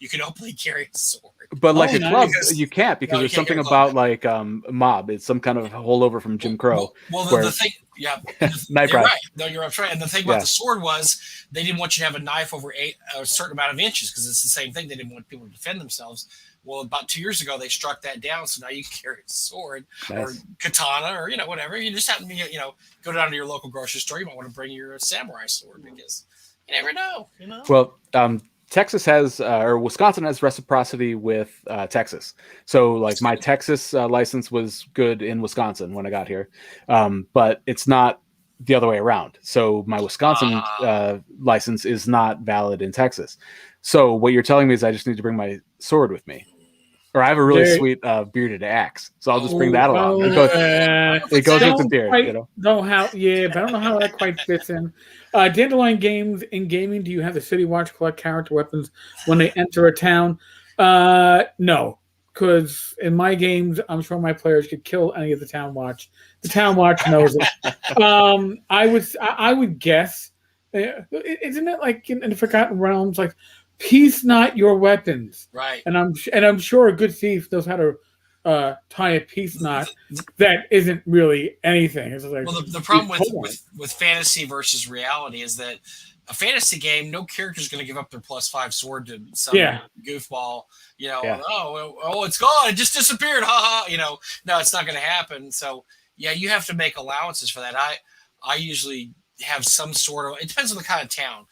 can openly carry a sword. But like a club, you can't because there's something about like mob. It's some kind of holdover from Jim Crow. Well, the thing, yeah, you're right. No, you're right. And the thing about the sword was they didn't want you to have a knife over a certain amount of inches because it's the same thing. They didn't want people to defend themselves. Well, about 2 years ago, they struck that down, so now you can carry a sword or katana or whatever. You just happen to go down to your local grocery store. You might want to bring your samurai sword because you never know. Well, Texas has or Wisconsin has reciprocity with Texas. So like my Texas license was good in Wisconsin when I got here, but it's not the other way around. So my Wisconsin license is not valid in Texas. So what you're telling me is I just need to bring my sword with me. Or I have a really sweet bearded axe, so I'll just bring that along. It goes with the beard, but I don't know how that quite fits in. Dandelion Games in gaming, do you have the City Watch collect character weapons when they enter a town? No, because in my games, I'm sure my players could kill any of the Town Watch. The Town Watch knows it. I would guess, isn't it like in the Forgotten Realms, like piece not your weapons, right? And I'm sure a good thief knows how to tie a piece knot that isn't really anything. It's like, well, the problem with fantasy versus reality is that a fantasy game, no character is going to give up their +5 sword to some goofball. Oh, it's gone. It just disappeared. Ha ha. No, it's not going to happen. So yeah, you have to make allowances for that. I usually have some sort of, it depends on the kind of town.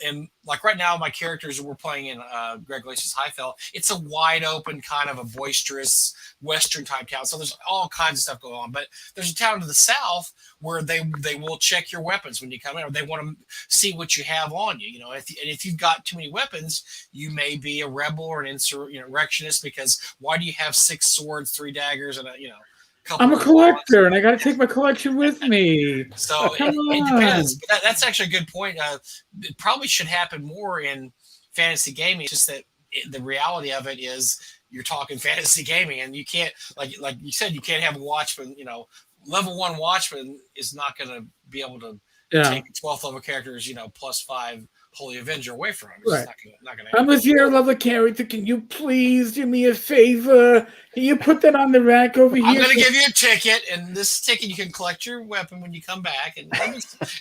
And like right now, my characters we're playing in Greg Lace's Highfell, it's a wide open kind of a boisterous Western type town. So there's all kinds of stuff going on. But there's a town to the south where they will check your weapons when you come in, or they want to see what you have on you. If you've got too many weapons, you may be a rebel or an insurrectionist because why do you have 6 swords, 3 daggers, and I'm a collector, and I got to take my collection with me. So it depends. But that's actually a good point. It probably should happen more in fantasy gaming. It's just that the reality of it is you're talking fantasy gaming, and you can't, like you said, you can't have a watchman. Level 1 watchman is not going to be able to take 12th level characters, +5 Holy Avenger away from him. Right. It's not gonna I'm happen. a zero level character. Can you please do me a favor? Can you put that on the rack over I'm here? going to give you a ticket, and this ticket you can collect your weapon when you come back, and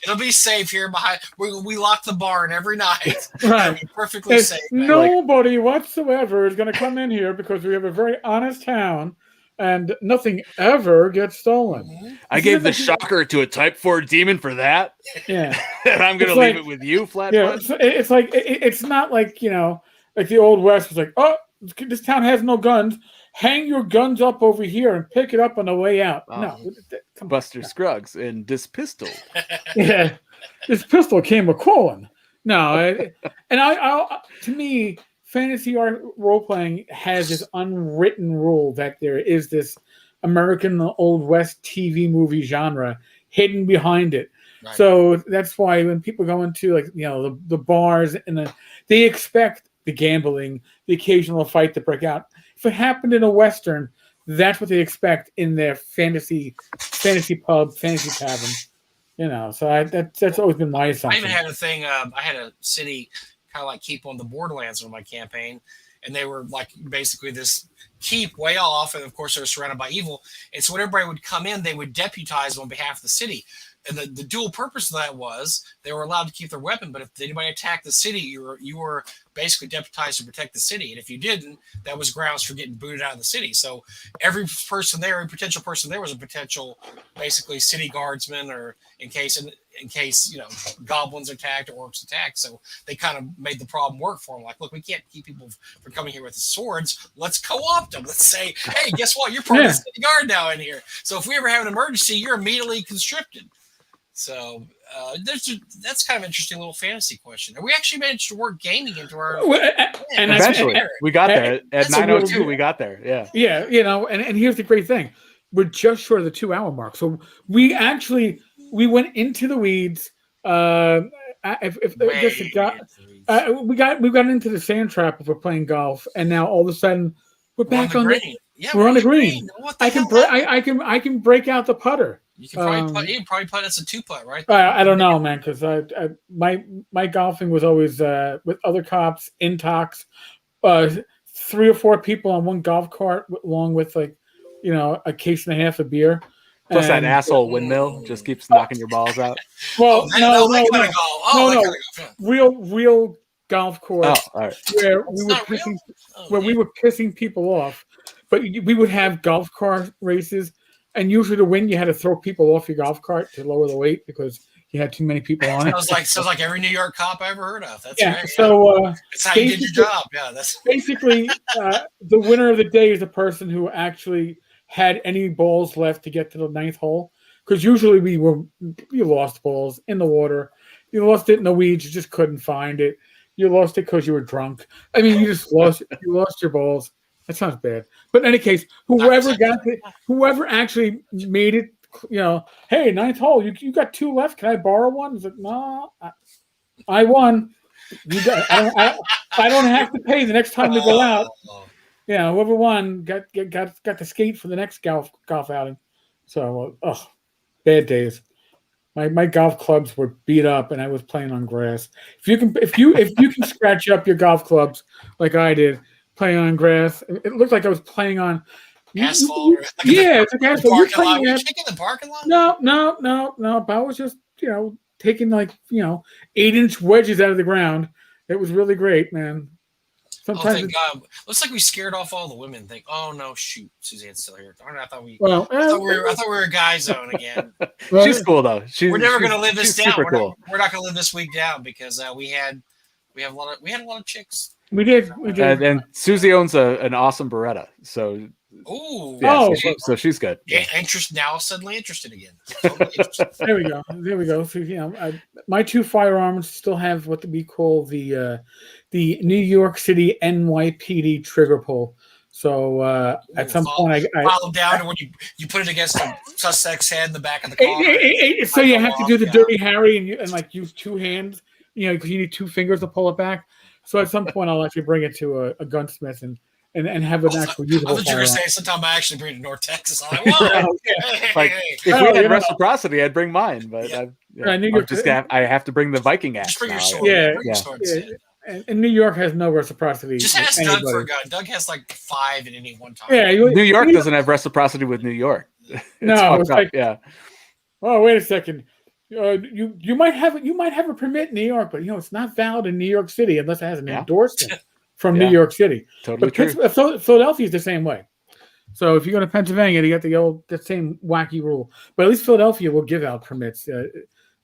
it'll be safe here behind. We lock the barn every night. Right. It'll be perfectly There's safe. nobody whatsoever is going to come in here because we have a very honest town, and nothing ever gets stolen. Mhm. I gave the shocker to a Type 4 demon for that. Yeah. And I'm going to It's leave like- it with you, Flat Yeah, Butt. it's like it's not like like the old West was like, oh, this town has no guns. Hang your guns up over here and pick it up on the way out. Oh. No, come on. Buster Scruggs and this pistol. Yeah, this pistol came a calling. No, to me, fantasy role playing has this unwritten rule that there is this American Old West TV movie genre hidden behind it. Right. So that's why when people go into the bars and they expect the gambling, the occasional fight to break out. If it happened in a Western, that's what they expect in their fantasy pub, fantasy tavern. So that's always been my I assumption. even had a thing. I had a city kind of like keep on the Borderlands on my campaign, and they were like basically this keep way off, and of course they were surrounded by evil. And so when everybody would come in, they would deputize on behalf of the city. And the dual purpose of that was they were allowed to keep their weapon, but if anybody attacked the city, you were basically deputized to protect the city. And if you didn't, that was grounds for getting booted out of the city. So every potential person there was a potential, basically city guardsman, or in case goblins attacked or orcs attacked. So they kind of made the problem work for them. Like, look, we can't keep people from coming here with swords. Let's co-opt them. Let's say, hey, guess what? You're part of the city guard now in here. So if we ever have an emergency, you're immediately conscripted. So that's kind of an interesting little fantasy question. And we actually managed to work gaming into our. And Eventually, we got there at that's 9:02. We got there. Yeah. Yeah, and here's the great thing: we're just short of the 2-hour mark. So we went into the weeds. We got into the sand trap if we're playing golf, and now all of a sudden we're back on the green. We're on the green. I can break out the putter. You can probably putt. It's a 2-putt, right? I don't know, man, because my golfing was always with other cops, intox, 3 or 4 people on one golf cart, along with a case and a half of beer. Plus that asshole windmill just keeps knocking your balls out. Well, no. Real Real golf course all right. where we were pissing people off, but we would have golf cart races. And usually to win, you had to throw people off your golf cart to lower the weight because you had too many people on it. Sounds like every New York cop I ever heard of. That's yeah. Right. So that's how you did your job. Yeah, that's basically the winner of the day is the person who actually had any balls left to get to the 9th hole. Because usually you lost balls in the water, you lost it in the weeds, you just couldn't find it. You lost it because you were drunk. I mean, you just lost your balls. That sounds bad. But in any case, whoever actually made it, hey, 9th hole, you got 2 left. Can I borrow one? He's like, no, I won. I don't have to pay the next time we go out. Whoever won got to skate for the next golf outing. So, bad days. My golf clubs were beat up, and I was playing on grass. If you can scratch up your golf clubs like I did, playing on grass. It looked like I was playing on asphalt. It's like asphalt. Were you kicking the parking lot? No. But I was just taking 8-inch wedges out of the ground. It was really great, man. Sometimes thank God. Looks like we scared off all the women. Think, oh no, shoot, Suzanne's still here. Darn it, I thought we were a guy zone again. She's cool though. We're never going to live this down. Super cool. We're not going to live this week down because we had a lot of chicks. We did. And Susie owns an awesome Beretta. So ooh, yeah, so she's good. Yeah, suddenly interested again. Totally interested. There we go. So my 2 firearms still have what we call the New York City NYPD trigger pull. So at some point, I follow down, and when you put it against the suspect's head in the back of the car. So you have to do the Dirty Harry and use 2 hands, because you need 2 fingers to pull it back. So at some point, I'll actually bring it to a gunsmith and and have an actual usable I thought you were firearm. going to say sometime I actually bring it to North Texas. I'm like, whoa, hey, Like, hey. if Oh, we had yeah. reciprocity, I'd bring mine. But Yeah. New I'm York- just I have to bring the Viking axe. Just bring your now. sword. Yeah. Bring your sword Yeah. instead. And New York has no reciprocity. Just with ask Doug anybody. for a gun. Doug has like 5 at any one time. Yeah, New York doesn't have reciprocity with New York. It's No, fucked it's up. like- Yeah. Oh, wait a second. You might have a permit in New York, but it's not valid in New York City unless it has an Yeah. endorsement from Yeah. New York City. Totally But true. Philadelphia is the same way. So if you go to Pennsylvania, you got the same wacky rule. But at least Philadelphia will give out permits.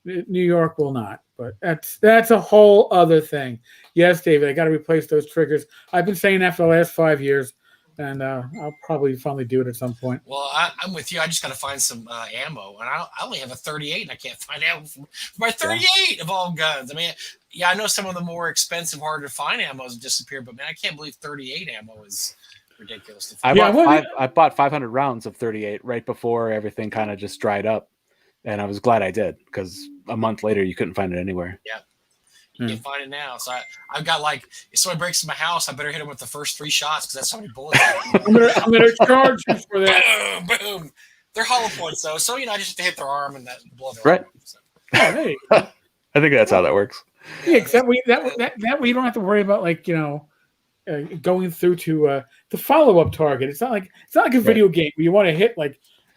New York will not. But that's a whole other thing. Yes, David, I got to replace those triggers. I've been saying that for the last 5 years, and I'll probably finally do it at some point. Well, I'm with you. I just got to find some ammo, and I only have a 38, and I can't find ammo for my 38 of all guns. I mean, yeah, I know some of the more expensive, harder to find ammo has disappeared, but man, I can't believe 38 ammo is ridiculous. I Yeah, bought 500 rounds of 38 right before everything kind of just dried up, and I was glad I did because a month later you couldn't find it anywhere. You can't find it now. So I've got like, if somebody breaks in my house, I better hit him with the first 3 shots because that's how many bullets. I'm gonna charge you for that. Boom, boom. They're hollow points though, so I just have to hit their arm and that blow their Right. arm. So. Yeah, there you I think that's how that works. Yeah, except that way you don't have to worry about going through to the follow-up target. It's not like a video game where you want to hit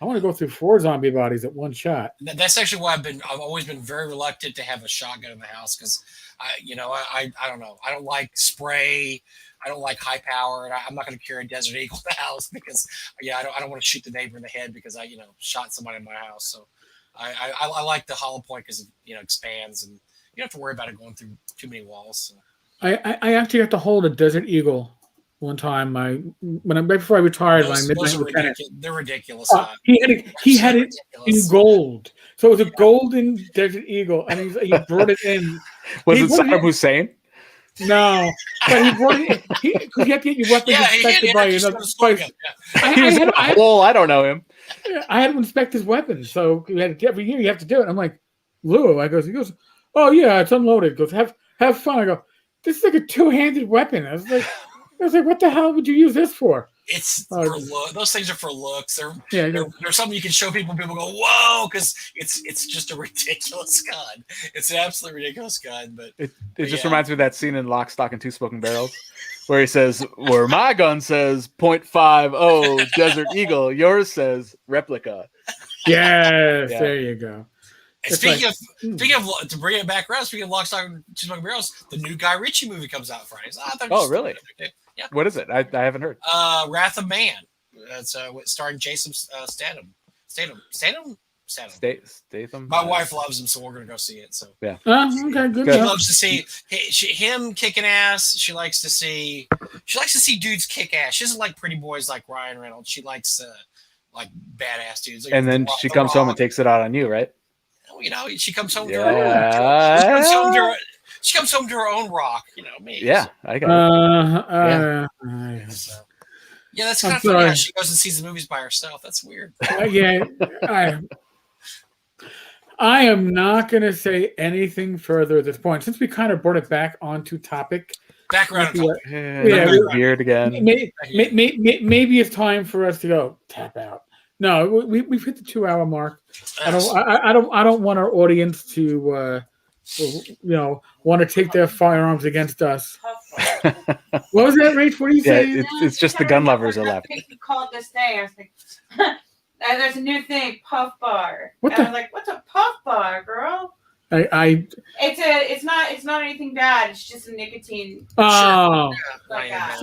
I want to go through 4 zombie bodies at one shot. That's actually why I've always been very reluctant to have a shotgun in the house because I don't know. I don't like spray. I don't like high power, and I'm not going to carry a Desert Eagle in the house because I don't want to shoot the neighbor in the head because I shot somebody in my house. So I like the hollow point because it expands and you don't have to worry about it going through too many walls. So. I actually got to hold a Desert Eagle one time. Right before I retired, Those are ridiculous. They're ridiculous. He had it in gold, so it was a golden Desert Eagle, and he brought it in. Was it Saddam Hussein? No, but he brought it in because you have to get your weapons inspected by another place. I don't know him. I had to inspect his weapons, so every year you have to do it. I'm like, Lou, he goes, oh yeah, it's unloaded. He goes, have fun. I go, this is like a 2-handed weapon. I was like, what the hell would you use this for? It's for look. Those things are for looks. They're something you can show people. People go, whoa, because it's just a ridiculous gun. It's an absolutely ridiculous gun. But it just reminds me of that scene in Lock, Stock, and Two Smoking Barrels, where he says, "Where my gun says .50 Desert Eagle, yours says replica." Yes, there you go. And speaking of to bring it back around, speaking of Lock, Stock, and Two Smoking Barrels, the new Guy Ritchie movie comes out Friday. So really? Yeah. What is it? I haven't heard. Wrath of Man. It's starring Jason Statham. Statham. My wife loves him, so we're gonna go see it. So yeah. Okay, good. She loves to see him kicking ass. She likes to see dudes kick ass. She doesn't like pretty boys like Ryan Reynolds. She likes like badass dudes. Like and then she comes home and takes it out on you, right? She comes home she comes home to her own rock, me. Yeah, I got it. Yeah, that's kind of funny how she goes and sees the movies by herself. That's weird. I am not going to say anything further at this point. Since we kind of brought it back onto topic. Back around topic. Weird again. Maybe it's time for us to go tap out. No, we've hit the 2-hour mark. I don't want our audience to want to take their firearms against us. What was that, Rach? What are you saying? It's just the gun lovers are left. You called this day. I was like, there's a new thing, Puff Bar. I was like, what's a Puff Bar, girl? It's not anything bad. It's just a nicotine. Oh, like that.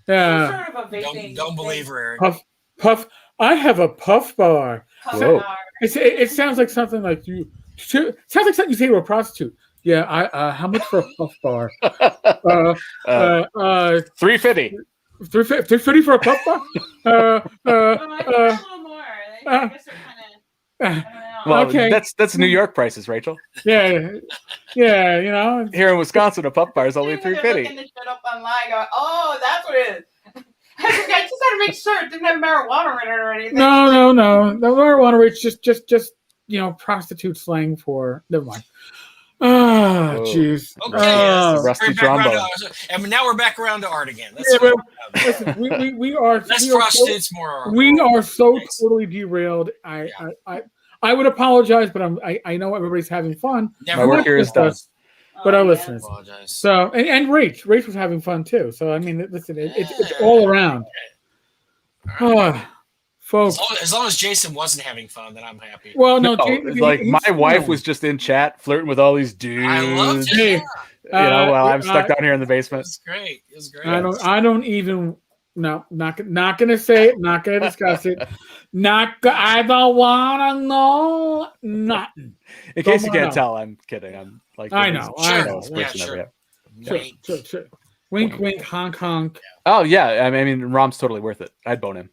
Yeah. Sort of a vaping don't believe her, Eric. Puff. I have a Puff Bar. Bar. It sounds like something like you. Sounds like something you say to a prostitute. Yeah, how much for a Puff Bar? $3.50. $3.50 for a Puff Bar? I think a little more. I guess they're kind of. Well, okay. That's New York prices, Rachel. Yeah. Here in Wisconsin, a Puff Bar is only $3.50. Looking this shit up online, going, oh, that's what it is. I just had to make sure it didn't have marijuana in it or anything. No. The marijuana rate's just prostitute slang for. Never mind. Ah, Whoa. jeez. Okay, Oh. Rusty we're back around trombone. and now we're back around to art again. Yeah, well, listen, we are less we are so, frosteds, more. we more are so nice. totally derailed. I would apologize, but I know everybody's having fun. Never My work here is Just done. us, but our listeners. apologize. So and Rach was having fun too. So I mean, listen, it's all around. Folks. As long as Jason wasn't having fun, then I'm happy. Well, no, like my wife was just in chat flirting with all these dudes. I loved it. Hey, Yeah. While I'm stuck down here in the basement. It's great. It was great. I don't even. No, not gonna say it. Not gonna discuss it. I don't wanna know nothing. In case you can't tell, I'm kidding. I'm like I know. Yeah, sure. Sure. Wink, wink, honk, honk. Oh yeah, I mean, Rom's totally worth it. I'd bone him.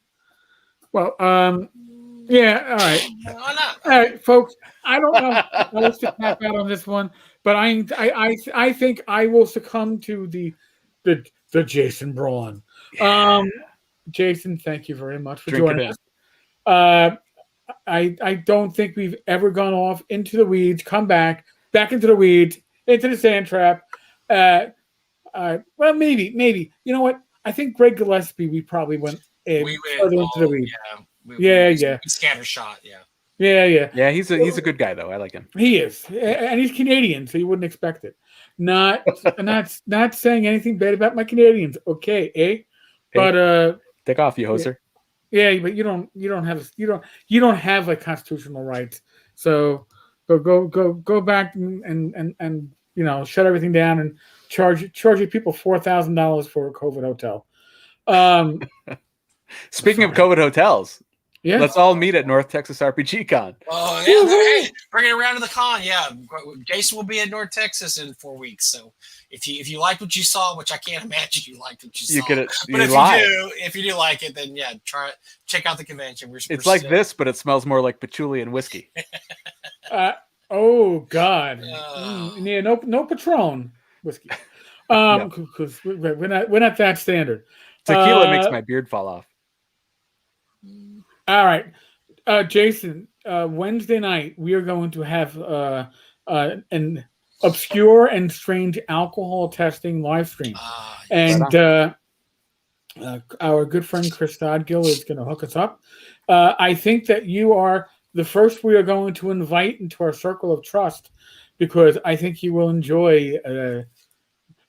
Well, yeah. All right. Why not? All right, folks. I don't know how to tap out on this one, but I think I will succumb to the Jason Braun. Yeah. Jason, thank you very much for joining us. I don't think we've ever gone off into the weeds, come back into the weeds, into the sand trap. Well, maybe. You know what? I think Greg Gillespie, we probably went further into the weeds. Yeah. Scattershot. Yeah. Yeah, he's a good guy though. I like him. He is, and he's Canadian, so you wouldn't expect it. Not saying anything bad about my Canadians. Okay, eh? But take off, you hoser. Yeah, but you don't have like constitutional rights. So go back and shut everything down and charge you people $4,000 for a COVID hotel. Speaking of COVID hotels, yeah, let's all meet at North Texas RPG Con. Oh yeah, hey, bring it around to the con. Yeah, Jason will be at North Texas in 4 weeks. So if you like what you saw, which I can't imagine you liked what you saw, but if you do like it, then yeah, check out the convention. It's like this, but it smells more like patchouli and whiskey. Oh God, yeah, no Patron whiskey, because we're not that standard. Tequila makes my beard fall off. All right, Jason. Wednesday night we are going to have an obscure and strange alcohol testing live stream, and our good friend Chris Stodgill is going to hook us up. I think that you are the first we are going to invite into our circle of trust because I think you will enjoy.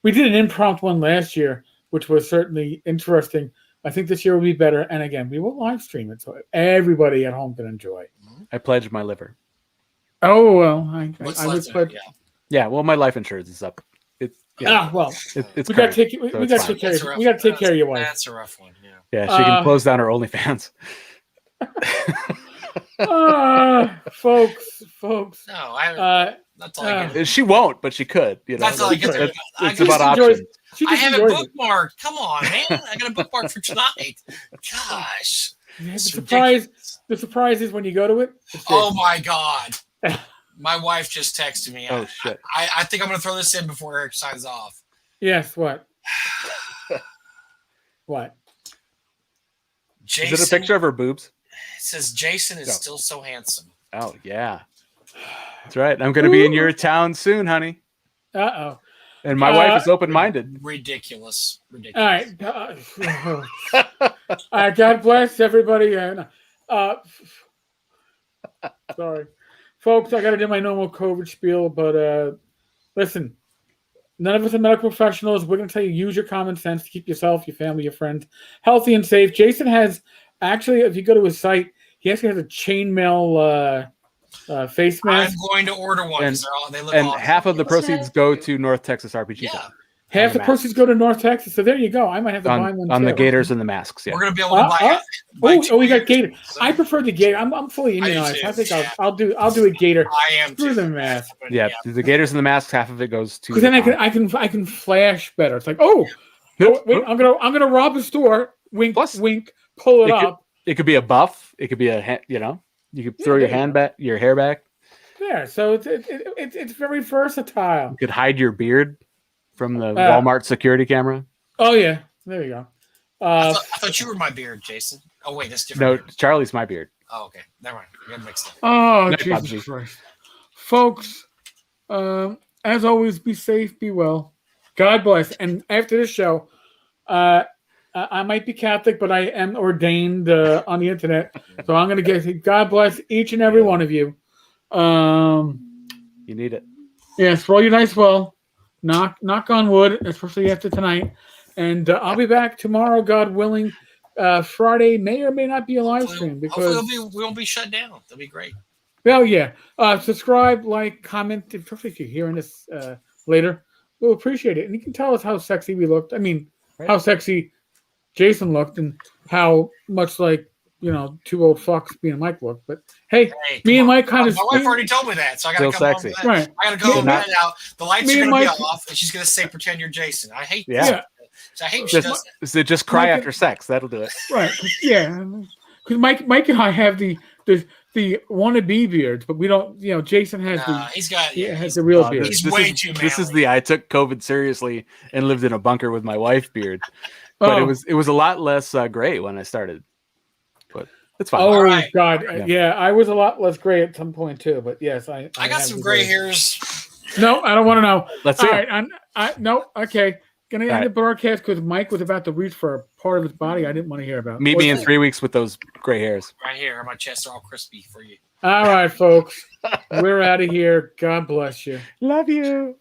We did an impromptu one last year, which was certainly interesting. I think this year will be better. And again, we will live stream it so everybody at home can enjoy. I pledged my liver. Oh, well, I would pledge. Yeah, well, my life insurance is up. It's we got to take care of your wife. That's a rough one. Yeah, she can close down her OnlyFans. Folks. No, that's all I get. She won't, but she could. That's all I get. It's about options. I have it bookmarked. Come on, man. I got a bookmark for tonight. Gosh. The surprise is when you go to it. Oh my God. My wife just texted me. Oh shit. I think I'm gonna throw this in before Eric signs off. Yes, what? What? Jason, is it a picture of her boobs? It says Jason is still so handsome. Oh yeah. That's right. I'm gonna be in your town soon, honey. Uh-oh. And my wife is open-minded. Ridiculous. All right. God bless everybody. Sorry. Folks, I got to do my normal COVID spiel, but listen, none of us are medical professionals. We're going to tell you, use your common sense to keep yourself, your family, your friends healthy and safe. Jason has, actually, if you go to his site, he actually has a chainmail face mask. I'm going to order one because they look awesome. Half of the proceeds go to North Texas RPG. Yeah. Half the proceeds go to North Texas. So there you go. I might have to buy one on the gators and the masks. Yeah. We're going to be able to buy we got gator. I prefer the gator. I'm fully immunized. I think I'll do a gator. I am through the mask. Yeah, the gators and the masks. Half of it goes to. Because then I can flash better. It's like, wait, I'm gonna rob a store. Wink, wink. Pull it up. It could be a buff. It could be you could throw your hair back. Yeah, so it's very versatile. You could hide your beard from the Walmart security camera. Oh yeah, there you go. I thought you were my beard, Jason. Oh wait, that's different. No, Charlie's my beard. Oh okay, never mind. We got mixed up. Oh Jesus Christ, folks! as always, be safe, be well. God bless. And after this show, I might be Catholic, but I am ordained on the internet. So I'm going to get God bless each and every one of you. You need it. Yes, roll your dice well. Knock on wood, especially after tonight. And I'll be back tomorrow, God willing. Friday may or may not be a live stream because hopefully we won't be shut down. That'll be great. Well, yeah. Subscribe, like, comment. If you're hearing this later, we'll appreciate it. And you can tell us how sexy we looked. I mean, how sexy Jason looked, and how much like two old fucks me and Mike looked. But hey, me and Mike kind of. My wife already told me that, so I gotta Still come sexy. home. Right. I gotta go home and edit out. The lights are gonna be off, and she's gonna say, "Pretend you're Jason." I hate. Yeah. So I hate when she does that. Just cry after sex. That'll do it. Right. Yeah. Because Mike and I have the wannabe beards, but we don't. Jason has has the real beard. He's way too manly. This is the I took COVID seriously and lived in a bunker with my wife beard. But it was a lot less gray when I started. But it's fine. Oh right. God, yeah, I was a lot less gray at some point too. But yes, I got some gray hairs. No, I don't want to know. Let's see. All right, no, okay. Gonna end the broadcast because Mike was about to reach for a part of his body I didn't want to hear about. Meet me in 3 weeks with those gray hairs. Right here, my chest are all crispy for you. All right, folks, we're out of here. God bless you. Love you.